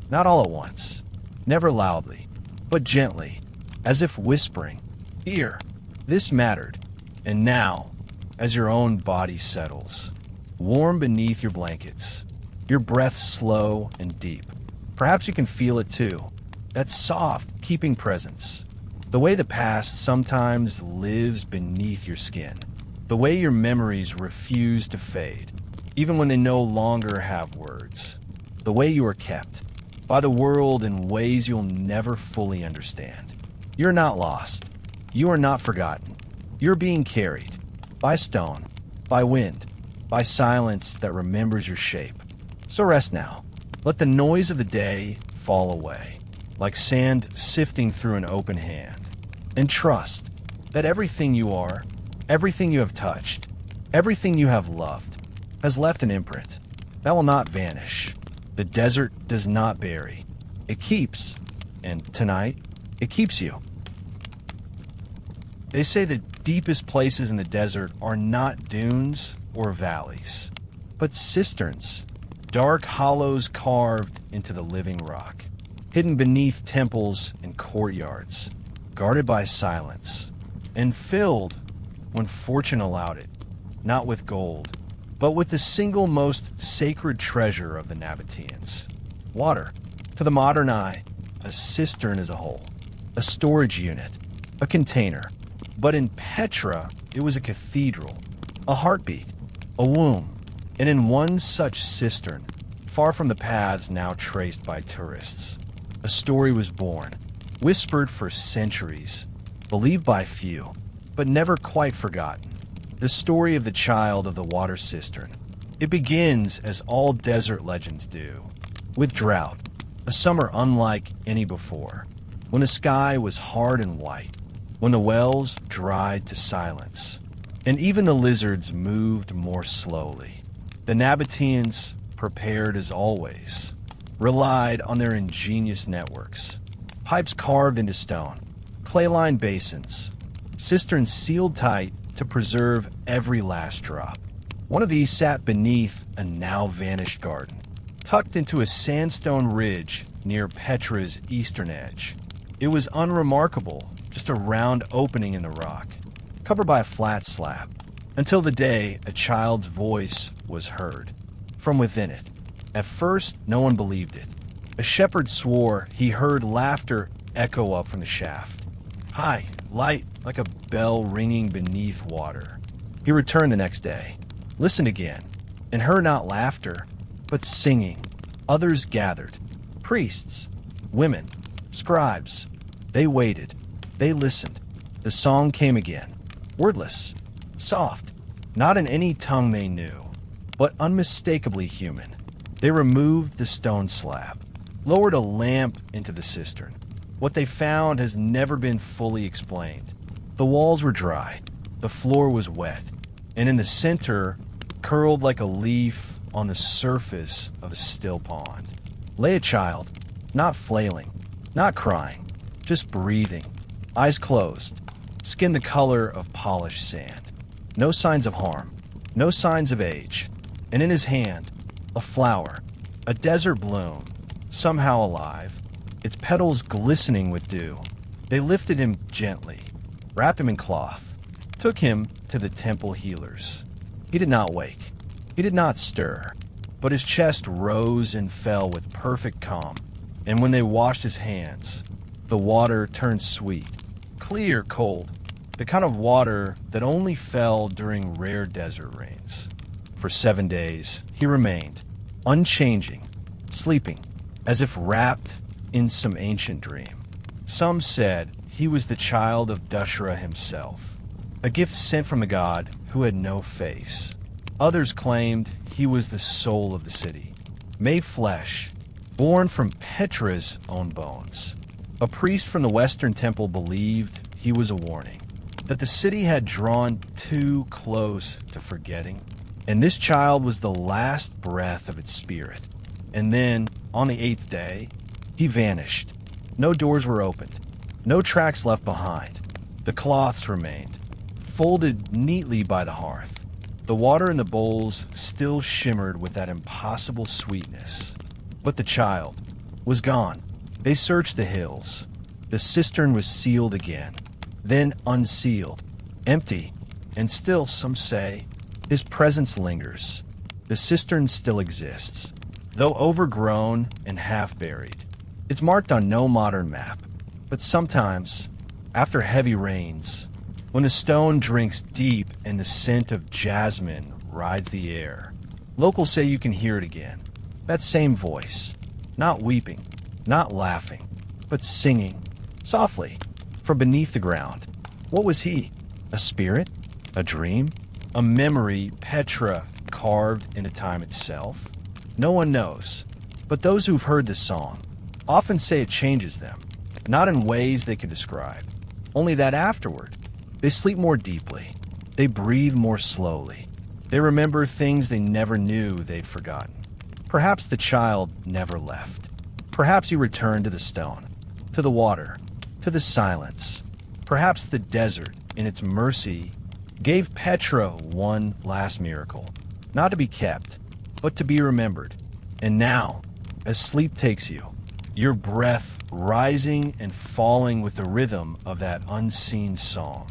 not all at once, never loudly, but gently, as if whispering, "Here, this mattered, and now," as your own body settles, warm beneath your blankets, your breath slow and deep. Perhaps you can feel it too, that soft, keeping presence, the way the past sometimes lives beneath your skin, the way your memories refuse to fade, even when they no longer have words, the way you are kept by the world in ways you'll never fully understand. You're not lost. You are not forgotten. You're being carried by stone, by wind, by silence that remembers your shape. So rest now. Let the noise of the day fall away, like sand sifting through an open hand. And trust that everything you are, everything you have touched, everything you have loved, has left an imprint that will not vanish. The desert does not bury. It keeps, and tonight, it keeps you. They say the deepest places in the desert are not dunes or valleys, but cisterns, dark hollows carved into the living rock, hidden beneath temples and courtyards, guarded by silence, and filled, when fortune allowed it, not with gold, but with the single most sacred treasure of the Nabataeans, water. To the modern eye, a cistern is a hole, a storage unit, a container. But in Petra, it was a cathedral, a heartbeat, a womb. And in one such cistern, far from the paths now traced by tourists, a story was born, whispered for centuries, believed by few, but never quite forgotten. The story of the child of the water cistern. It begins as all desert legends do, with drought, a summer unlike any before, when the sky was hard and white, when the wells dried to silence, and even the lizards moved more slowly. The Nabataeans, prepared as always, relied on their ingenious networks, pipes carved into stone, clay-lined basins, cisterns sealed tight to preserve every last drop. One of these sat beneath a now-vanished garden, tucked into a sandstone ridge near Petra's eastern edge. It was unremarkable, just a round opening in the rock, covered by a flat slab, until the day a child's voice was heard from within it. At first, no one believed it. A shepherd swore he heard laughter echo up from the shaft, high, light, like a bell ringing beneath water. He returned the next day, listened again, and heard not laughter, but singing. Others gathered, priests, women, scribes. They waited. They listened. The song came again, wordless, soft, not in any tongue they knew, but unmistakably human. They removed the stone slab, lowered a lamp into the cistern. What they found has never been fully explained. The walls were dry, the floor was wet, and in the center, curled like a leaf on the surface of a still pond, lay a child, not flailing, not crying, just breathing, eyes closed, skin the color of polished sand. No signs of harm, no signs of age, and in his hand, a flower, a desert bloom, somehow alive, its petals glistening with dew. They lifted him gently, wrapped him in cloth, took him to the temple healers. He did not wake. He did not stir, but his chest rose and fell with perfect calm, and when they washed his hands, the water turned sweet, clear, cold, the kind of water that only fell during rare desert rains. For 7 days, he remained, unchanging, sleeping, as if wrapped in some ancient dream. Some said he was the child of Dushra himself, a gift sent from the god who had no face. Others claimed he was the soul of the city, made flesh, born from Petra's own bones. A priest from the Western Temple believed he was a warning, that the city had drawn too close to forgetting, and this child was the last breath of its spirit. And then, on the 8th day, he vanished. No doors were opened, no tracks left behind. The cloths remained, folded neatly by the hearth. The water in the bowls still shimmered with that impossible sweetness. But the child was gone. They searched the hills. The cistern was sealed again, then unsealed, empty, and still, some say, his presence lingers. The cistern still exists, though overgrown and half-buried. It's marked on no modern map, but sometimes, after heavy rains, when the stone drinks deep and the scent of jasmine rides the air, locals say you can hear it again. That same voice, not weeping, not laughing, but singing, softly, from beneath the ground. What was he? A spirit? A dream? A memory Petra carved into time itself? No one knows, but those who've heard the song often say it changes them, not in ways they can describe, only that afterward, they sleep more deeply, they breathe more slowly, they remember things they never knew they'd forgotten. Perhaps the child never left. Perhaps he returned to the stone, to the water, to the silence. Perhaps the desert, in its mercy, gave Petra one last miracle, not to be kept, but to be remembered. And now, as sleep takes you, your breath rising and falling with the rhythm of that unseen song,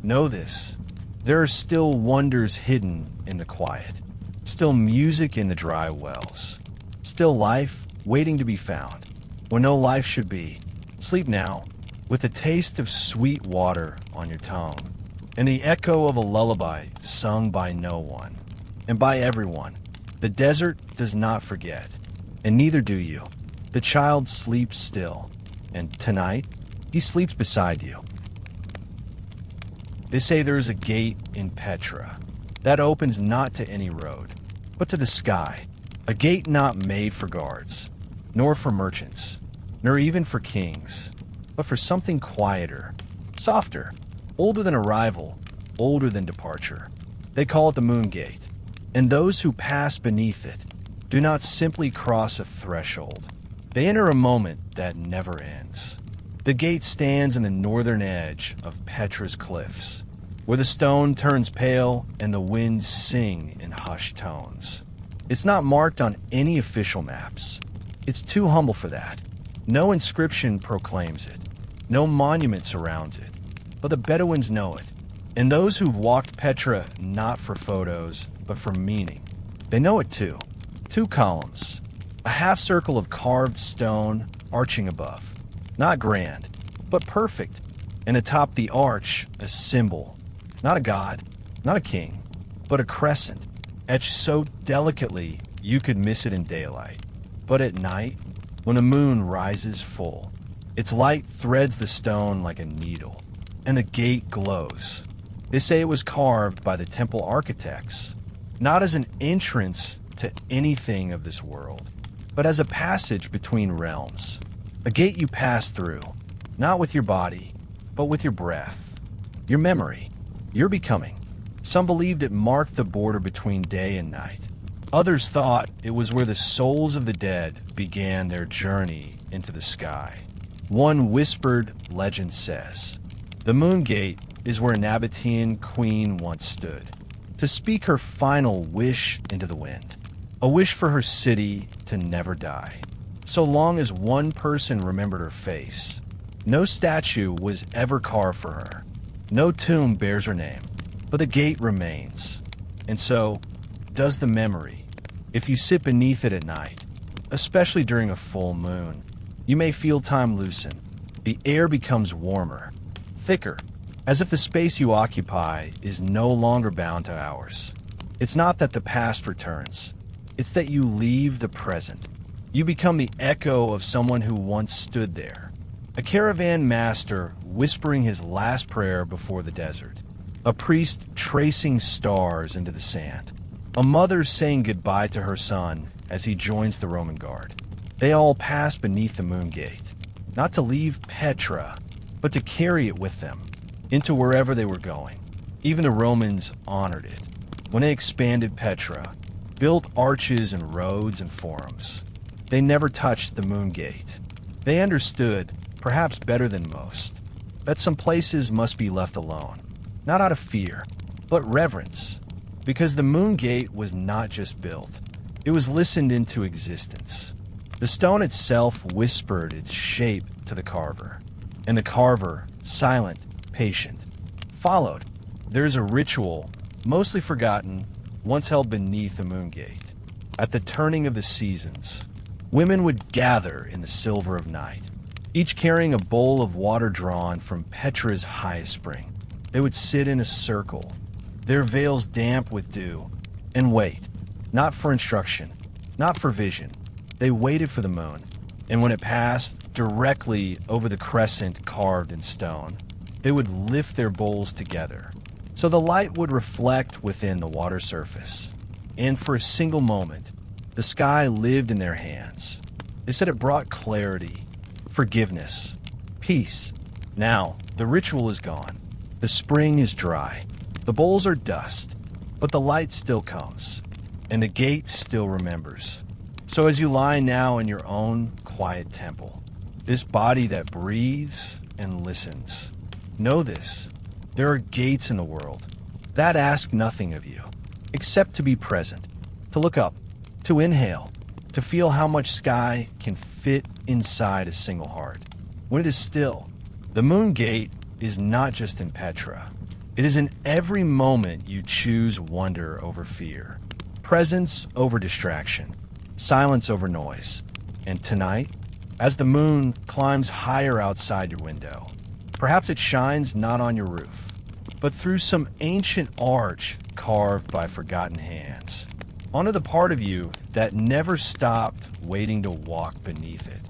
know this: there are still wonders hidden in the quiet, still music in the dry wells, still life waiting to be found where no life should be. Sleep now, with a taste of sweet water on your tongue, and the echo of a lullaby sung by no one, and by everyone. The desert does not forget, and neither do you. The child sleeps still, and tonight, he sleeps beside you. They say there is a gate in Petra that opens not to any road, but to the sky, a gate not made for guards, nor for merchants, nor even for kings, but for something quieter, softer, older than arrival, older than departure. They call it the Moon Gate, and those who pass beneath it do not simply cross a threshold. They enter a moment that never ends. The gate stands in the northern edge of Petra's cliffs, where the stone turns pale and the winds sing in hushed tones. It's not marked on any official maps. It's too humble for that. No inscription proclaims it. No monument surrounds it. But the Bedouins know it. And those who've walked Petra not for photos, but for meaning, they know it too. 2 columns, a half circle of carved stone arching above. Not grand, but perfect. And atop the arch, a symbol. Not a god, not a king, but a crescent, etched so delicately you could miss it in daylight. But at night, when the moon rises full, its light threads the stone like a needle, and the gate glows. They say it was carved by the temple architects, not as an entrance to anything of this world, but as a passage between realms. A gate you pass through, not with your body, but with your breath, your memory, your becoming. Some believed it marked the border between day and night. Others thought it was where the souls of the dead began their journey into the sky. One whispered legend says, the Moon Gate is where Nabataean queen once stood, to speak her final wish into the wind, a wish for her city to never die. So long as one person remembered her face, no statue was ever carved for her, no tomb bears her name, but the gate remains. And so does the memory. If you sit beneath it at night, especially during a full moon, you may feel time loosen. The air becomes warmer, thicker, as if the space you occupy is no longer bound to hours. It's not that the past returns. It's that you leave the present. You become the echo of someone who once stood there. A caravan master whispering his last prayer before the desert. A priest tracing stars into the sand. A mother saying goodbye to her son as he joins the Roman guard. They all pass beneath the moon gate, not to leave Petra, but to carry it with them into wherever they were going. Even the Romans honored it when they expanded Petra, built arches and roads and forums. They never touched the moon gate. They understood, perhaps better than most, that some places must be left alone, not out of fear, but reverence, because the moon gate was not just built, it was listened into existence. The stone itself whispered its shape to the carver, and the carver, silent, patient, followed. There's a ritual, mostly forgotten, once held beneath the moon gate. At the turning of the seasons, women would gather in the silver of night, each carrying a bowl of water drawn from Petra's highest spring. They would sit in a circle, their veils damp with dew, and wait, not for instruction, not for vision. They waited for the moon, and when it passed directly over the crescent carved in stone, they would lift their bowls together, so the light would reflect within the water surface. And for a single moment, the sky lived in their hands. They said it brought clarity, forgiveness, peace. Now, the ritual is gone. The spring is dry. The bowls are dust, but the light still comes, and the gate still remembers. So as you lie now in your own quiet temple, this body that breathes and listens, know this: there are gates in the world that ask nothing of you, except to be present, to look up, to inhale, to feel how much sky can fit inside a single heart. When it is still, the moon gate is not just in Petra. It is in every moment you choose wonder over fear, presence over distraction, silence over noise. And tonight, as the moon climbs higher outside your window, perhaps it shines not on your roof, but through some ancient arch carved by forgotten hands, onto the part of you that never stopped waiting to walk beneath it.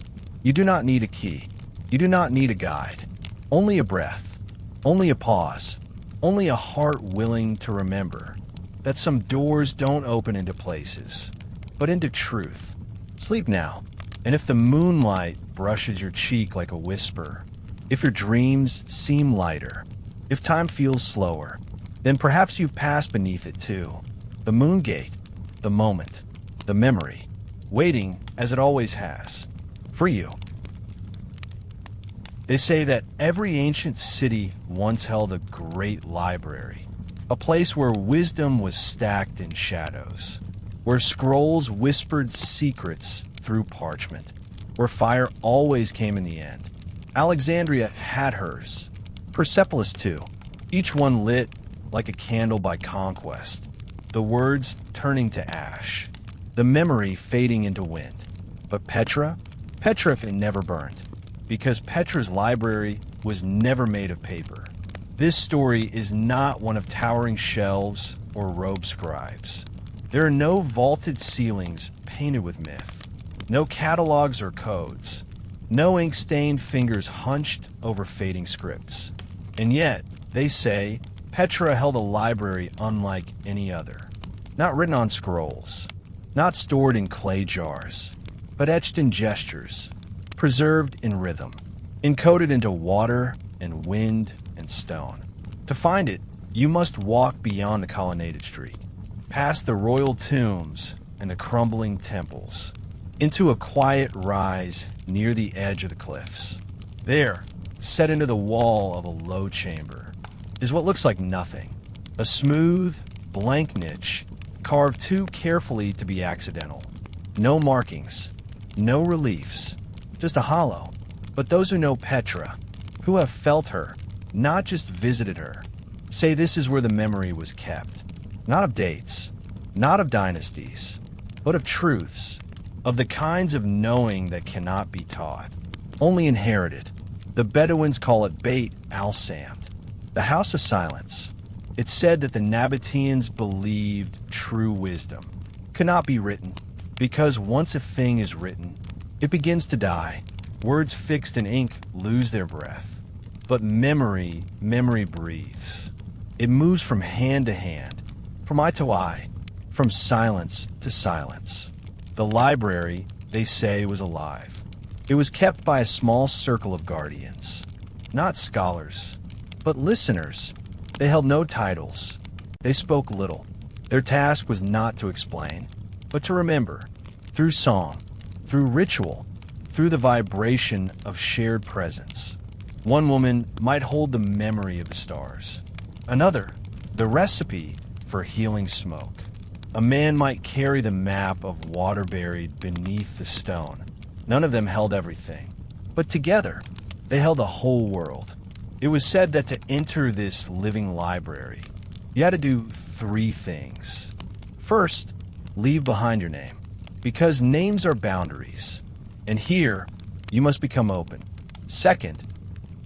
You do not need a key. You do not need a guide. Only a breath. Only a pause. Only a heart willing to remember that some doors don't open into places, but into truth. Sleep now, and if the moonlight brushes your cheek like a whisper, if your dreams seem lighter, if time feels slower, then perhaps you've passed beneath it too. The moon gate, the moment, the memory, waiting as it always has, for you. They say that every ancient city once held a great library, a place where wisdom was stacked in shadows, where scrolls whispered secrets through parchment, where fire always came in the end. Alexandria had hers, Persepolis too, each one lit like a candle by conquest, the words turning to ash, the memory fading into wind. But Petra never burned, because Petra's library was never made of paper. This story is not one of towering shelves or robed scribes. There are no vaulted ceilings painted with myth, no catalogs or codes, no ink-stained fingers hunched over fading scripts. And yet, they say, Petra held a library unlike any other. Not written on scrolls, not stored in clay jars, but etched in gestures, preserved in rhythm, encoded into water and wind and stone. To find it, you must walk beyond the colonnaded street, past the royal tombs and the crumbling temples, into a quiet rise near the edge of the cliffs. There, set into the wall of a low chamber, is what looks like nothing. A smooth, blank niche, carved too carefully to be accidental. No markings, no reliefs, just a hollow. But those who know Petra, who have felt her, not just visited her, say this is where the memory was kept. Not of dates, not of dynasties, but of truths, of the kinds of knowing that cannot be taught, only inherited. The Bedouins call it Beit al-Samd, the House of Silence. It's said that the Nabataeans believed true wisdom could not be written, because once a thing is written, it begins to die. Words fixed in ink lose their breath, but memory breathes. It moves from hand to hand, from eye to eye, from silence to silence. The library, they say, was alive. It was kept by a small circle of guardians, not scholars, but listeners. They held no titles. They spoke little. Their task was not to explain, but to remember, through song, through ritual, through the vibration of shared presence. One woman might hold the memory of the stars. Another, the recipe for healing smoke. A man might carry the map of water buried beneath the stone. None of them held everything, but together they held the whole world. It was said that to enter this living library, you had to do 3 things. First, leave behind your name, because names are boundaries, and here you must become open. Second,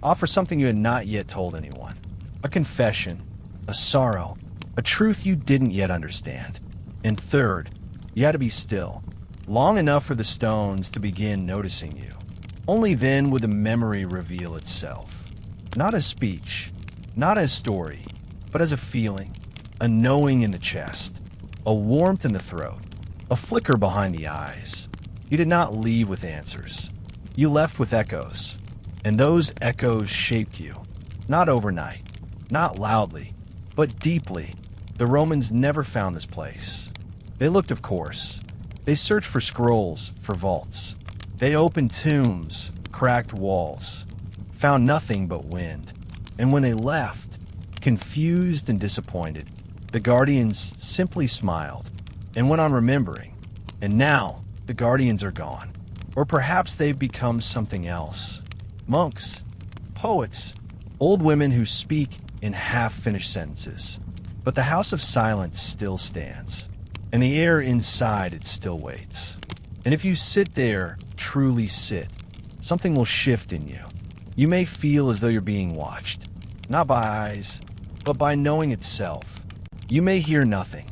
offer something you had not yet told anyone, a confession, a sorrow, a truth you didn't yet understand. And third, you had to be still, long enough for the stones to begin noticing you. Only then would the memory reveal itself, not as speech, not as story, but as a feeling, a knowing in the chest, a warmth in the throat, a flicker behind the eyes. You did not leave with answers. You left with echoes, and those echoes shaped you, not overnight, not loudly, but deeply. The Romans never found this place. They looked, of course. They searched for scrolls, for vaults. They opened tombs, cracked walls, found nothing but wind. And when they left, confused and disappointed, the guardians simply smiled and went on remembering. And now, the guardians are gone. Or perhaps they've become something else. Monks, poets, old women who speak in half-finished sentences. But the house of silence still stands, and the air inside it still waits. And if you sit there, truly sit, something will shift in you. You may feel as though you're being watched, not by eyes, but by knowing itself. You may hear nothing,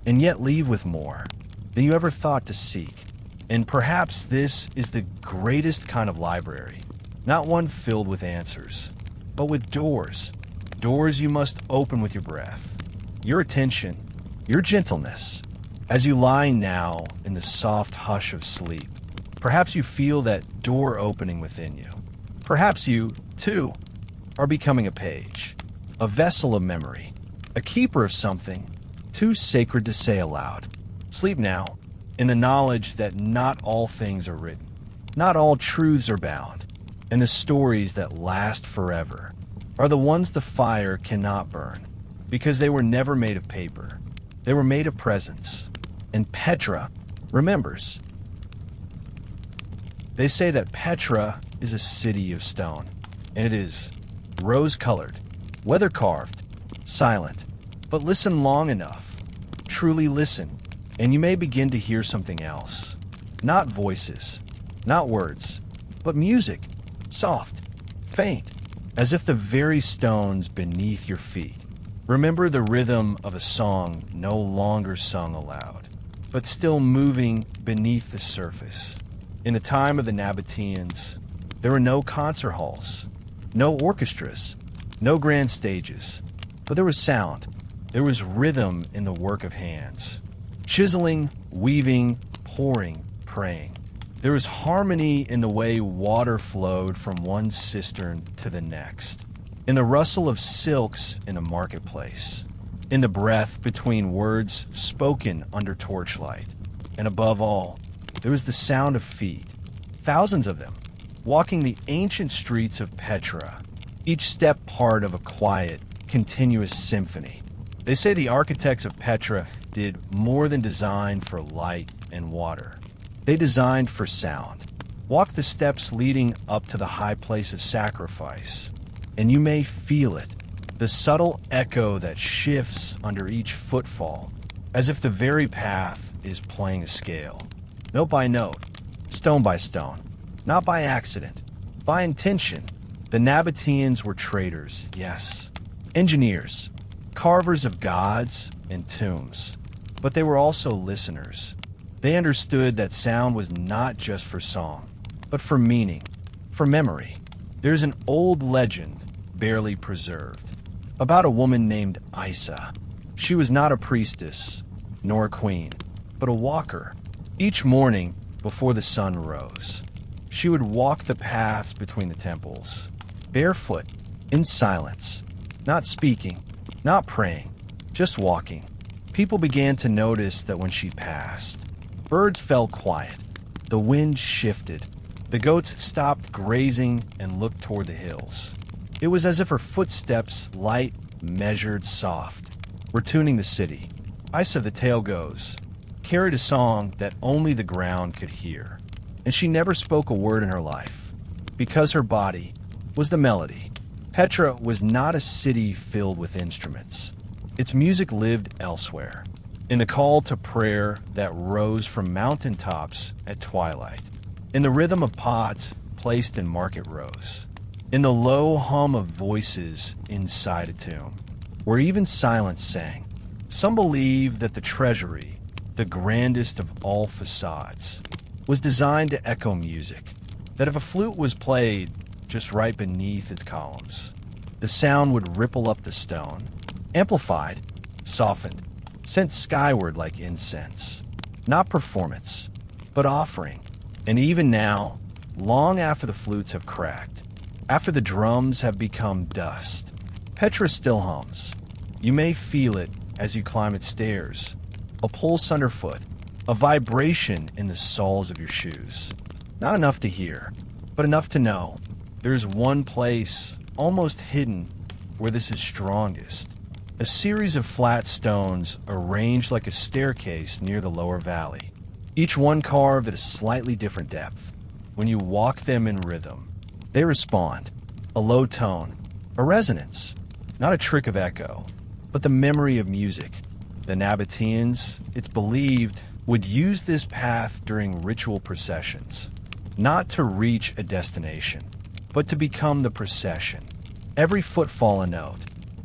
and yet leave with more than you ever thought to seek. And perhaps this is the greatest kind of library, not one filled with answers, but with doors. Doors you must open with your breath, your attention, your gentleness. As you lie now in the soft hush of sleep, perhaps you feel that door opening within you. Perhaps you, too, are becoming a page, a vessel of memory, a keeper of something too sacred to say aloud. Sleep now in the knowledge that not all things are written, not all truths are bound, and the stories that last forever are the ones the fire cannot burn, because they were never made of paper. They were made of presence. And Petra remembers. They say that Petra is a city of stone, and it is rose-colored, weather-carved, silent. But listen long enough, truly listen, and you may begin to hear something else. Not voices, not words, but music, soft, faint, as if the very stones beneath your feet remember the rhythm of a song no longer sung aloud, but still moving beneath the surface. In the time of the Nabataeans, there were no concert halls, no orchestras, no grand stages, but there was sound. There was rhythm in the work of hands, chiseling, weaving, pouring, praying. There was harmony in the way water flowed from one cistern to the next, in the rustle of silks in the marketplace, in the breath between words spoken under torchlight. And above all, there was the sound of feet, thousands of them, walking the ancient streets of Petra, each step part of a quiet, continuous symphony. They say the architects of Petra did more than design for light and water. They designed for sound. Walk the steps leading up to the high place of sacrifice, and you may feel it, the subtle echo that shifts under each footfall, as if the very path is playing a scale. Note by note, stone by stone, not by accident, by intention. The Nabataeans were traders, yes, engineers, carvers of gods and tombs, but they were also listeners. They understood that sound was not just for song, but for meaning, for memory. There's an old legend barely preserved. about a woman named Isa. She was not a priestess, nor a queen, but a walker. Each morning, before the sun rose, she would walk the paths between the temples, barefoot, in silence, not speaking, not praying, just walking. People began to notice that when she passed, birds fell quiet, the wind shifted, the goats stopped grazing and looked toward the hills. It was as if her footsteps, light, measured, soft, were tuning the city. Isa, the tale goes, carried a song that only the ground could hear, and she never spoke a word in her life, because her body was the melody. Petra was not a city filled with instruments. Its music lived elsewhere, in the call to prayer that rose from mountaintops at twilight, in the rhythm of pots placed in market rows, in the low hum of voices inside a tomb, where even silence sang. Some believe that the treasury, the grandest of all facades, was designed to echo music, that if a flute was played just right beneath its columns, the sound would ripple up the stone, amplified, softened, sent skyward like incense. Not performance, but offering. And even now, long after the flutes have cracked, after the drums have become dust, Petra still hums. You may feel it as you climb its stairs, a pulse underfoot, a vibration in the soles of your shoes. Not enough to hear, but enough to know there's one place, almost hidden, where this is strongest. A series of flat stones arranged like a staircase near the lower valley, each one carved at a slightly different depth. When you walk them in rhythm, they respond, a low tone, a resonance, not a trick of echo, but the memory of music. The Nabataeans, it's believed, would use this path during ritual processions, not to reach a destination, but to become the procession. Every footfall a note,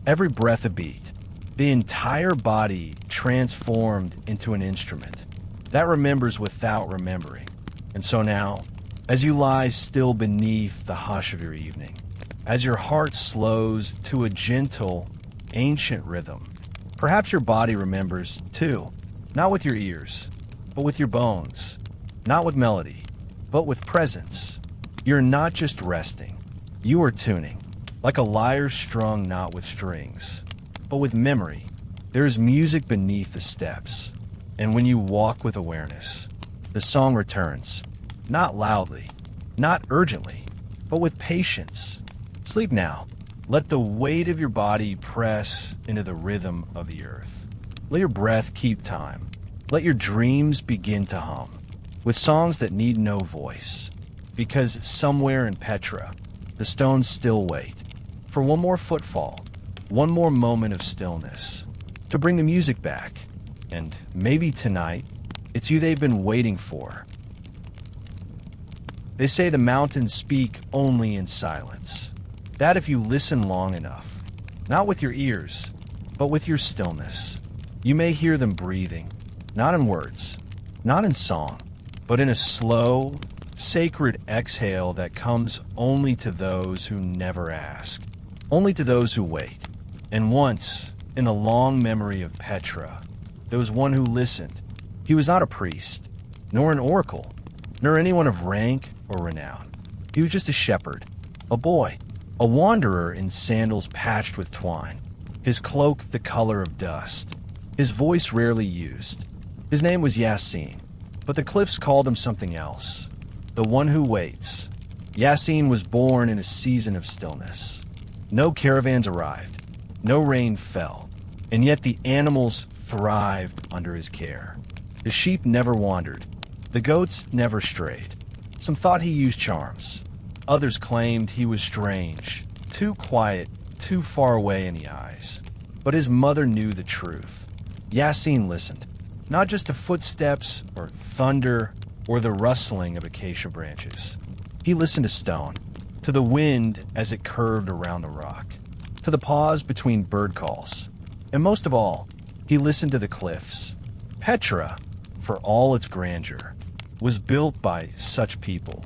every breath a beat, the entire body transformed into an instrument that remembers without remembering. And so now, as you lie still beneath the hush of your evening, as your heart slows to a gentle, ancient rhythm, perhaps your body remembers too, not with your ears, but with your bones, not with melody, but with presence. You're not just resting, you are tuning, like a lyre strung not with strings, but with memory. There is music beneath the steps, and when you walk with awareness, the song returns, not loudly, not urgently, but with patience. Sleep now. Let the weight of your body press into the rhythm of the earth. Let your breath keep time. Let your dreams begin to hum, with songs that need no voice, because somewhere in Petra, the stones still wait for one more footfall, one more moment of stillness, to bring the music back. And maybe tonight, it's you they've been waiting for. They say the mountains speak only in silence. That if you listen long enough, not with your ears, but with your stillness, you may hear them breathing, not in words, not in song, but in a slow, sacred exhale that comes only to those who never ask, only to those who wait. And once, in the long memory of Petra, there was one who listened. He was not a priest, nor an oracle, nor anyone of rank or renown. He was just a shepherd, a boy, a wanderer in sandals patched with twine, his cloak the color of dust, his voice rarely used. His name was Yasin, but the cliffs called him something else, the one who waits. Yasin was born in a season of stillness. No caravans arrived, no rain fell, and yet the animals thrived under his care. The sheep never wandered, the goats never strayed. Some thought he used charms. Others claimed he was strange, too quiet, too far away in the eyes. But his mother knew the truth. Yasin listened, not just to footsteps or thunder or the rustling of acacia branches. He listened to stone, to the wind as it curved around the rock, to the pause between bird calls. And most of all, he listened to the cliffs. Petra, for all its grandeur, was built by such people.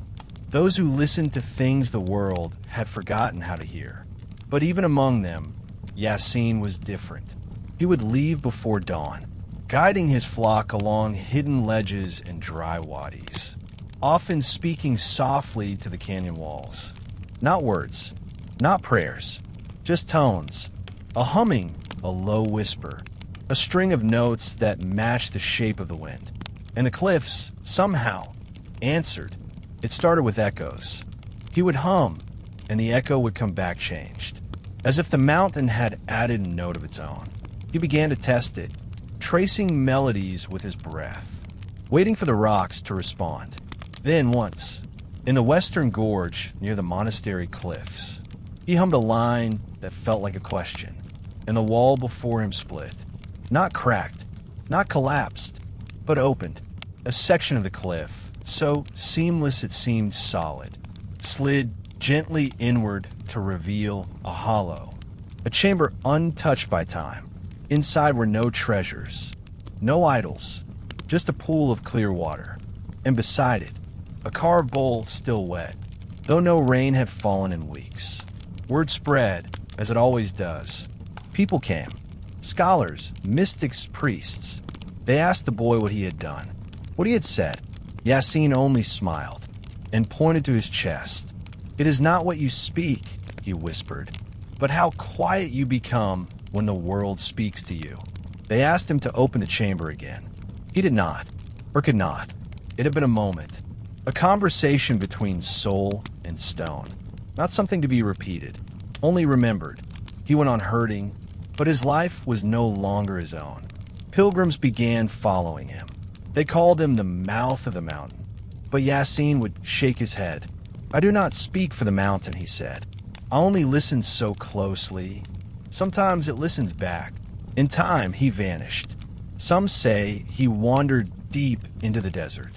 Those who listened to things the world had forgotten how to hear. But even among them, Yasin was different. He would leave before dawn, guiding his flock along hidden ledges and dry wadis, often speaking softly to the canyon walls. Not words, not prayers, just tones, a humming, a low whisper, a string of notes that matched the shape of the wind. And the cliffs, somehow, answered. It started with echoes. He would hum, and the echo would come back changed, as if the mountain had added a note of its own. He began to test it, tracing melodies with his breath, waiting for the rocks to respond. Then once, in the western gorge near the monastery cliffs, he hummed a line that felt like a question, and the wall before him split. Not cracked, not collapsed, but opened. A section of the cliff, so seamless it seemed solid, slid gently inward to reveal a hollow, a chamber untouched by time. Inside were no treasures, no idols, just a pool of clear water, and beside it, a carved bowl still wet, though no rain had fallen in weeks. Word spread, as it always does. People came, scholars, mystics, priests. They asked the boy what he had done, what he had said. Yasin only smiled and pointed to his chest. "It is not what you speak," he whispered, "but how quiet you become when the world speaks to you." They asked him to open the chamber again. He did not, or could not. It had been a moment, a conversation between soul and stone, not something to be repeated, only remembered. He went on hurting, but his life was no longer his own. Pilgrims began following him. They called him the mouth of the mountain, but Yasin would shake his head. "I do not speak for the mountain," he said. "I only listen so closely. Sometimes it listens back." In time, he vanished. Some say he wandered deep into the desert,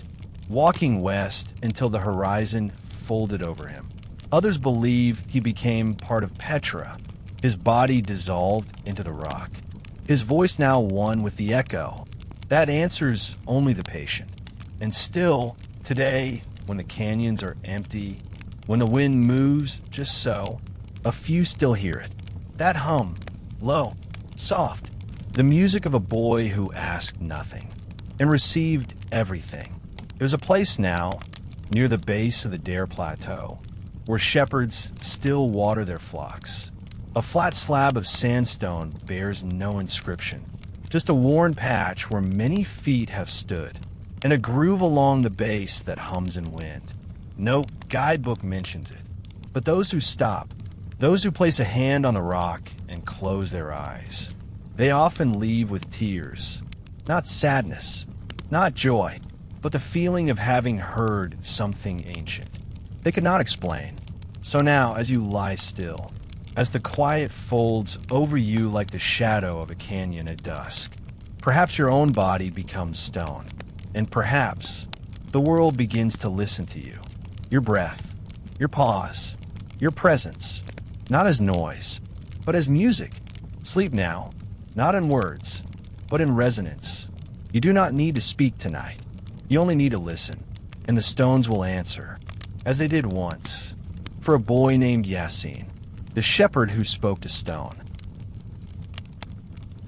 walking west until the horizon folded over him. Others believe he became part of Petra. His body dissolved into the rock. His voice now one with the echo. That answers only the patient. And still, today, when the canyons are empty, when the wind moves just so, a few still hear it. That hum, low, soft, the music of a boy who asked nothing and received everything. There's a place now, near the base of the Dare Plateau, where shepherds still water their flocks. A flat slab of sandstone bears no inscription, just a worn patch where many feet have stood, and a groove along the base that hums in wind. No guidebook mentions it, but those who stop, those who place a hand on the rock and close their eyes, they often leave with tears, not sadness, not joy, but the feeling of having heard something ancient. They could not explain. So now, as you lie still, as the quiet folds over you like the shadow of a canyon at dusk, perhaps your own body becomes stone, and perhaps the world begins to listen to you. Your breath, your pause, your presence, not as noise, but as music. Sleep now, not in words, but in resonance. You do not need to speak tonight. You only need to listen, and the stones will answer, as they did once, for a boy named Yasin, the shepherd who spoke to stone.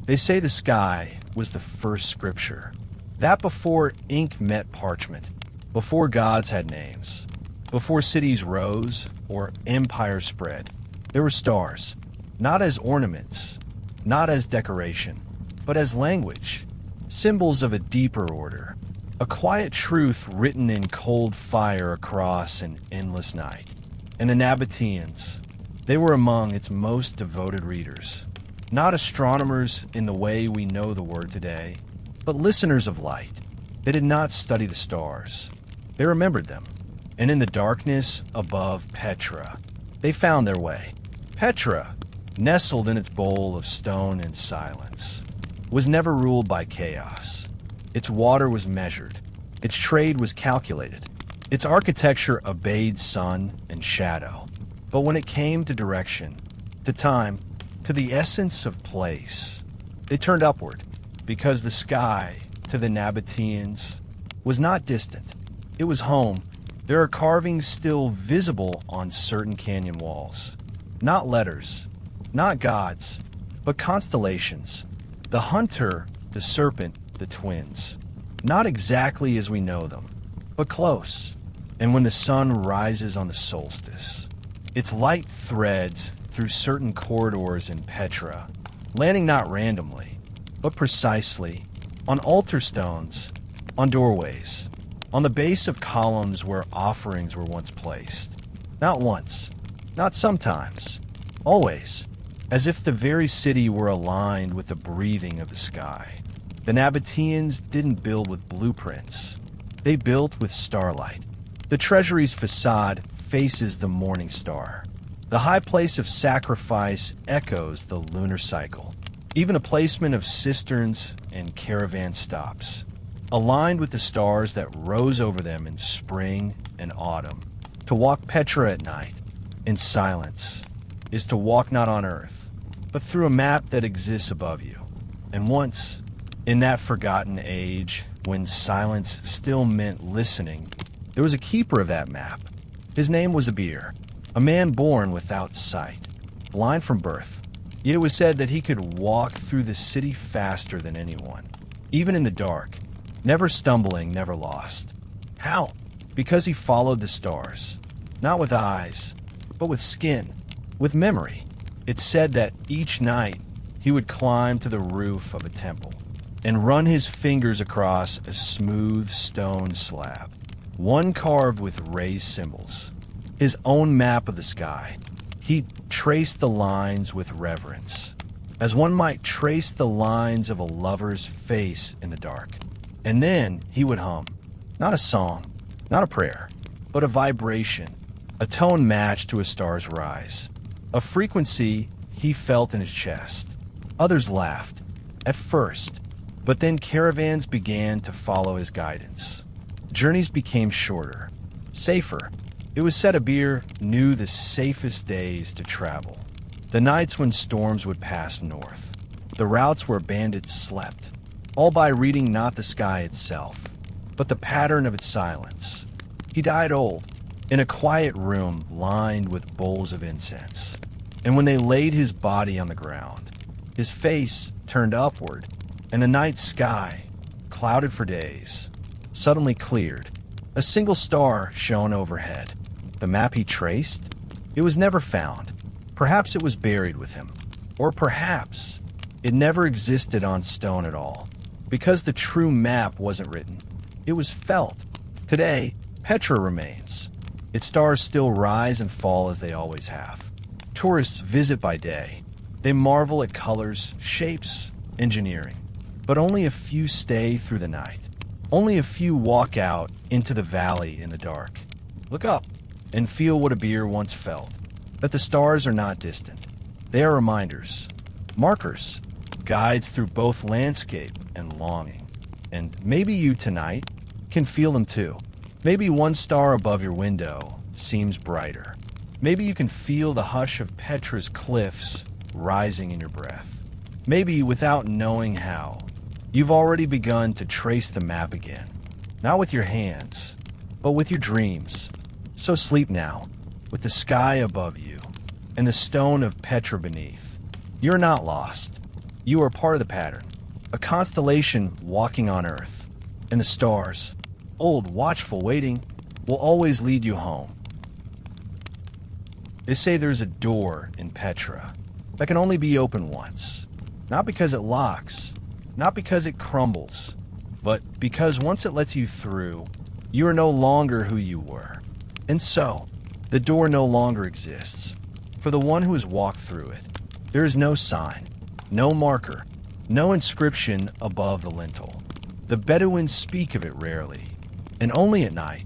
They say the sky was the first scripture, that before ink met parchment, before gods had names, before cities rose or empires spread, there were stars, not as ornaments, not as decoration, but as language, symbols of a deeper order, a quiet truth written in cold fire across an endless night. And the Nabataeans, they were among its most devoted readers, not astronomers in the way we know the word today, but listeners of light. They did not study the stars. They remembered them, and in the darkness above Petra, they found their way. Petra, nestled in its bowl of stone and silence, was never ruled by chaos. Its water was measured. Its trade was calculated. Its architecture obeyed sun and shadow. But when it came to direction, to time, to the essence of place, they turned upward, because the sky, to the Nabataeans, was not distant. It was home. There are carvings still visible on certain canyon walls. Not letters, not gods, but constellations. The hunter, the serpent, the twins. Not exactly as we know them, but close. And when the sun rises on the solstice, its light threads through certain corridors in Petra, landing not randomly, but precisely on altar stones, on doorways, on the base of columns where offerings were once placed. Not once, not sometimes, always, as if the very city were aligned with the breathing of the sky. The Nabataeans didn't build with blueprints. They built with starlight. The treasury's facade faces the morning star. The high place of sacrifice echoes the lunar cycle. Even a placement of cisterns and caravan stops, aligned with the stars that rose over them in spring and autumn. To walk Petra at night, in silence, is to walk not on earth, but through a map that exists above you. And once, in that forgotten age, when silence still meant listening, there was a keeper of that map. His name was Abir, a man born without sight, blind from birth. Yet it was said that he could walk through the city faster than anyone, even in the dark, never stumbling, never lost. How? Because he followed the stars, not with eyes, but with skin, with memory. It's said that each night he would climb to the roof of a temple and run his fingers across a smooth stone slab, one carved with raised symbols, his own map of the sky. He traced the lines with reverence, as one might trace the lines of a lover's face in the dark. And then he would hum, not a song, not a prayer, but a vibration, a tone matched to a star's rise, a frequency he felt in his chest. Others laughed, at first, but then caravans began to follow his guidance. Journeys became shorter, safer. It was said Abir knew the safest days to travel, the nights when storms would pass north, the routes where bandits slept, all by reading not the sky itself, but the pattern of its silence. He died old, in a quiet room lined with bowls of incense. And when they laid his body on the ground, his face turned upward, and the night sky, clouded for days, suddenly cleared. A single star shone overhead. The map he traced? It was never found. Perhaps it was buried with him. Or perhaps it never existed on stone at all, because the true map wasn't written. It was felt. Today, Petra remains. Its stars still rise and fall as they always have. Tourists visit by day. They marvel at colors, shapes, engineering. But only a few stay through the night. Only a few walk out into the valley in the dark. Look up and feel what Abir once felt, that the stars are not distant. They are reminders, markers, guides through both landscape and longing. And maybe you tonight can feel them too. Maybe one star above your window seems brighter. Maybe you can feel the hush of Petra's cliffs rising in your breath. Maybe without knowing how, you've already begun to trace the map again. Not with your hands, but with your dreams. So sleep now, with the sky above you and the stone of Petra beneath. You're not lost. You are part of the pattern, a constellation walking on Earth. And the stars, old, watchful, waiting, will always lead you home. They say there's a door in Petra that can only be opened once. Not because it locks, not because it crumbles, but because once it lets you through, you are no longer who you were. And so, the door no longer exists. For the one who has walked through it, there is no sign, no marker, no inscription above the lintel. The Bedouins speak of it rarely, and only at night,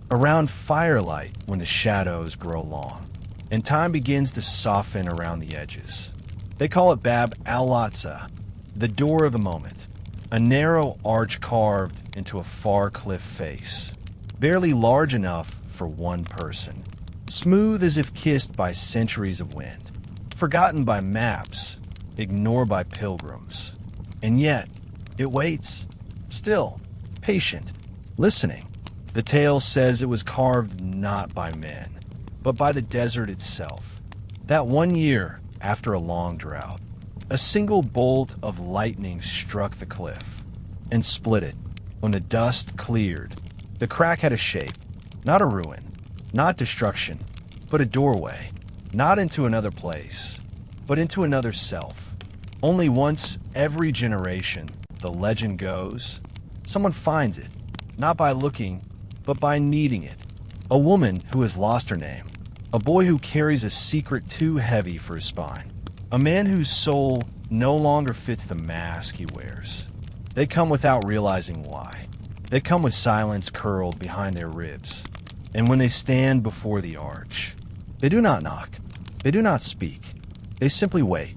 around firelight when the shadows grow long, and time begins to soften around the edges. They call it Bab al-Latza, the door of the moment, a narrow arch carved into a far cliff face, barely large enough for one person, smooth as if kissed by centuries of wind, forgotten by maps, ignored by pilgrims. And yet, it waits, still, patient, listening. The tale says it was carved not by men, but by the desert itself. That one year after a long drought, A single bolt of lightning struck the cliff and split it. When the dust cleared, the crack had a shape, not a ruin, not destruction, but a doorway, not into another place, but into another self. Only once every generation, the legend goes, someone finds it, not by looking, but by needing it. A woman who has lost her name, a boy who carries a secret too heavy for his spine, a man whose soul no longer fits the mask he wears. They come without realizing why. They come with silence curled behind their ribs. And when they stand before the arch, they do not knock. They do not speak. They simply wait,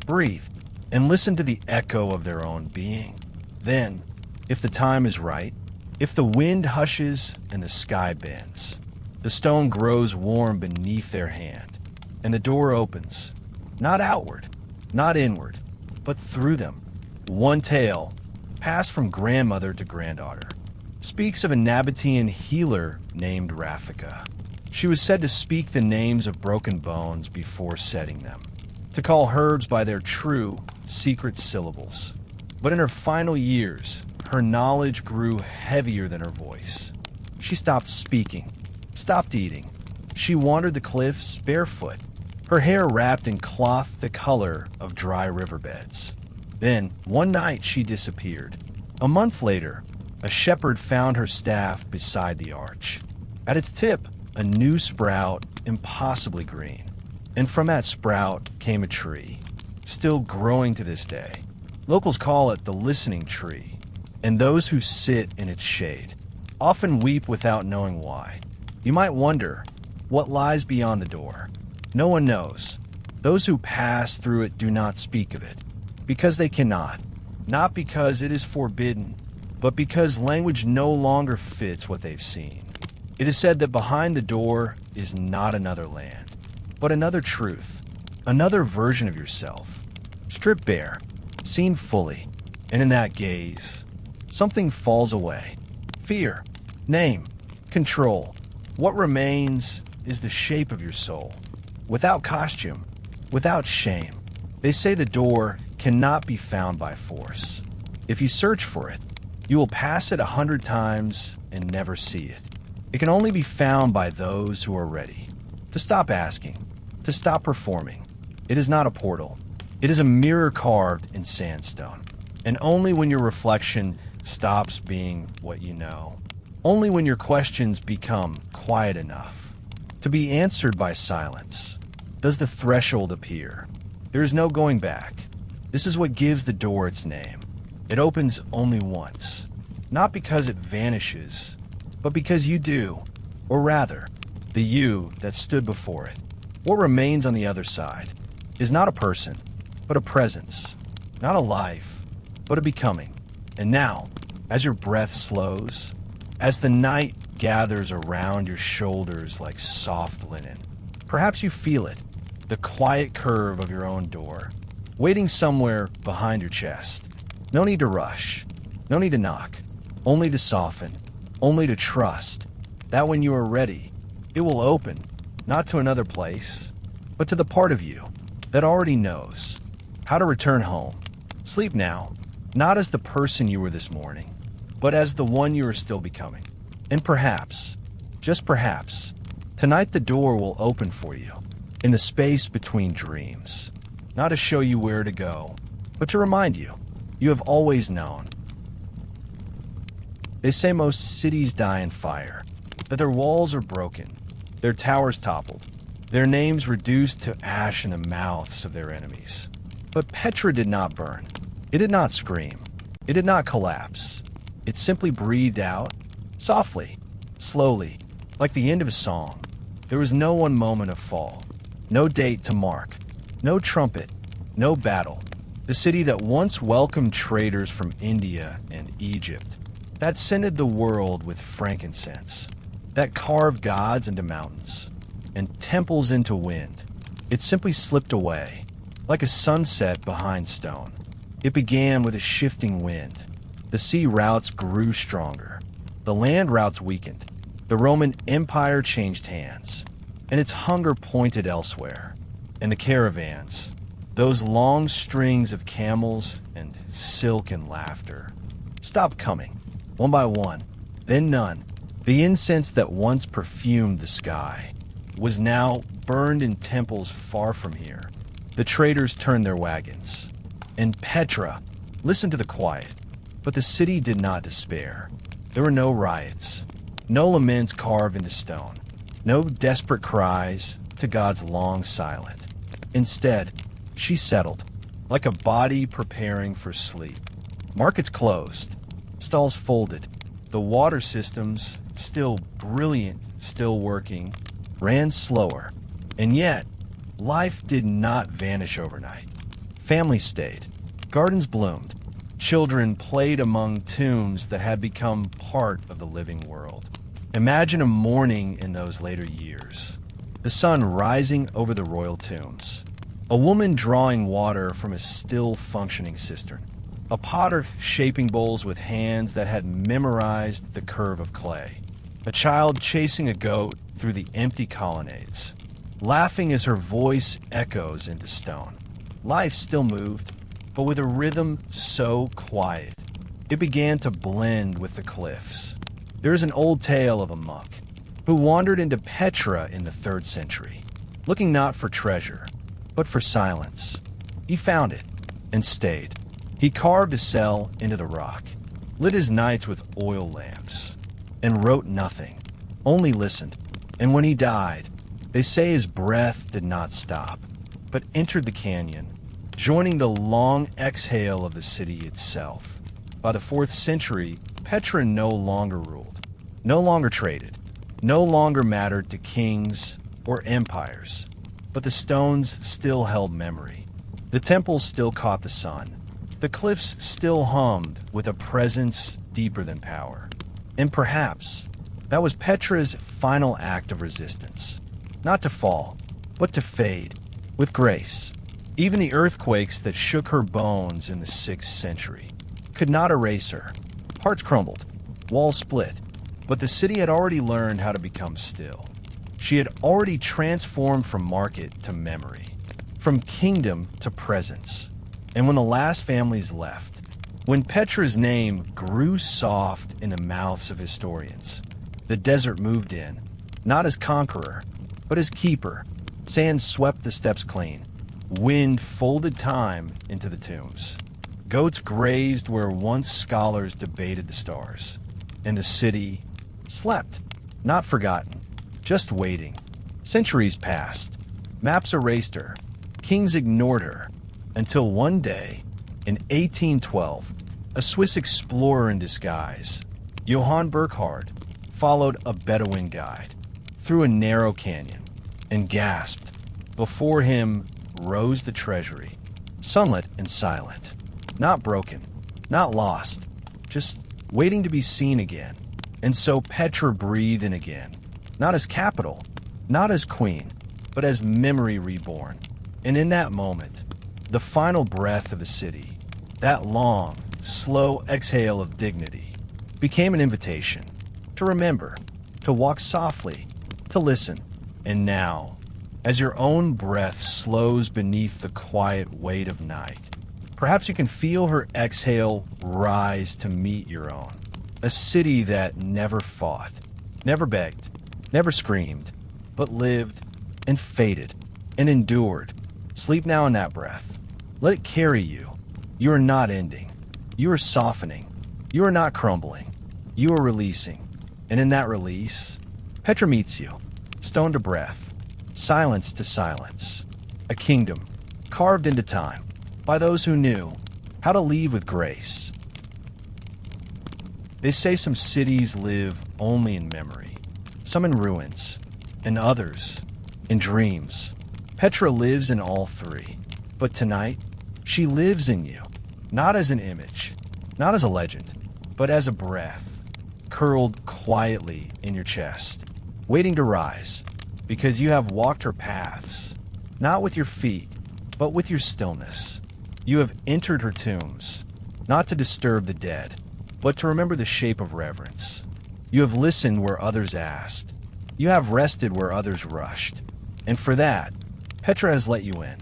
breathe, and listen to the echo of their own being. Then, if the time is right, if the wind hushes and the sky bends, the stone grows warm beneath their hand, and the door opens, not outward, not inward, but through them. One tale, passed from grandmother to granddaughter, speaks of a Nabataean healer named Rafika. She was said to speak the names of broken bones before setting them, to call herbs by their true, secret syllables. But in her final years, her knowledge grew heavier than her voice. She stopped speaking, stopped eating. She wandered the cliffs barefoot, her hair wrapped in cloth the color of dry riverbeds. Then, one night, she disappeared. A month later, a shepherd found her staff beside the arch. At its tip, a new sprout, impossibly green. And from that sprout came a tree, still growing to this day. Locals call it the listening tree, and those who sit in its shade often weep without knowing why. You might wonder, what lies beyond the door? No one knows. Those who pass through it do not speak of it, because they cannot. Not because it is forbidden, but because language no longer fits what they've seen. It is said that behind the door is not another land, but another truth, another version of yourself, stripped bare, seen fully, and in that gaze, something falls away. Fear, name, control. What remains is the shape of your soul, without costume, without shame. They say the door cannot be found by force. If you search for it, you will pass it 100 times and never see it. It can only be found by those who are ready to stop asking, to stop performing. It is not a portal. It is a mirror carved in sandstone. And only when your reflection stops being what you know, only when your questions become quiet enough to be answered by silence, does the threshold appear. There is no going back. This is what gives the door its name. It opens only once, not because it vanishes, but because you do, or rather, the you that stood before it. What remains on the other side is not a person, but a presence, not a life, but a becoming. And now, as your breath slows, as the night gathers around your shoulders like soft linen, perhaps you feel it, the quiet curve of your own door, waiting somewhere behind your chest. No need to rush, no need to knock, only to soften, only to trust that when you are ready, it will open, not to another place, but to the part of you that already knows how to return home. Sleep now, not as the person you were this morning, but as the one you are still becoming. And perhaps, just perhaps, tonight the door will open for you in the space between dreams, not to show you where to go, but to remind you, you have always known. They say most cities die in fire, that their walls are broken, their towers toppled, their names reduced to ash in the mouths of their enemies. But Petra did not burn. It did not scream. It did not collapse. It simply breathed out, softly, slowly, like the end of a song. There was no one moment of fall, no date to mark, no trumpet, no battle. The city that once welcomed traders from India and Egypt, that scented the world with frankincense, that carved gods into mountains and temples into wind. It simply slipped away, like a sunset behind stone. It began with a shifting wind. The sea routes grew stronger. The land routes weakened. The Roman Empire changed hands, and its hunger pointed elsewhere. And the caravans, Those long strings of camels and silk and laughter stopped coming, one by one, then none. The incense that once perfumed the sky was now burned in temples far from here. The traders turned their wagons. And Petra listened to the quiet. But the city did not despair. There were no riots, no laments carved into stone, no desperate cries to God's long silent. Instead, she settled, like a body preparing for sleep. Markets closed, stalls folded, the water systems, still brilliant, still working, ran slower. And yet, life did not vanish overnight. Families stayed, gardens bloomed, children played among tombs that had become part of the living world. Imagine a morning in those later years, the sun rising over the royal tombs, a woman drawing water from a still functioning cistern, a potter shaping bowls with hands that had memorized the curve of clay, a child chasing a goat through the empty colonnades, laughing as her voice echoes into stone. Life still moved, but with a rhythm so quiet, it began to blend with the cliffs. There is an old tale of a monk who wandered into Petra in the 3rd century, looking not for treasure, but for silence. He found it and stayed. He carved a cell into the rock, lit his nights with oil lamps, and wrote nothing, only listened. And when he died, they say his breath did not stop, but entered the canyon, joining the long exhale of the city itself. By the 4th century, Petra no longer ruled, no longer traded, no longer mattered to kings or empires, but the stones still held memory. The temples still caught the sun. The cliffs still hummed with a presence deeper than power. And perhaps that was Petra's final act of resistance. Not to fall, but to fade, with grace. Even the earthquakes that shook her bones in the 6th century could not erase her. Hearts crumbled, walls split, but the city had already learned how to become still. She had already transformed from market to memory, from kingdom to presence. And when the last families left, when Petra's name grew soft in the mouths of historians, the desert moved in, not as conqueror, but as keeper. Sand swept the steps clean. Wind folded time into the tombs. Goats grazed where once scholars debated the stars. And the city slept, not forgotten, just waiting. Centuries passed. Maps erased her. Kings ignored her. Until one day, in 1812, a Swiss explorer in disguise, Johann Burckhardt, followed a Bedouin guide through a narrow canyon and gasped. Before him rose the treasury, sunlit and silent, not broken, not lost, just waiting to be seen again. And so Petra breathed in again, not as capital, not as queen, but as memory reborn. And in that moment, the final breath of the city, that long, slow exhale of dignity, became an invitation to remember, to walk softly, to listen. And now, as your own breath slows beneath the quiet weight of night, perhaps you can feel her exhale rise to meet your own. A city that never fought, never begged, never screamed, but lived and faded and endured. Sleep now in that breath. Let it carry you. You are not ending. You are softening. You are not crumbling. You are releasing. And in that release, Petra meets you, stone to breath, silence to silence. A kingdom carved into time by those who knew how to leave with grace. They say some cities live only in memory, some in ruins, and others in dreams. Petra lives in all three. But tonight, she lives in you, not as an image, not as a legend, but as a breath, curled quietly in your chest, waiting to rise, because you have walked her paths, not with your feet, but with your stillness. You have entered her tombs, not to disturb the dead, but to remember the shape of reverence. You have listened where others asked. You have rested where others rushed. And for that, Petra has let you in.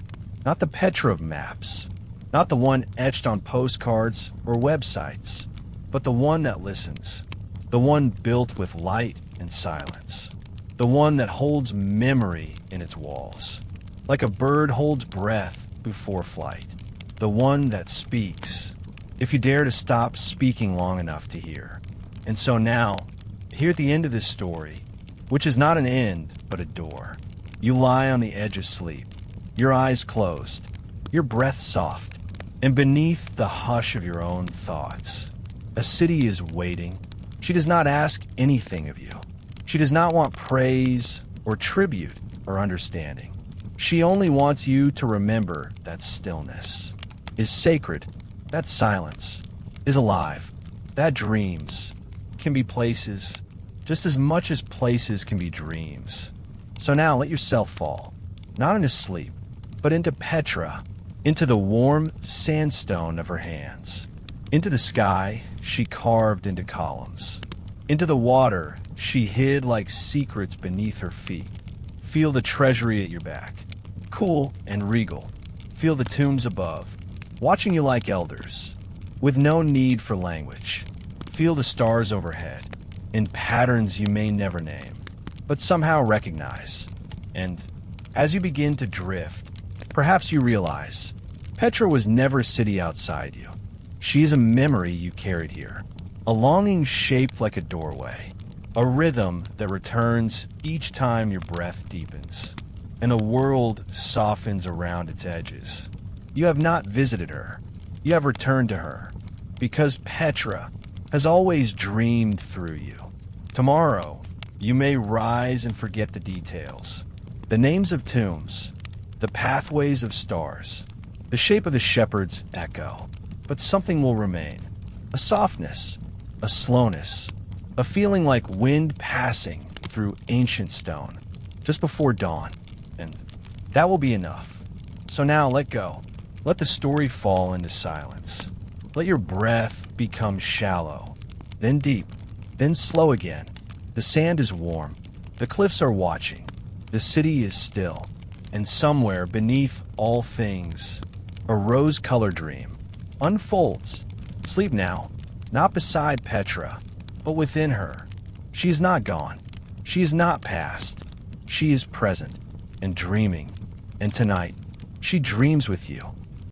Not the Petra of maps, not the one etched on postcards or websites, but the one that listens, the one built with light and silence, the one that holds memory in its walls, like a bird holds breath before flight, the one that speaks, if you dare to stop speaking long enough to hear. And so now, here at the end of this story, which is not an end, but a door, you lie on the edge of sleep, your eyes closed, your breath soft, and beneath the hush of your own thoughts, a city is waiting. She does not ask anything of you. She does not want praise or tribute or understanding. She only wants you to remember that stillness is sacred, that silence is alive, that dreams can be places just as much as places can be dreams. So now let yourself fall, not into sleep, but into Petra, into the warm sandstone of her hands, into the sky she carved into columns, into the water she hid like secrets beneath her feet. Feel the treasury at your back, cool and regal. Feel the tombs above, watching you like elders, with no need for language. Feel the stars overhead, in patterns you may never name, but somehow recognize. And as you begin to drift, perhaps you realize Petra was never a city outside you. She is a memory you carried here, a longing shaped like a doorway, a rhythm that returns each time your breath deepens, and a world softens around its edges. You have not visited her, you have returned to her, because Petra has always dreamed through you. Tomorrow, you may rise and forget the details, the names of tombs, the pathways of stars, the shape of the shepherd's echo, but something will remain, a softness, a slowness, a feeling like wind passing through ancient stone, just before dawn, and that will be enough. So now let go. Let the story fall into silence. Let your breath become shallow, then deep, then slow again. The sand is warm. The cliffs are watching. The city is still. And somewhere beneath all things, a rose-colored dream unfolds. Sleep now, not beside Petra, but within her. She is not gone. She is not past. She is present and dreaming. And tonight, she dreams with you.